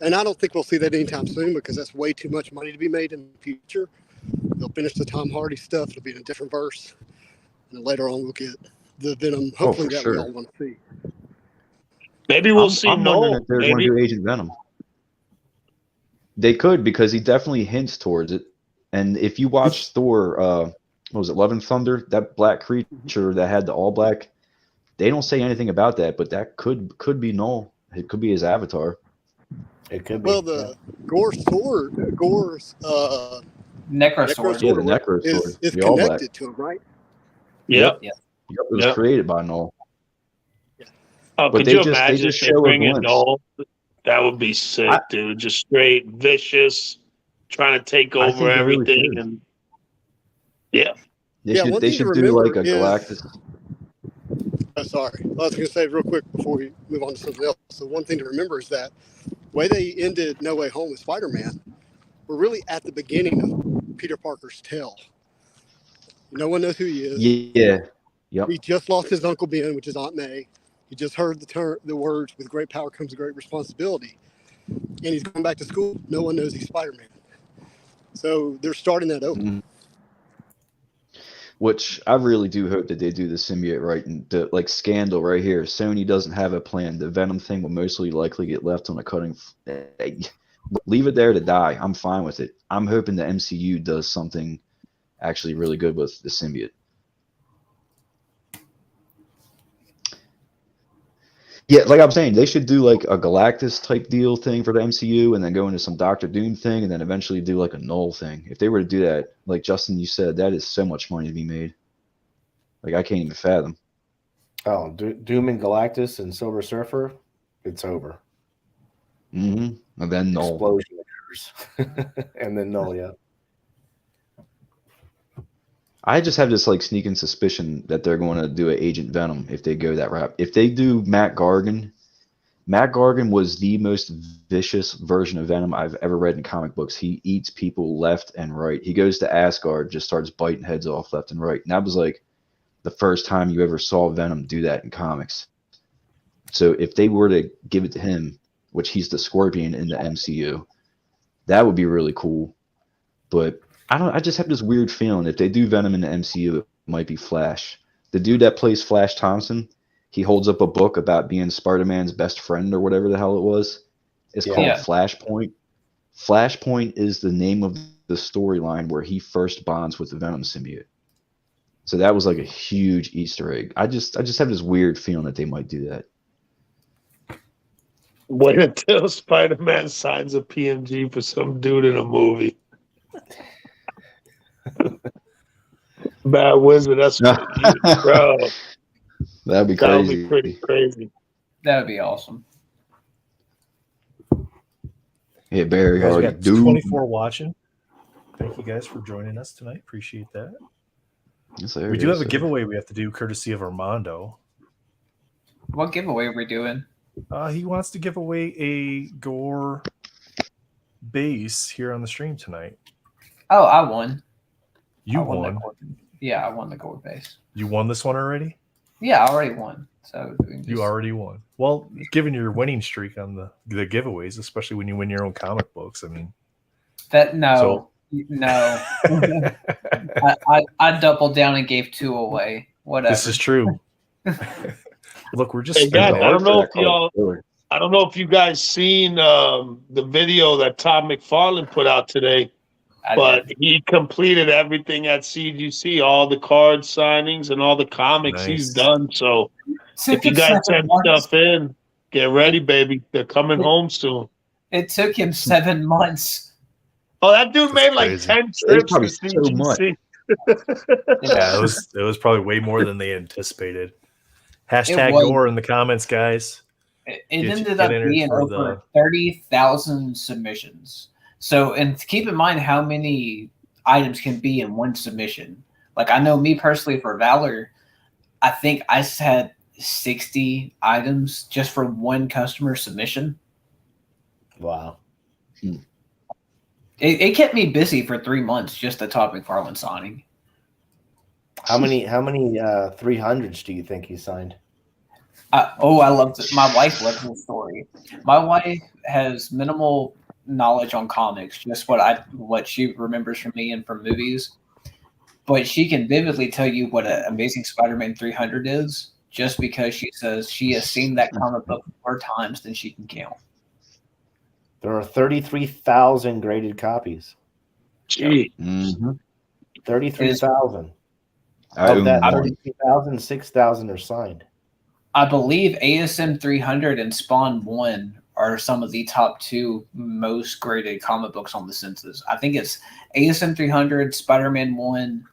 And I don't think we'll see that anytime soon because that's way too much money to be made in the future. They'll finish the Tom Hardy stuff. It'll be in a different verse. And later on, we'll get the Venom, hopefully, that we all want to see. Maybe we'll see Noel. If they're going to do Agent Venom. They could, because he definitely hints towards it. And if you watch Thor, what was it, Love and Thunder, that black creature that had the all black, they don't say anything about that, but that could be Noel. It could be his avatar. It could be. Well, the Gore's Necro Sword. Yeah, the Necro Sword is connected to him, right? Yep. It was created by Noel. Oh, could you imagine if they bring in Noel? That would be sick, dude. Just straight vicious, trying to take over everything. Really and they should do like a Galactus. Sorry. I was going to say real quick before we move on to something else. So one thing to remember is that the way they ended No Way Home with Spider-Man, we're really at the beginning of Peter Parker's tale. No one knows who he is. Yeah. Yep. He just lost his Uncle Ben, which is Aunt May. He just heard the words, with great power comes great responsibility. And he's going back to school. No one knows he's Spider-Man. So they're starting that over. Mm-hmm. Which I really do hope that they do the symbiote right. And like Scandal right here, Sony doesn't have a plan. The Venom thing will mostly likely get left on a cutting. Leave it there to die. I'm fine with it. I'm hoping the MCU does something actually really good with the symbiote. Yeah, like I'm saying, they should do like a Galactus type deal thing for the MCU, and then go into some Doctor Doom thing, and then eventually do like a Null thing. If they were to do that, like Justin, you said, that is so much money to be made. Like I can't even fathom. Oh, Doom and Galactus and Silver Surfer, it's over. And then Null. Explosion occurs, and then Null. Yeah. I just have this like sneaking suspicion that they're going to do an Agent Venom if they go that route. If they do Matt Gargan was the most vicious version of Venom I've ever read in comic books. He eats people left and right. He goes to Asgard, just starts biting heads off left and right. And that was like the first time you ever saw Venom do that in comics. So if they were to give it to him, which he's the Scorpion in the MCU, that would be really cool. But I just have this weird feeling if they do Venom in the MCU, it might be Flash. The dude that plays Flash Thompson, he holds up a book about being Spider-Man's best friend or whatever the hell it was. It's called Flashpoint. Flashpoint is the name of the storyline where he first bonds with the Venom symbiote. So that was like a huge Easter egg. I just have this weird feeling that they might do that. Wait until Spider-Man signs a PMG for some dude in a movie. Bad Wizard, that's bro. That'd be crazy. That would be pretty crazy. That would be awesome. Yeah, Barry, Guys, we already got do. 24 watching. Thank you guys for joining us tonight. Appreciate that. We do have a giveaway we have to do courtesy of Armando. What giveaway are we doing? He wants to give away a Gore base here on the stream tonight. Oh, I won. You I won. Yeah, I won the Gore base. You won this one already? Yeah, I already won. So you already won. Well, given your winning streak on the giveaways, especially when you win your own comic books, I mean, no. I doubled down and gave 2 away. Whatever. This is true. Look, we're just. Hey guys, I don't know if you guys seen the video that Todd McFarlane put out today, but he completed everything at CGC, all the card signings and all the comics he's done. So if you guys send stuff in, get ready, baby. They're coming home soon. It took him 7 months. Oh, that dude made like 10 trips to CGC. Yeah, it was probably way more than they anticipated. Hashtag Gore in the comments, guys. It ended up being over 30,000 submissions. So, and keep in mind how many items can be in one submission. Like, I know me personally for Valor, I think I had 60 items just for one customer submission. Wow. It kept me busy for 3 months, just the Todd McFarlane signing. How many 300s do you think he signed? I loved it. My wife loves the story. My wife has minimal knowledge on comics, just what she remembers from me and from movies. But she can vividly tell you what an Amazing Spider-Man 300 is, just because she says she has seen that comic book more times than she can count. There are 33,000 graded copies. Gee. 33,000. Of that 33,000, 6,000 are signed. I believe ASM 300 and Spawn 1 are some of the top 2 most graded comic books on the census. I think it's ASM 300, Spider-Man 1.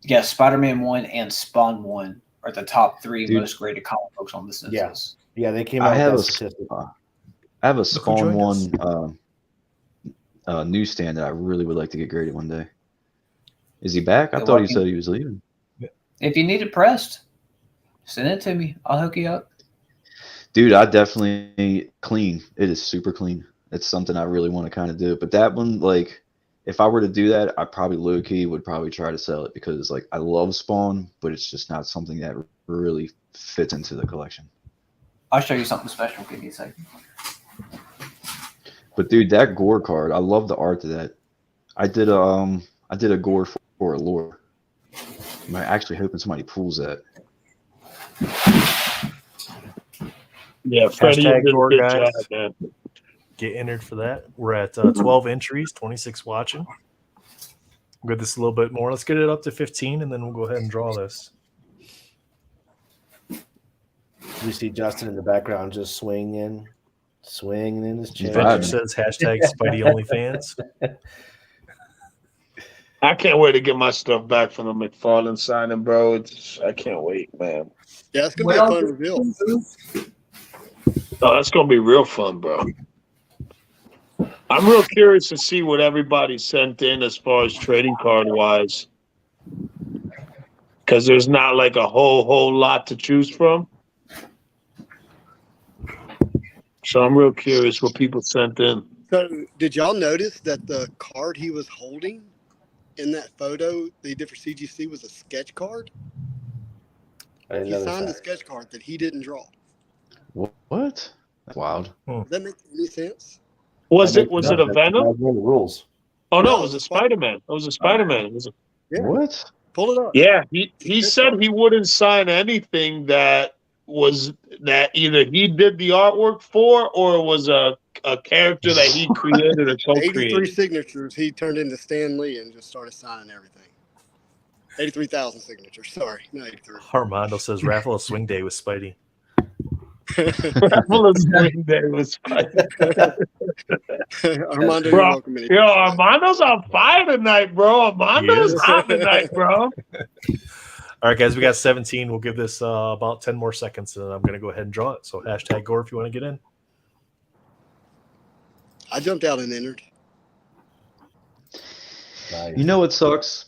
Yeah, Spider-Man 1 and Spawn 1 are the top 3 most graded comic books on the census. Yeah, they came out with that statistic. I have a Spawn 1 newsstand that I really would like to get graded one day. Is he back? I thought he said he was leaving. If you need it pressed, send it to me. I'll hook you up. Dude, I definitely clean. It is super clean. It's something I really want to kind of do. But that one, like, if I were to do that, I probably low-key would probably try to sell it because, like, I love Spawn, but it's just not something that really fits into the collection. I'll show you something special. Give me a second. But dude, that Gore card, I love the art of that. I did a Gore for a lore. I'm actually hoping somebody pulls that. Yeah, Freddie, hashtag Gore, good guys. job, man. Get entered for that. We're at 12 entries, 26 watching. We'll get this a little bit more. Let's get it up to 15, and then we'll go ahead and draw this. We see Justin in the background just swinging in his chair. Vintage says hashtag Spidey OnlyFans. I can't wait to get my stuff back from the McFarlane signing, bro. I can't wait, man. Yeah, it's gonna be a fun reveal. Oh, that's gonna be real fun, bro. I'm real curious to see what everybody sent in as far as trading card wise, because there's not like a whole lot to choose from. So I'm real curious what people sent in. So, did y'all notice that the card he was holding in that photo that he did for CGC was a sketch card? I didn't He notice signed a that. sketch card that he didn't draw. What? That's wild. Does that make any sense? Was it a That's Venom? one of the rules. Oh no, No, it was a it's Spider- Spider-Man. It was a Spider-Man. It was a, Yeah. What? Pull it up. yeah, he said he wouldn't sign anything that either he did the artwork for or was a character that he created or 83 co-created. signatures. He turned into Stan Lee and just started signing everything. 83,000 signatures. Sorry, not 83. Armando says raffle a swing day with Spidey. Marvelous Swing Day was Spider. Armando, Bro, you're welcome. Yo, Armando's on fire tonight, bro. Armando's He is. hot tonight, bro. All right, guys, we got 17. We'll give this about 10 more seconds, and then I'm going to go ahead and draw it. So hashtag Gore if you want to get in. I jumped out and entered. Nice. You know what sucks?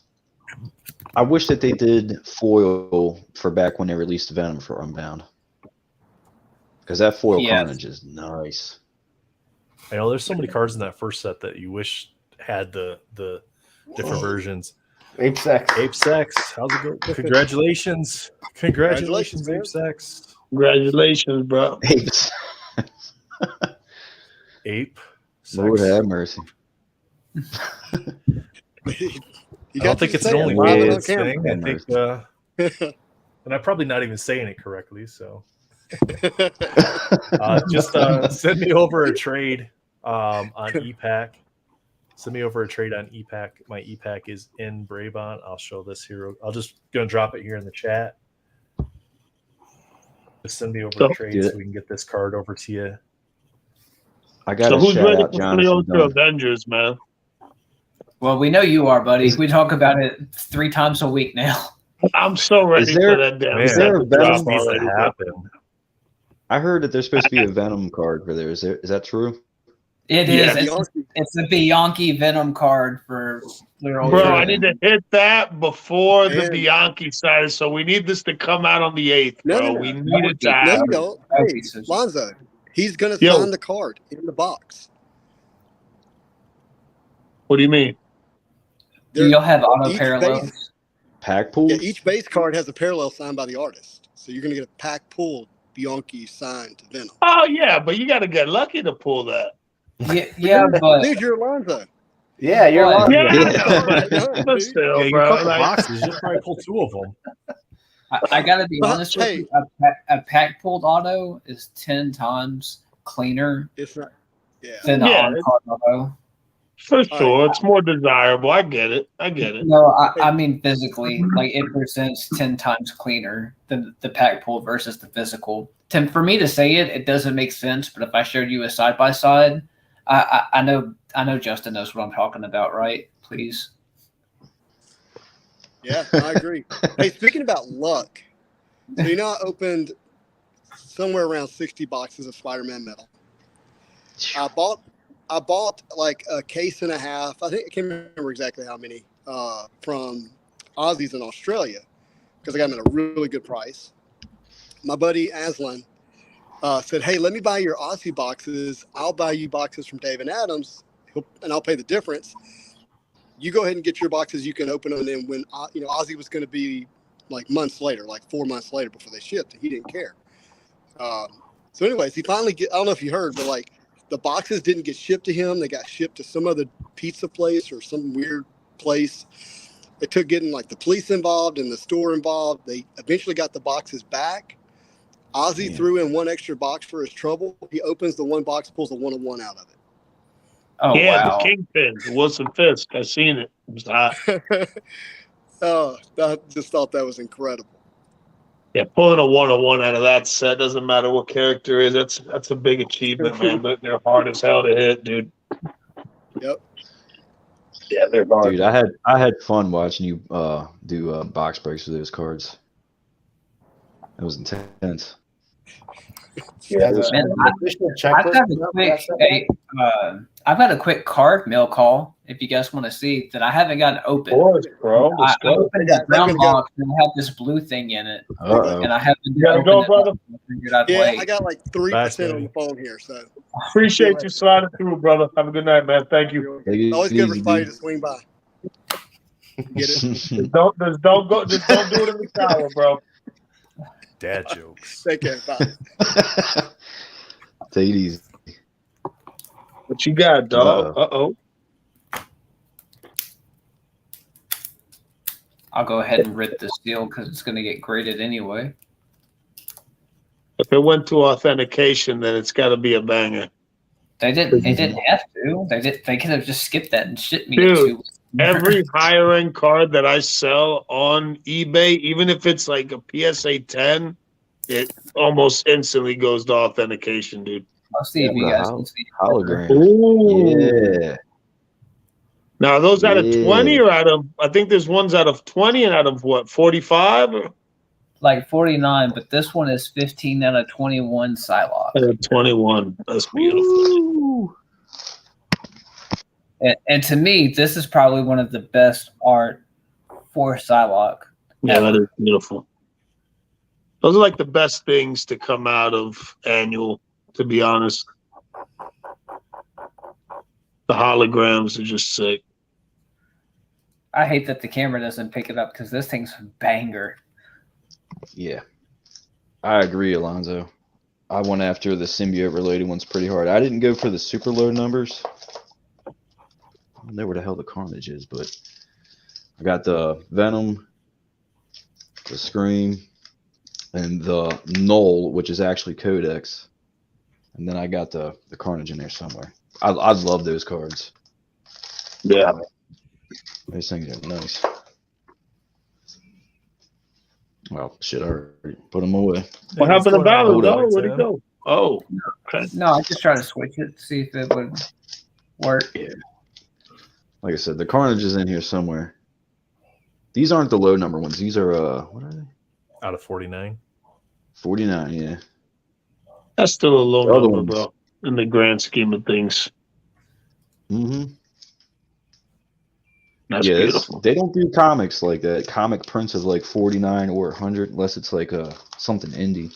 I wish that they did foil for back when they released Venom for Unbound. Because that foil Yes. carnage is nice. I know there's so many cards in that first set that you wish had the different versions. Ape sex. Ape Sex, how's it go? Congratulations. Congratulations, Ape Congratulations, Sex. Congratulations, bro. Apes. Ape Sex. Lord have mercy. You I don't think it's the only live way on it's camera. thing. I think, and I'm probably not even saying it correctly. So just send me over a trade on EPAC. Send me over a trade on EPAC. My EPAC is in Brabant. I'll show this here. I'll just gonna drop it here in the chat. Just send me over a trade so we can get this card over to you. I got So to who's shout ready out for the Ultra Jonathan Dunn. Avengers, man? Well, we know you are, buddy. We talk about it 3 times a week now. I'm so ready Is there- for that damn Man, set there to a drop Venom This needs already, to bro. happen. I heard that there's supposed to be a Venom card for there. Is that true? It Yeah. is. It's a Bianchi Venom card for Clear Bro, Ultra. I need to hit that before the Man. Bianchi side, so we need this to come out on the 8th, No, bro. no, no. We need it to No, happen. you don't. Hey, Lonzo, he's going to Yo. sign the card in the box. What do you mean? Do y'all have auto Each parallels? Pack pool? Yeah, each base card has a parallel signed by the artist. So you're going to get a pack pulled Bianchi signed to Venom. Oh, yeah, but you got to get lucky to pull that. Yeah, but Dude, you're Alonzo. Yeah, you're Well, lying. Yeah, Yeah. I know, but Dude. still, Yeah, you bro. couple like- boxes. You'll probably pull 2 of them. I gotta be But, honest with hey. you. A pack pulled auto is 10 times cleaner It's not. Yeah. than an Yeah, on card auto. For right. sure. It's more desirable. I get it. No, I mean physically, like it presents 10 times cleaner than the pack pull versus the physical. For me to say it, it doesn't make sense. But if I showed you a side by side, I know Justin knows what I'm talking about, right? Please. Yeah, I agree. Hey, speaking about luck, so you know I opened somewhere around 60 boxes of Spider-Man metal. I bought like a case and a half. I can't remember exactly how many from Aussies in Australia because I got them at a really good price. My buddy Aslan said, "Hey, let me buy your Aussie boxes. I'll buy you boxes from Dave and Adams, and I'll pay the difference. You go ahead and get your boxes. You can open them." And then when Aussie was going to be like months later, like 4 months later before they shipped, and he didn't care. So, anyways, he finally I don't know if you heard, but like the boxes didn't get shipped to him. They got shipped to some other pizza place or some weird place. It took getting like the police involved and the store involved. They eventually got the boxes back. Ozzy Yeah. threw in one extra box for his trouble. He opens the one box, pulls a 1-of-1 out of it. Oh Yeah, wow. the Kingpin, Wilson Fisk. I seen it. It was hot. Oh, I just thought that was incredible. Yeah, pulling a 101 out of that set doesn't matter what character is. That's a big achievement, man. But they're hard as hell to hit, dude. Yep. Yeah, they're hard. Dude, I had fun watching you do box breaks with those cards. It was intense. Yeah, Man, I've got a quick card mail call if you guys want to see that I haven't gotten open. of course, bro. I opened that brown box and it had this blue thing in it, Uh-oh. and I haven't gotta go, brother. Yeah, I got like 3% on the phone here, so Appreciate you sliding through, brother. Have a good night, man. Thank you. Take it always good for easy, somebody dude. to swing by. Get it? Just don't do it in the shower, bro. Dad jokes. Take care. Bye. Take it easy. What you got, dog? Uh-oh. I'll go ahead and rip this deal because it's going to get graded anyway. If it went to authentication, then it's got to be a banger. They didn't have to. They could have just skipped that and shipped me Dude, it Every higher end card that I sell on eBay, even if it's like a PSA 10, it almost instantly goes to authentication, dude. I'll see if you guys can see. Hologram. Ooh. Yeah. Now, are those out of Yeah. 20 or out of, I think there's ones out of 20 and out of what, 45? Like 49, but this one is 15 out of 21 Psylocke. Out of 21. That's beautiful. And to me, this is probably one of the best art for Psylocke. Yeah, that is beautiful. Those are like the best things to come out of annual, to be honest. The holograms are just sick. I hate that the camera doesn't pick it up because this thing's a banger. Yeah. I agree, Alonzo. I went after the symbiote related ones pretty hard. I didn't go for the super low numbers. I don't know where the hell the Carnage is, but I got the Venom, the Scream, and the Null, which is actually Codex. And then I got the Carnage in there somewhere. I love those cards. Yeah. Those things are nice. Well, shit, I already put them away. What happened to Valor, though? Hold Where'd on. he go? Oh, okay. No, I just tried to switch it to see if it would work. Yeah. Like I said, the Carnage is in here somewhere. These aren't the low number ones. These are what are they? Out of 49. 49, yeah. That's still a low The other number, ones. bro, in the grand scheme of things. Mm-hmm. That's Yeah, beautiful. they don't do comics like that. Comic prints of like 49 or 100, unless it's like something indie.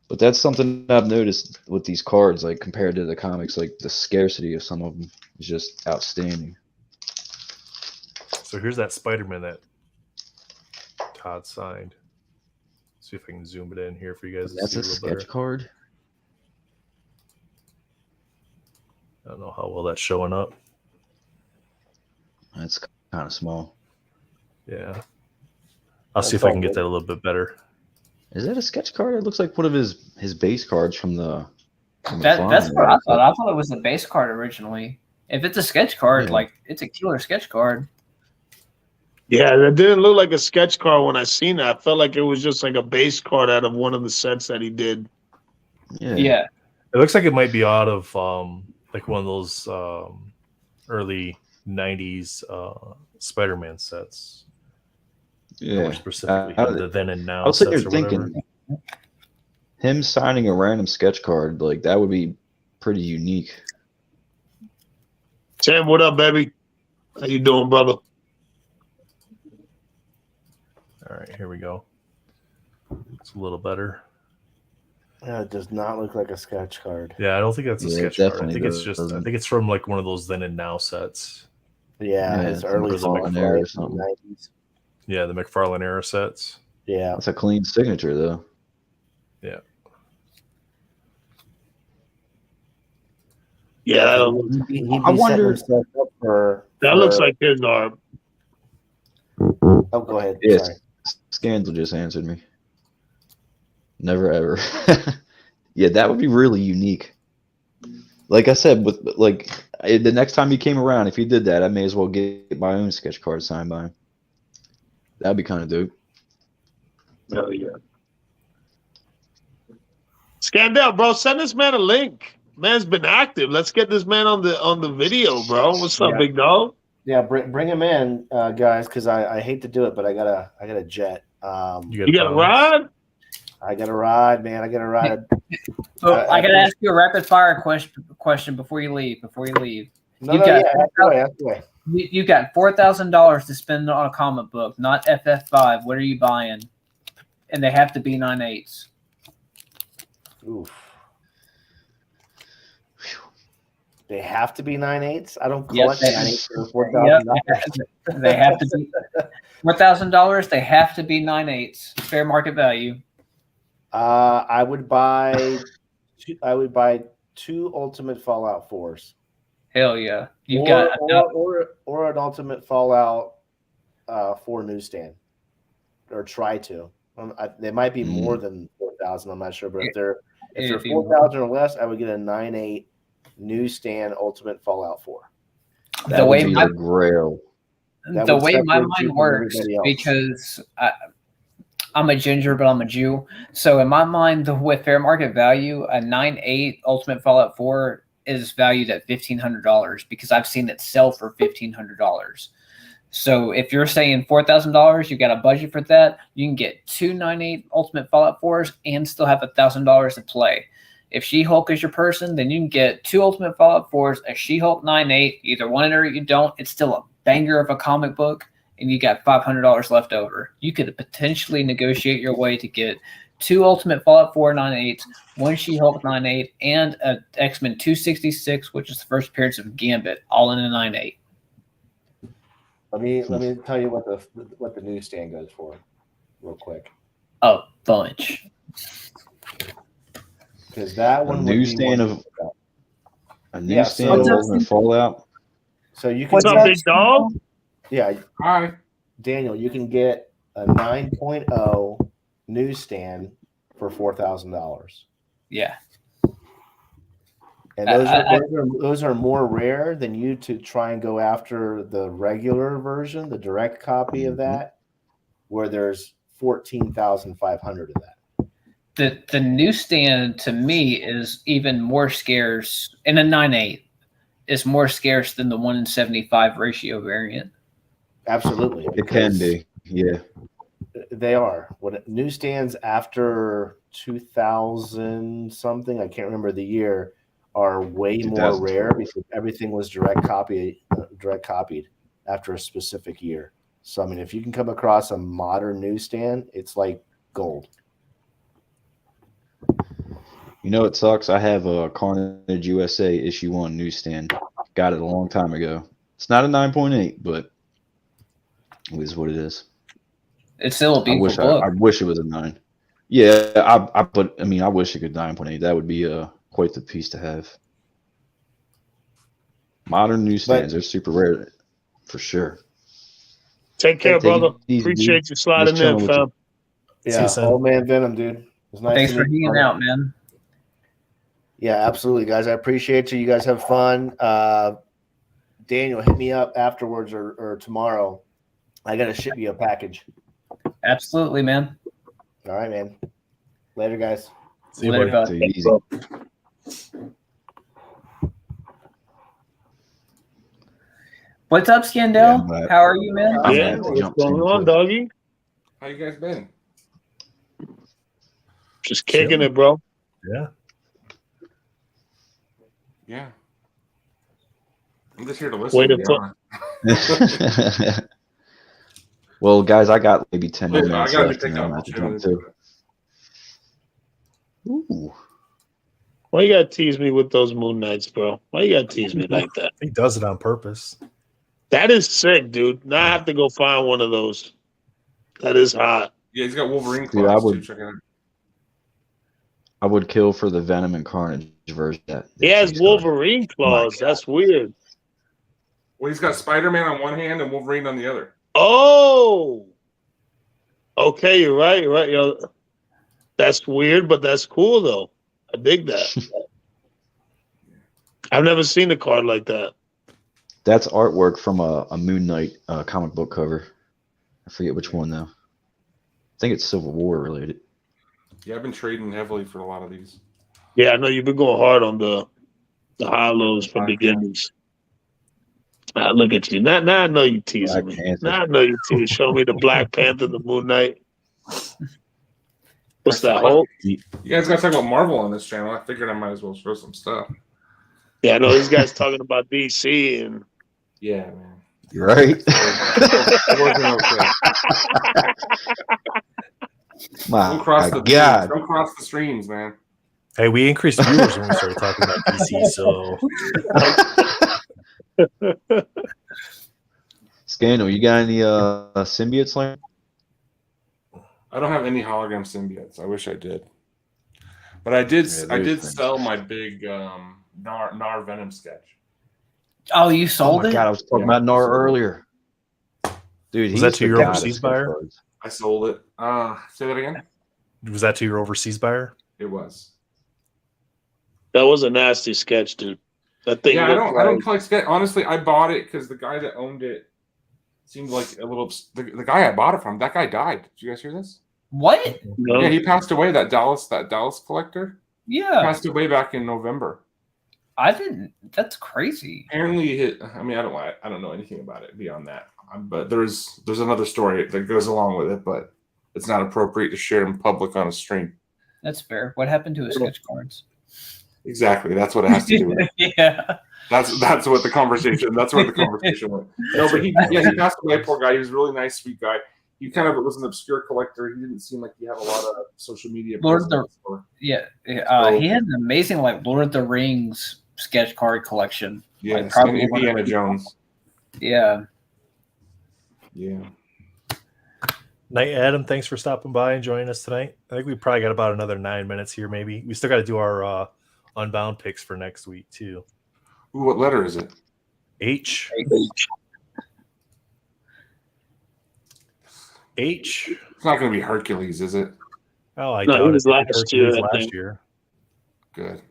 But that's something I've noticed with these cards, like compared to the comics, like the scarcity of some of them is just outstanding. So here's that Spider-Man that Todd signed. See if I can zoom it in here for you guys to That's see a a little sketch better. card. I don't know how well that's showing up. That's kind of small. Yeah. I'll see if I can get that a little bit better. Is that a sketch card? It looks like one of his base cards from the. That's what I thought. I thought it was a base card originally. If it's a sketch card, Yeah. like it's a killer sketch card. Yeah, that didn't look like a sketch card when I seen that. I felt like it was just like a base card out of one of the sets that he did. Yeah. Yeah. It looks like it might be out of like one of those early 90s Spider-Man sets. Yeah. Or specifically the then and now I was sitting sets here or whatever. thinking, him signing a random sketch card, like that would be pretty unique. Sam, what up, baby? How you doing, brother? All right, here we go. It's a little better. Yeah, it does not look like a sketch card. Yeah, I don't think that's a Yeah, it sketch card. I definitely think it's just I doesn't. think it's from like one of those then and now sets. Yeah, Yeah, it's it's early from fall, McFarlane or right? something. 90s. Yeah, the McFarlane era sets. Yeah. That's a clean signature, though. Yeah, He'd be I wonder- setting himself up for. that looks like his art. Oh, go ahead. Yes. Sorry. Scandal just answered me. Never ever. Yeah, that would be really unique. Like I said, with like the next time he came around, if he did that, I may as well get my own sketch card signed by him. That'd be kind of dope. Oh yeah. Scandell, bro, send this man a link. Man's been active. Let's get this man on the video, bro. What's up, Yeah. big dog? Yeah, bring him in, guys, because I hate to do it, but I gotta jet. You got a ride? I got to ride, man. I got to ride. So I got to ask you a rapid fire question before you leave. No, ask away. You got $4,000 to spend on a comic book, not FF5. What are you buying? And they have to be 9/8s. Oof. They have to be 9/8s. I don't collect 9/8s for $4,000. They have to be $4,000. They have to be 9/8s. Fair market value. I would buy 2 Ultimate Fallout 4s. Hell yeah! Or an Ultimate Fallout 4 newsstand, or try to. They might be more than 4,000. I'm not sure, but if they're 4,000 or less, I would get a 9/8 newsstand Ultimate Fallout 4. The way my mind works, because I'm a ginger, but I'm a Jew. So in my mind, with fair market value, a 9/8 Ultimate Fallout 4 is valued at $1,500 because I've seen it sell for $1,500. So if you're saying $4,000, you got a budget for that, you can get 2 9/8 Ultimate Fallout 4s and still have $1,000 to play. If She-Hulk is your person, then you can get 2 Ultimate Fallout 4s, a She-Hulk 9/8, either one or you don't. It's still a banger of a comic book, and you got $500 left over. You could potentially negotiate your way to get 2 Ultimate Fallout 4 9/8s, 1 She-Hulk 9/8, and an X-Men 266, which is the first appearance of Gambit, all in a 9/8. Let me tell you what the newsstand goes for, real quick. A bunch. Because that one newsstand of Ultimate Fallout. So you can What's up, big dog? Yeah. Hi. Daniel, you can get a 9.0 newsstand for $4,000. Yeah. And those are more rare than you to try and go after the regular version, the direct copy of that, where there's 14,500 of that. The newsstand to me is even more scarce, and a 9/8 is more scarce than the 1-in-75 ratio variant. Absolutely. It can be. Yeah. They are. When newsstands after 2000 something, I can't remember the year, are way more rare because everything was direct copied after a specific year. So I mean, if you can come across a modern newsstand, it's like gold. You know, it sucks. I have a Carnage USA issue 1 newsstand. Got it a long time ago. It's not a 9.8, but it is what it is. It's still a beautiful book. I wish it was a 9. Yeah, I wish it could 9.8. That would be quite the piece to have. Modern newsstands are super rare, for sure. Take care, brother. Appreciate you sliding in, fam. Yeah, old man Venom, dude. It was nice. Thanks for hanging out, man. Yeah, absolutely, guys. I appreciate you. You guys have fun. Daniel, hit me up afterwards or tomorrow. I got to ship you a package. Absolutely, man. All right, man. Later, guys. See you later, bud. Take it easy. What's up, Scandell? Yeah, how are you, man? Yeah, what's going on, doggy? How you guys been? Just kicking it, bro. Yeah. Yeah. I'm just here to listen. Way to be talk. honest. Well, guys, I got maybe 10 Listen, minutes I gotta left. take And then I'm that at the jump opportunity. too. Ooh. Why you gotta tease me with those Moon Knights, bro? Why you gotta tease me like that? He does it on purpose. That is sick, dude. Now I have to go find one of those. That is hot. Yeah, he's got Wolverine Dude, I claws would- too. Check it out. I would kill for the Venom and Carnage version. He has Wolverine claws. That's weird. Well, he's got Spider-Man on one hand and Wolverine on the other. Oh, okay, you're right. You're right. Yo, that's weird, but that's cool though. I dig that. I've never seen a card like that. That's artwork from a Moon Knight comic book cover. I forget which one though. think it's Civil War related. Yeah, I've been trading heavily for a lot of these. Yeah, I know you've been going hard on the hollows from beginnings. Look at you. Now I know you teasing Black me. Panther. Now I know you teasing. Show me the Black Panther, the Moon Knight. What's that, Hulk? You guys got to talk about Marvel on this channel. I figured I might as well show some stuff. Yeah, I know these guys talking about DC and Yeah, man. Right? It wasn't okay. My Don't cross the God. Don't cross the streams, man. Hey, we increased viewers when we started talking about DC, so Scandal, you got any symbiotes like? I don't have any hologram symbiotes. I wish I did, but I did. Yeah, I there's did things. sell my big Nar Venom sketch. Oh, you Oh sold my it? God, I was talking Yeah. about Nar earlier. Dude, Was that he's to the your god of overseas sketch buyer? cards. I sold it. Say that again. was that to your overseas buyer? It was. that was a nasty sketch, dude. That thing. Yeah, I looked don't like- collect sketch. Honestly, I bought it because the guy that owned it seemed like a little. The guy I bought it from, that guy died. Did you guys hear this? What? No. Yeah, he passed away. That Dallas collector Yeah, passed away back in November. I didn't. That's crazy. Apparently, I mean, I don't know anything about it beyond that. But there's another story that goes along with it, but it's not appropriate to share in public on a stream. That's fair. What happened to his sketch cards? Exactly, that's what it has to do with it. Yeah. That's what the conversation. That's where the conversation went. No, but he passed away. Poor guy. He was a really nice, sweet guy. He kind of was an obscure collector. He didn't seem like he had a lot of social media. Lord of the- presence or- Yeah. So- He had an amazing Lord of the Rings sketch card collection. yeah, Like, probably and one of Indiana the- Jones. Yeah. Yeah. Night, Adam. Thanks for stopping by and joining us tonight. I think we probably got about another 9 minutes here. Maybe we still got to do our Unbound picks for next week too. Ooh, what letter is it? H. H. It's not going to be Hercules, is it? Oh, I No, doubt it was it. last Hercules year, I Last think. year. Good.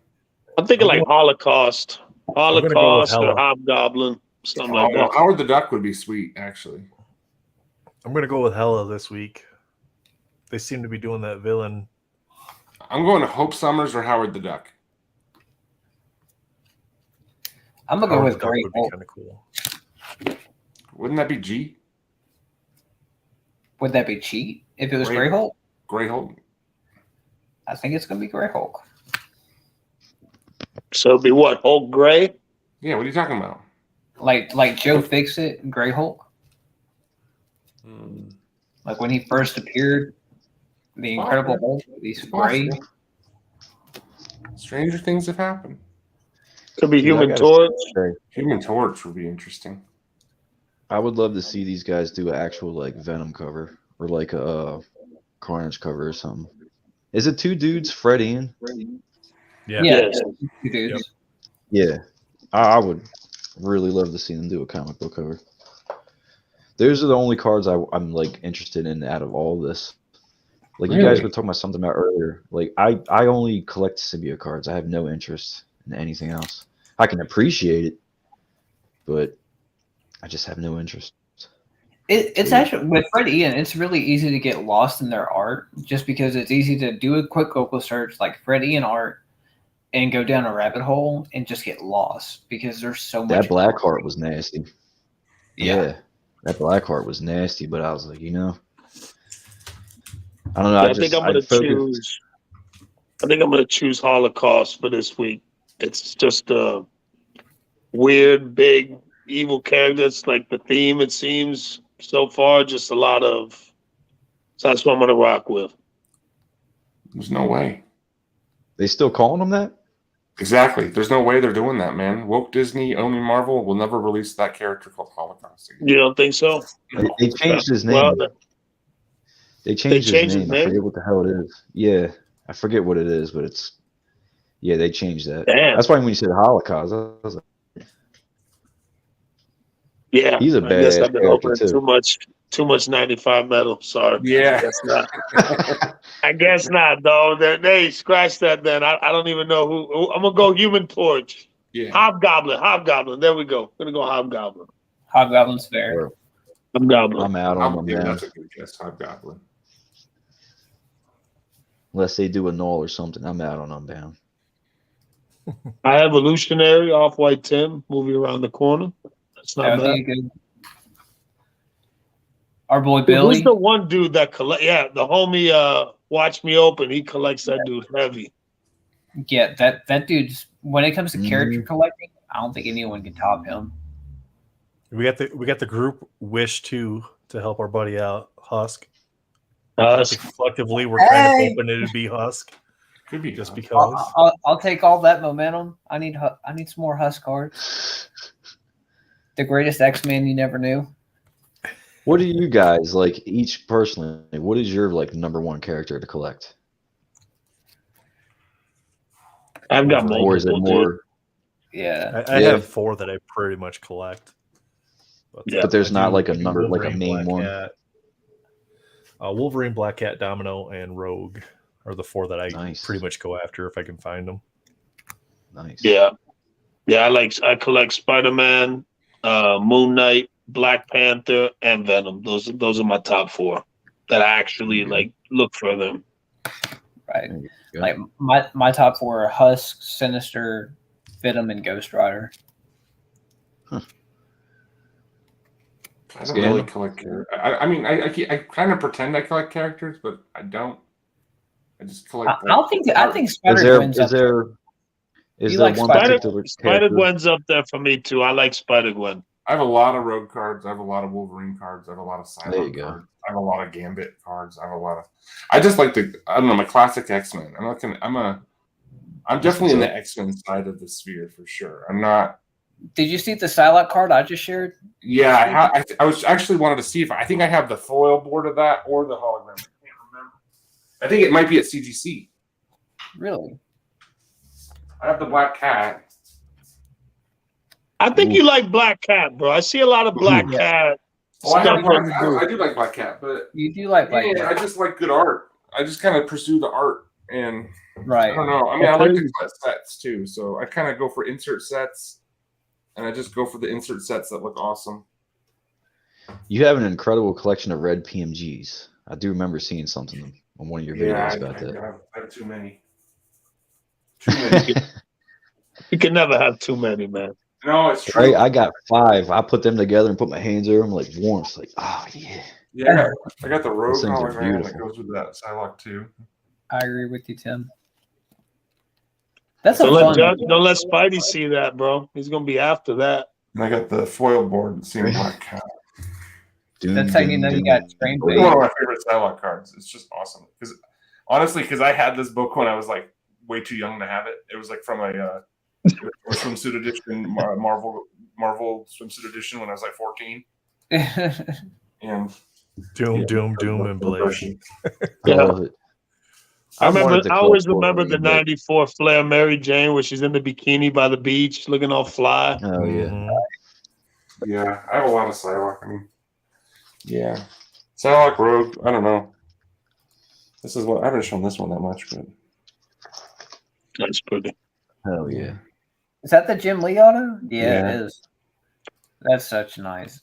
I'm thinking like Holocaust, gonna go with Holocaust Hella. or Hobgoblin, something like Well, that. Howard the Duck would be sweet, actually. I'm gonna go with Hella this week. They seem to be doing that villain. I'm going to Hope Summers or Howard the Duck. I'm gonna go Howard with the Duck Great would be Hulk. kind of cool. Wouldn't that be G? Would that be cheat if it was Grey Grey Hulk? Grey Hulk? I think it's gonna be Grey Hulk. So it'd be what, Hulk Gray? Yeah, what are you talking about? Like Joe Fixit and Grey Hulk. Like when he first appeared, the Incredible Hulk. He's gray. Possible. Stranger things have happened. Could be Dude, I Human gotta Torch. say, Human Torch would be interesting. I would love to see these guys do an actual like Venom cover or like a Carnage cover or something. Is it two dudes, Fred Ian? Yeah. Yeah, Yes. two dudes. Yeah, I would really love to see them do a comic book cover. Those are the only cards I'm like interested in out of all this. Like you guys Really? were talking about something about earlier. Like I only collect symbiote cards. I have no interest in anything else. I can appreciate it, but I just have no interest. It's actually with Fred Ian. It's really easy to get lost in their art, just because it's easy to do a quick Google search like Fred Ian art and go down a rabbit hole and just get lost because there's so much. That black heart was nasty. Yeah. That black heart was nasty, but I was like, I don't know. I think I'm gonna choose. I think I'm gonna choose Holocaust for this week. It's just a weird, big, evil character. It's like the theme. It seems so far, just a lot of. So that's what I'm gonna rock with. There's no way. They still calling them that? Exactly. There's no way they're doing that, man. Woke Disney, owning Marvel, will never release that character called Holocaust again. You don't think so? They changed his name. Well, They changed changed his his name. I name? forget what the hell it is. Yeah, I forget what it is, but it's they changed that. damn. That's why when you said Holocaust, I was like, Yeah, he's a I guess badass I've been character, opening too. too much 95 metal. Sorry. Yeah. I guess not. I guess not, though. Hey, scratch that. Then I don't even know who. I'm gonna go Human Torch. Yeah. Hobgoblin. There we go. Gonna go Hobgoblin. Hobgoblin's fair. Hobgoblin. I'm out on them Yeah, now. that's a good guess. Hobgoblin. Unless they do a null or something, I'm out on Unbound. I have Evolutionary, Off-White Tim, movie around the corner. That's That not would bad. be a good. Our boy Who's Billy. the one dude that collect? Yeah, the homie. Watch Me Open. He collects that dude heavy. Yeah, that dude's when it comes to character Mhm. collecting, I don't think anyone can top him. We got the group Wish to help our buddy out, Husk. Collectively, we're kind of hoping it'd be Husk, Could be just Husk. because. I'll take all that momentum. I need some more Husk cards. The greatest X-Man you never knew. What do you guys like each personally? What is your like number one character to collect? I've got Or is it multiple, dude. more? Yeah. I Yeah. have 4 that I pretty much collect. Yeah. But there's I not do- like a I do number, like a Wolverine, main Black one. Cat. Wolverine, Black Cat, Domino, and Rogue are the 4 that I Nice. pretty much go after if I can find them. Nice. Yeah. I collect Spider-Man, Moon Knight, Black Panther, and Venom. Those are my top 4 that I actually like look for them. Right. Yeah. Like my top 4 are Husk, Sinister, Venom, and Ghost Rider. I don't really collect characters. I mean, I kind of pretend I collect characters, but I don't. I just collect. I think Is Spider there Gwen's is up there. there is You there like one Spider- particular Spider character? Gwen's up there for me too. I like Spider Gwen. I have a lot of Rogue cards. I have a lot of Wolverine cards. I have a lot of There you Psylocke go. cards. I have a lot of Gambit cards. I have a lot of. I just like I don't know, my classic X-Men. I'm definitely in the X-Men side of the sphere for sure. I'm not. Did you see the Psylocke card I just shared? Yeah, I was actually wanted to see if I think I have the foil board of that or the hologram. I can't remember. I think it might be at CGC. Really? I have the Black Cat. I think you like Black Cat, bro. I see a lot of Black Yeah. Cat Oh, I, stuff have Black, on the I, group. I do like Black Cat, but You do like Black yeah, I Cat. just like good art. I just kind of pursue the art, and I Right. don't know. I mean, I like to collect sets too, so I kind of go for insert sets, and I just go for the insert sets that look awesome. You have an incredible collection of red PMGs. I do remember seeing something on one of your videos about that. I have too many. You can never have too many, man. No, it's true. Right, I got 5. I put them together and put my hands over them like warmth. Like, oh yeah. Yeah, I got the Rogue Those things are hologram that beautiful. goes with that Psylocke too. I agree with you, Tim. That's a Don't fun. let Spidey see that, bro. He's gonna be after that. And I got the foil board seeing Black Cat. That's how you know you got trained It's one of my favorite Psylocke cards. It's just awesome. Because honestly, I had this book when I was like way too young to have it. It was like from a swimsuit edition, Marvel swimsuit edition when I was like 14. And Doom, and Blade. I love it. I wanted to always collect remember the Wolverine, but- '94 Flair Mary Jane where she's in the bikini by the beach, looking all fly. Oh yeah. Mhm. Yeah, I have a lot of Psylocke. I mean, yeah, Psylocke, Rogue. I don't know. This is what I haven't shown this one that much, but That's pretty. Hell yeah. Is that the Jim Lee auto? Yeah, Yeah. it is. That's so nice.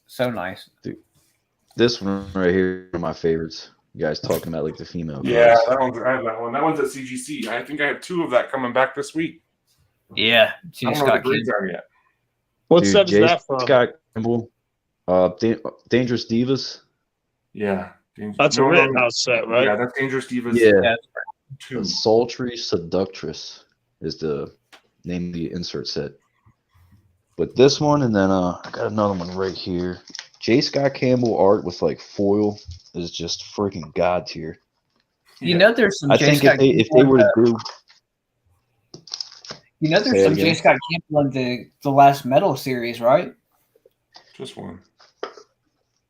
This one right here is one of my favorites. You guys talking about like the female yeah, cards. I have that one. That one's at CGC. I think I have 2 of that coming back this week. Yeah, I she don't just know what got the grades killed. are yet. What Dude, set is Jay that from? Scott Campbell, Dangerous Divas. Yeah, That's a Rittenhouse set, right? Yeah, that's Dangerous Divas. Yeah. 2. Sultry Seductress is the name of the insert set. But this one, and then I got another one right here. J. Scott Campbell art with like foil is just freaking god tier. You know, there's some. I J. think Scott if they Campbell were in to the- do, You know, Say there's it some again. J. Scott Campbell in the last Metal series, right? Just one.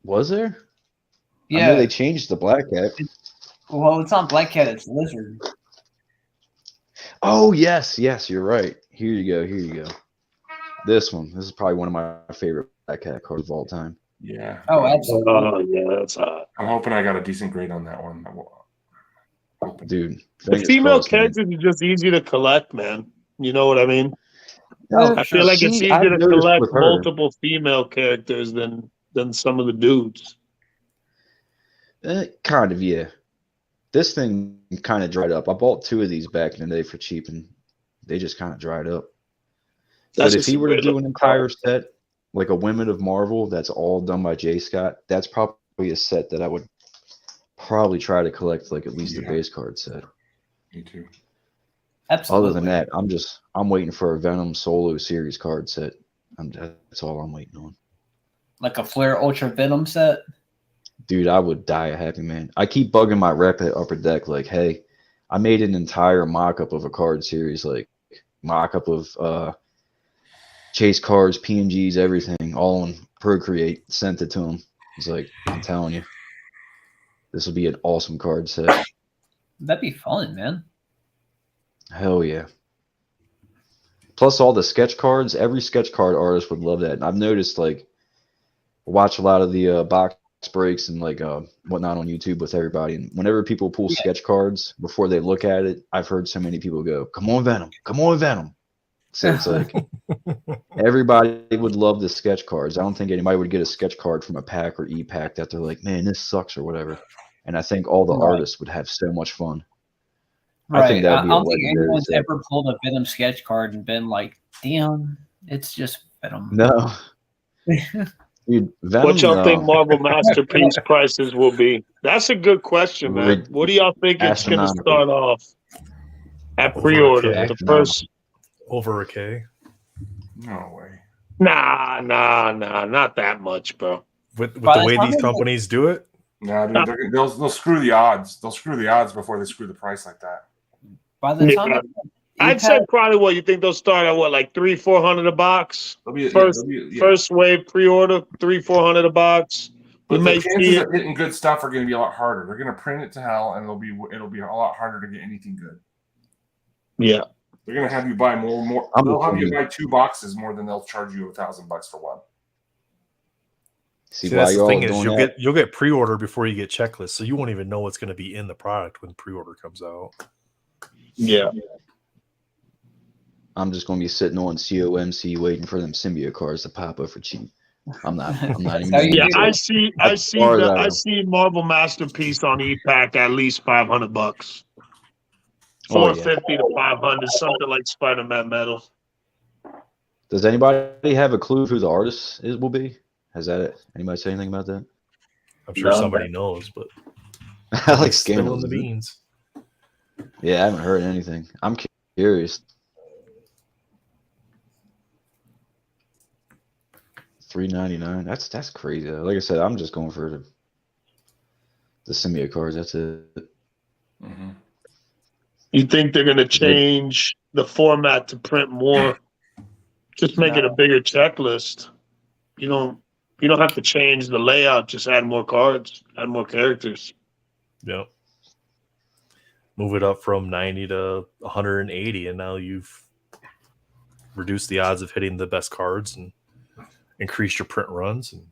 was there? I know Yeah. they changed the Black Cat. Well, it's not Black Cat, it's Lizard. Oh yes, you're right. Here you go. This one. This is probably one of my favorite Black Cat cards of all time. Yeah. Oh, absolutely. Oh yeah, that's hot. I'm hoping I got a decent grade on that one. Dude. The fingers female crossed, man. characters are just easy to collect, man. You know what I mean? Oh, I feel like it's See, easier I've to noticed collect with her- multiple female characters than some of the dudes. Kind of, yeah. this thing kind of dried up. I bought 2 of these back in the day for cheap, and they just kind of dried up. That's But if just he were to weird do an looking entire card. set, like a Women of Marvel, that's all done by Jay Scott, that's probably a set that I would probably try to collect, like at least the Yeah. base card set. Me too. Absolutely. Other than that, I'm waiting for a Venom solo series card set. That's all I'm waiting on. Like a Flare Ultra Venom set. Dude, I would die a happy man. I keep bugging my rep at Upper Deck, like, hey, I made an entire mock-up of a card series, like mock-up of chase cards, PNGs, everything, all on Procreate, sent it to him. He's like, I'm telling you, this will be an awesome card set. That'd be fun, man. Hell yeah. Plus all the sketch cards, every sketch card artist would love that. And I've noticed, like, watch a lot of the box breaks and like whatnot on YouTube with everybody. And whenever people pull sketch cards before they look at it, I've heard so many people go, "Come on, Venom! Come on, Venom!" So it's like everybody would love the sketch cards. I don't think anybody would get a sketch card from a pack or e-pack that they're like, "Man, this sucks" or whatever. And I think all the Right. artists would have so much fun. Right. I think that would be a don't think legendary anyone's set. ever pulled a Venom sketch card and been like, damn, it's just Venom. No, dude, Venom. What y'all think Marvel Masterpiece prices will be? That's a good question, man. Rid- What do y'all think it's going to astronomical. start off at Over pre-order? okay. The first? Over a K. No way. Nah, not that much, bro. With By the the way time these they- companies do it, No, dude, they'll screw the odds. They'll screw the odds before they screw the price like that. By the time Yeah. it- I'd say probably what you think they'll start at what, like 300-400 a box? They'll be First- yeah. First wave pre-order, 300-400 a box. But We the may chances see it. of getting good stuff are going to be a lot harder. They're going to print it to hell, and it'll be a lot harder to get anything good. Yeah. They're going to have you buy more. I'm They'll have with you you. buy 2 boxes more than they'll charge you $1,000 for one. See, see, why that's the y'all thing is doing that? you'll get pre-order before you get checklist, so you won't even know what's going to be in the product when pre-order comes out. Yeah. I'm just going to be sitting on COMC waiting for them symbiote cards to pop up for cheap. I'm not even. So you gonna Yeah, do- do I it. see far as I I know. see Marvel Masterpiece on e-pack at least $500. Oh, yeah. 450 to 500, something like Spider-Man metal. Does anybody have a clue who the artist will be? Has that anybody say anything about that? I'm sure No. somebody knows, but I like spilling scandals. the beans. Yeah, I haven't heard anything. I'm curious. $3.99. That's crazy. Like I said, I'm just going for the symbiote cards. That's it. Mm-hmm. You think they're going to change the format to print more? Just make it a bigger checklist. You don't have to change the layout. Just add more cards, add more characters. Yep. Move it up from 90 to 180, and now you've reduced the odds of hitting the best cards and increased your print runs. And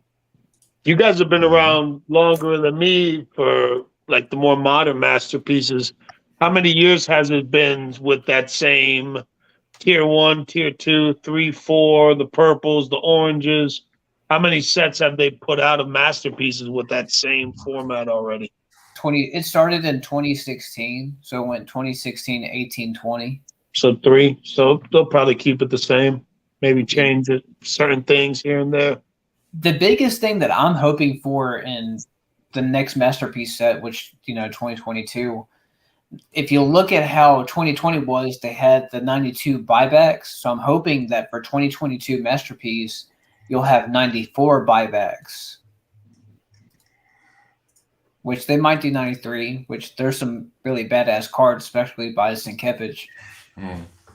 You guys have been around longer than me for like the more modern masterpieces. How many years has it been with that same tier 1, tier 2, 3, 4, the purples, the oranges? How many sets have they put out of masterpieces with that same format already? It started in 2016, so it went 2016, 18, 20. So 3. So they'll probably keep it the same. Maybe change it, certain things here and there. The biggest thing that I'm hoping for in the next masterpiece set, which 2022, if you look at how 2020 was, they had the 92 buybacks. So I'm hoping that for 2022 masterpiece, you'll have 94 buybacks, which they might do 93, which there's some really badass cards, especially by Sienkiewicz.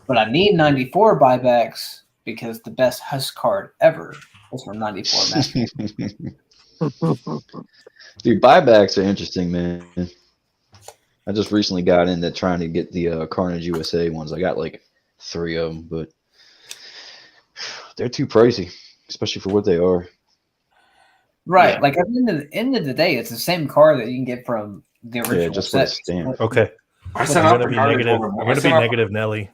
But I need 94 buybacks because the best Husk card ever was from 94 masterpiece. Dude, buybacks are interesting, man. I just recently got into trying to get the Carnage USA ones. I got like 3 of them, but they're too pricey, especially for what they are. Right. Yeah. Like at the end of the day, it's the same card that you can get from the original Yeah, just with a set. stamp. okay, I I'm sent out going to for be Guardian negative. Tournament. I'm I going to be sent out- negative, Nelly.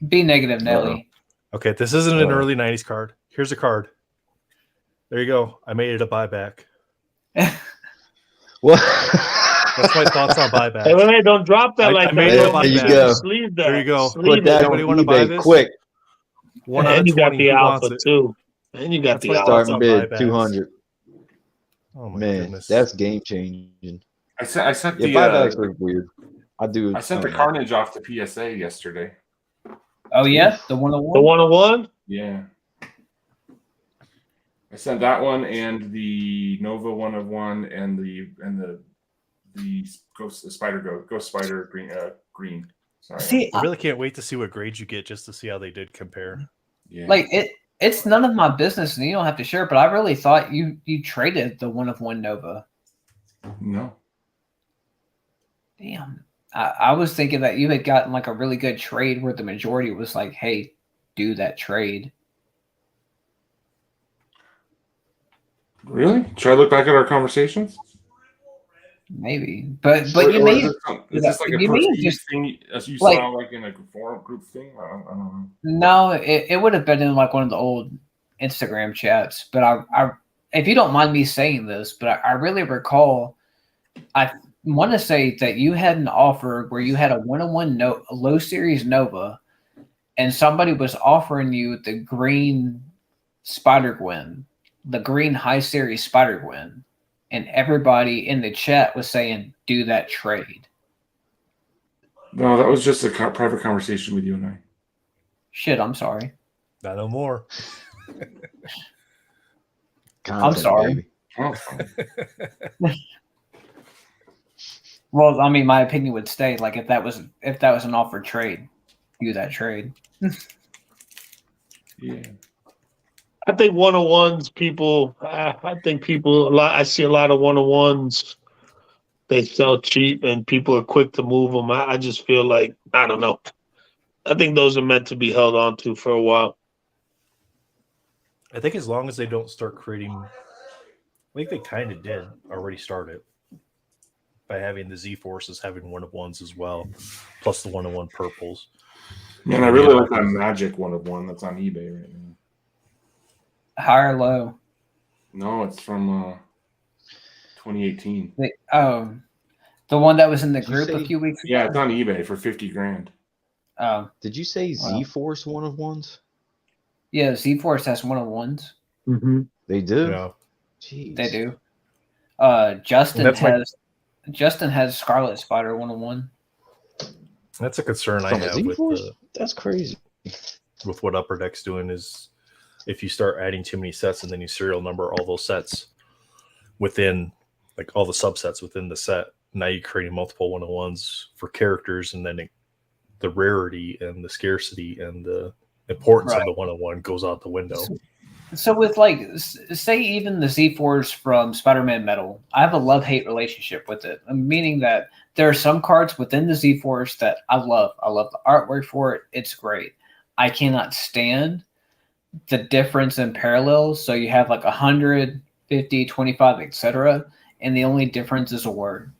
Be negative, Nelly. Okay, this isn't an Uh-oh. early 90s card. Here's a card. There you go. I made it a buyback. What? That's my thoughts on Hey, buybacks. wait, don't drop that I like made that. a bro. There you buyback. go. Sleeve that. There you go. Sleeve Put that it. on Anybody want to buy eBay this? quick. 1 out And of you got 20. the Who wants alpha it? too. And you got That's the my alpha. thoughts Starting on bid buybacks. 200. Oh my Man, goodness. that's game changing. I sent Yeah, the buybacks are weird. I I sent the don't know. Carnage off to PSA yesterday. Oh yeah, the one on The one. 101? Yeah. I sent that one and the Nova 1 of 1 and the Ghost Spider green. Sorry. See, I really can't wait to see what grades you get just to see how they did compare. Yeah. like it's none of my business, and you don't have to share. But I really thought you traded the 1 of 1 Nova. No. Damn. I was thinking that you had gotten like a really good trade where the majority was like, hey, do that trade. Really? Should I look back at our conversations? Maybe. But Or you may is this like a you may have perceived just thing as you like- saw like in a forum group thing? I don't know. no, it would have been in like one of the old Instagram chats. But I if you don't mind me saying this, but I really recall I want to say that you had an offer where you had a 101 a low series Nova, and somebody was offering you the green Spider Gwen, the green high series Spider Gwen, and everybody in the chat was saying, "Do that trade." No, that was just a private conversation with you and I. Shit, I'm sorry. Not no more. Content, sorry. baby. Oh, it's fine. Well, I mean, my opinion would stay like if that was an offered trade, do that trade. Yeah. I think 101s people, I think people, I see a lot of 101s. They sell cheap and people are quick to move them. I just feel like, I don't know. I think those are meant to be held on to for a while. I think as long as they don't start creating, I think they kind of did already start it by having the Z Forces having 1 of 1s as well, plus the 1 of 1 purples. Man, I really like that Magic 1 of 1 that's on eBay right now. High or low? No, it's from 2018. The one that was in the Did you group a say- few weeks ago. Yeah, it's on eBay for 50 grand. Oh, Did you say Wow. Z Force 1 of 1s? yeah. Z Force has 1 of 1s. Mm-hmm. They do. Yeah. Jeez. They do. Justin that's like- has Scarlet Spider 1 of 1. That's a concern I From a have Z with Force? That's crazy. with what Upper Deck's doing is if you start adding too many sets and then you serial number all those sets within like all the subsets within the set, now you're creating multiple 1 of 1s for characters, and then the rarity and the scarcity and the importance of Right. the 1 of 1 goes out the window. So with like, say even the Z Force from Spider-Man Metal, I have a love-hate relationship with it. Meaning that there are some cards within the Z Force that I love. I love the artwork for it. It's great. I cannot stand the difference in parallels. So you have like 100, 50, 25, etc. And the only difference is a word.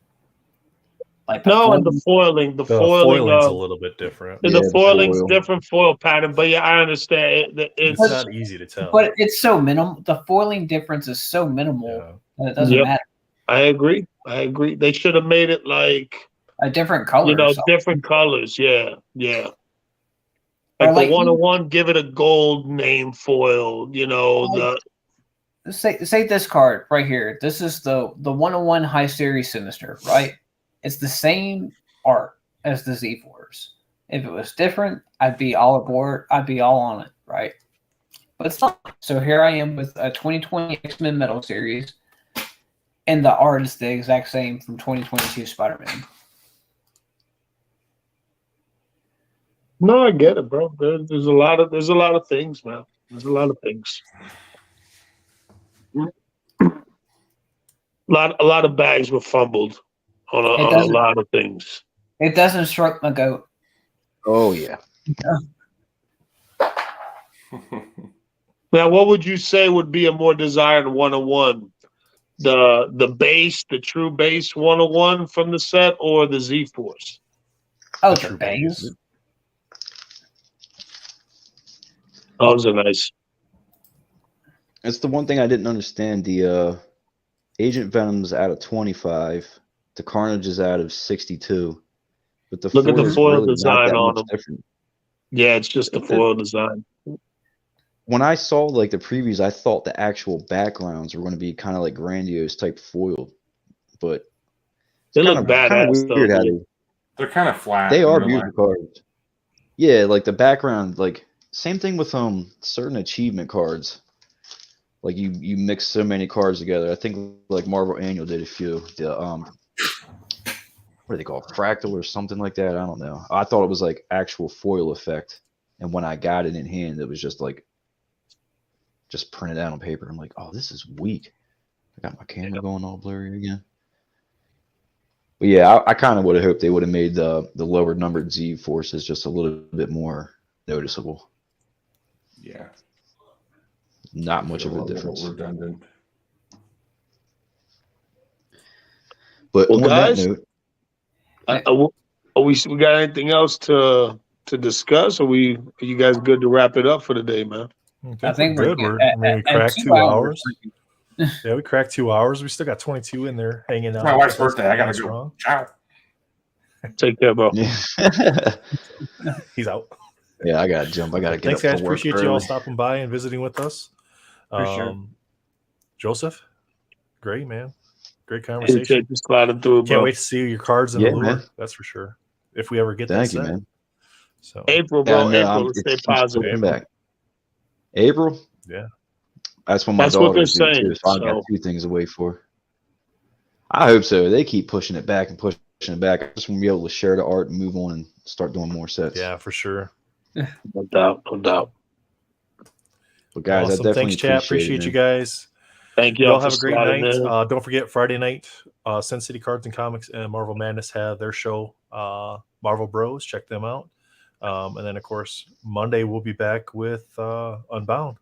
Like No, and foil- the foiling. The The foiling. foiling's a little bit different. Yeah, The the foiling's foil. different foil pattern, but yeah, I understand. It's It's not easy to tell. but it's so minimal. The foiling difference is so minimal Yeah. that it doesn't Yep. matter. I agree. They should have made it like, A different color. you know, or something. different colors. Yeah, yeah. Or Like like- the 101, give it a gold name foil. You know, the Say this card right here. This is the 101 High Series Sinister, right? It's the same art as the Z Force. If it was different, I'd be all aboard. I'd be all on it, right? But it's not. So here I am with a 2020 X-Men Metal Series, and the art is the exact same from 2022 Spider-Man. No, I get it, bro. There's a lot of things, man. There's a lot of things. A lot of bags were fumbled on a doesn't- lot of things. It doesn't stroke my goat. Oh, yeah. Now, what would you say would be a more desired 101? The base, the true base 101 from the set, or the Z Force? Oh, True the bangs. Those are nice. It's the one thing I didn't understand. The Agent Venom's out of 25, The Carnage is out of 62, but the Look at the foil is foil really not design that on much them. different. Yeah, it's just the foil design. When I saw like the previews, I thought the actual backgrounds were going to be kind of like grandiose type foil, but They it's look kind badass of though. weird how Dude. They're kind of flat. they in are real beautiful life. cards. Yeah, like the background, like same thing with certain achievement cards. Like you mix so many cards together. I think like Marvel Annual did a few. The what do they call it? Fractal or something like that? I don't know. I thought it was like actual foil effect, and when I got it in hand, it was just printed out on paper. I'm like, oh, this is weak. I got my camera going all blurry again. But yeah, I kind of would have hoped they would have made the lower numbered Z forces just a little bit more noticeable. Yeah. Not much of a little bit difference. redundant. But Well, on guys, that note, we got anything else to discuss? Are you guys good to wrap it up for the day, man? I think we're good. good. We At cracked 2 2 hours. hours. Yeah, we cracked 2 hours. We still got 22 in there hanging out. My wife's That's birthday. I gotta kinda go. strong. Ciao. Take care, bro. yeah, He's out. yeah, I gotta jump. I gotta get Thanks, up guys. for work Appreciate you all early. stopping by and visiting with us. For sure. Joseph, great, man. Great conversation. Appreciate you sliding through, Can't bro. wait to see your cards in Yeah, the lure. man. That's for sure. If we ever get Thank that you, set. man. So April, bro. Yeah, no, April. Let's stay it's positive. looking back. April. Yeah. That's when my That's what they're daughter's due saying, too. So I got so- 2 things to wait for. I hope so. They keep pushing it back and pushing it back. I just want to be able to share the art and move on and start doing more sets. Yeah, for sure. No doubt. No doubt. But guys, I Awesome. definitely Thanks, chat. appreciate Appreciate you man. guys. Thank Y'all y'all for have a great sliding night. in. Don't forget Friday night, Sin City Cards and Comics and Marvel Madness have their show, Marvel Bros. Check them out. And then, of course, Monday we'll be back with Unbound.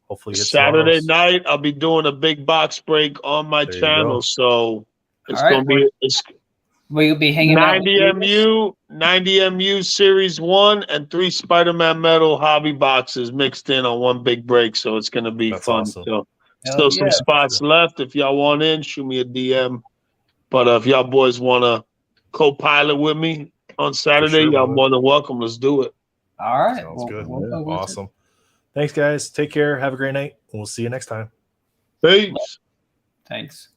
Hopefully, it's Saturday tomorrow's. night, I'll be doing a big box break on my There you channel, go. so it's All right, gonna be it's We'll be hanging out. 90 MU Series 1 and 3 Spider-Man Metal hobby boxes mixed in on one big break, so it's gonna be That's fun. awesome. So Hell still some yeah. spots left. If y'all want in, shoot me a DM. But if y'all boys wanna co-pilot with me on Saturday, sure, y'all brother. more than welcome. Let's do it. All right. Sounds good. We'll go with it. Awesome. Thanks, guys. Take care. Have a great night. We'll see you next time. Peace. Thanks.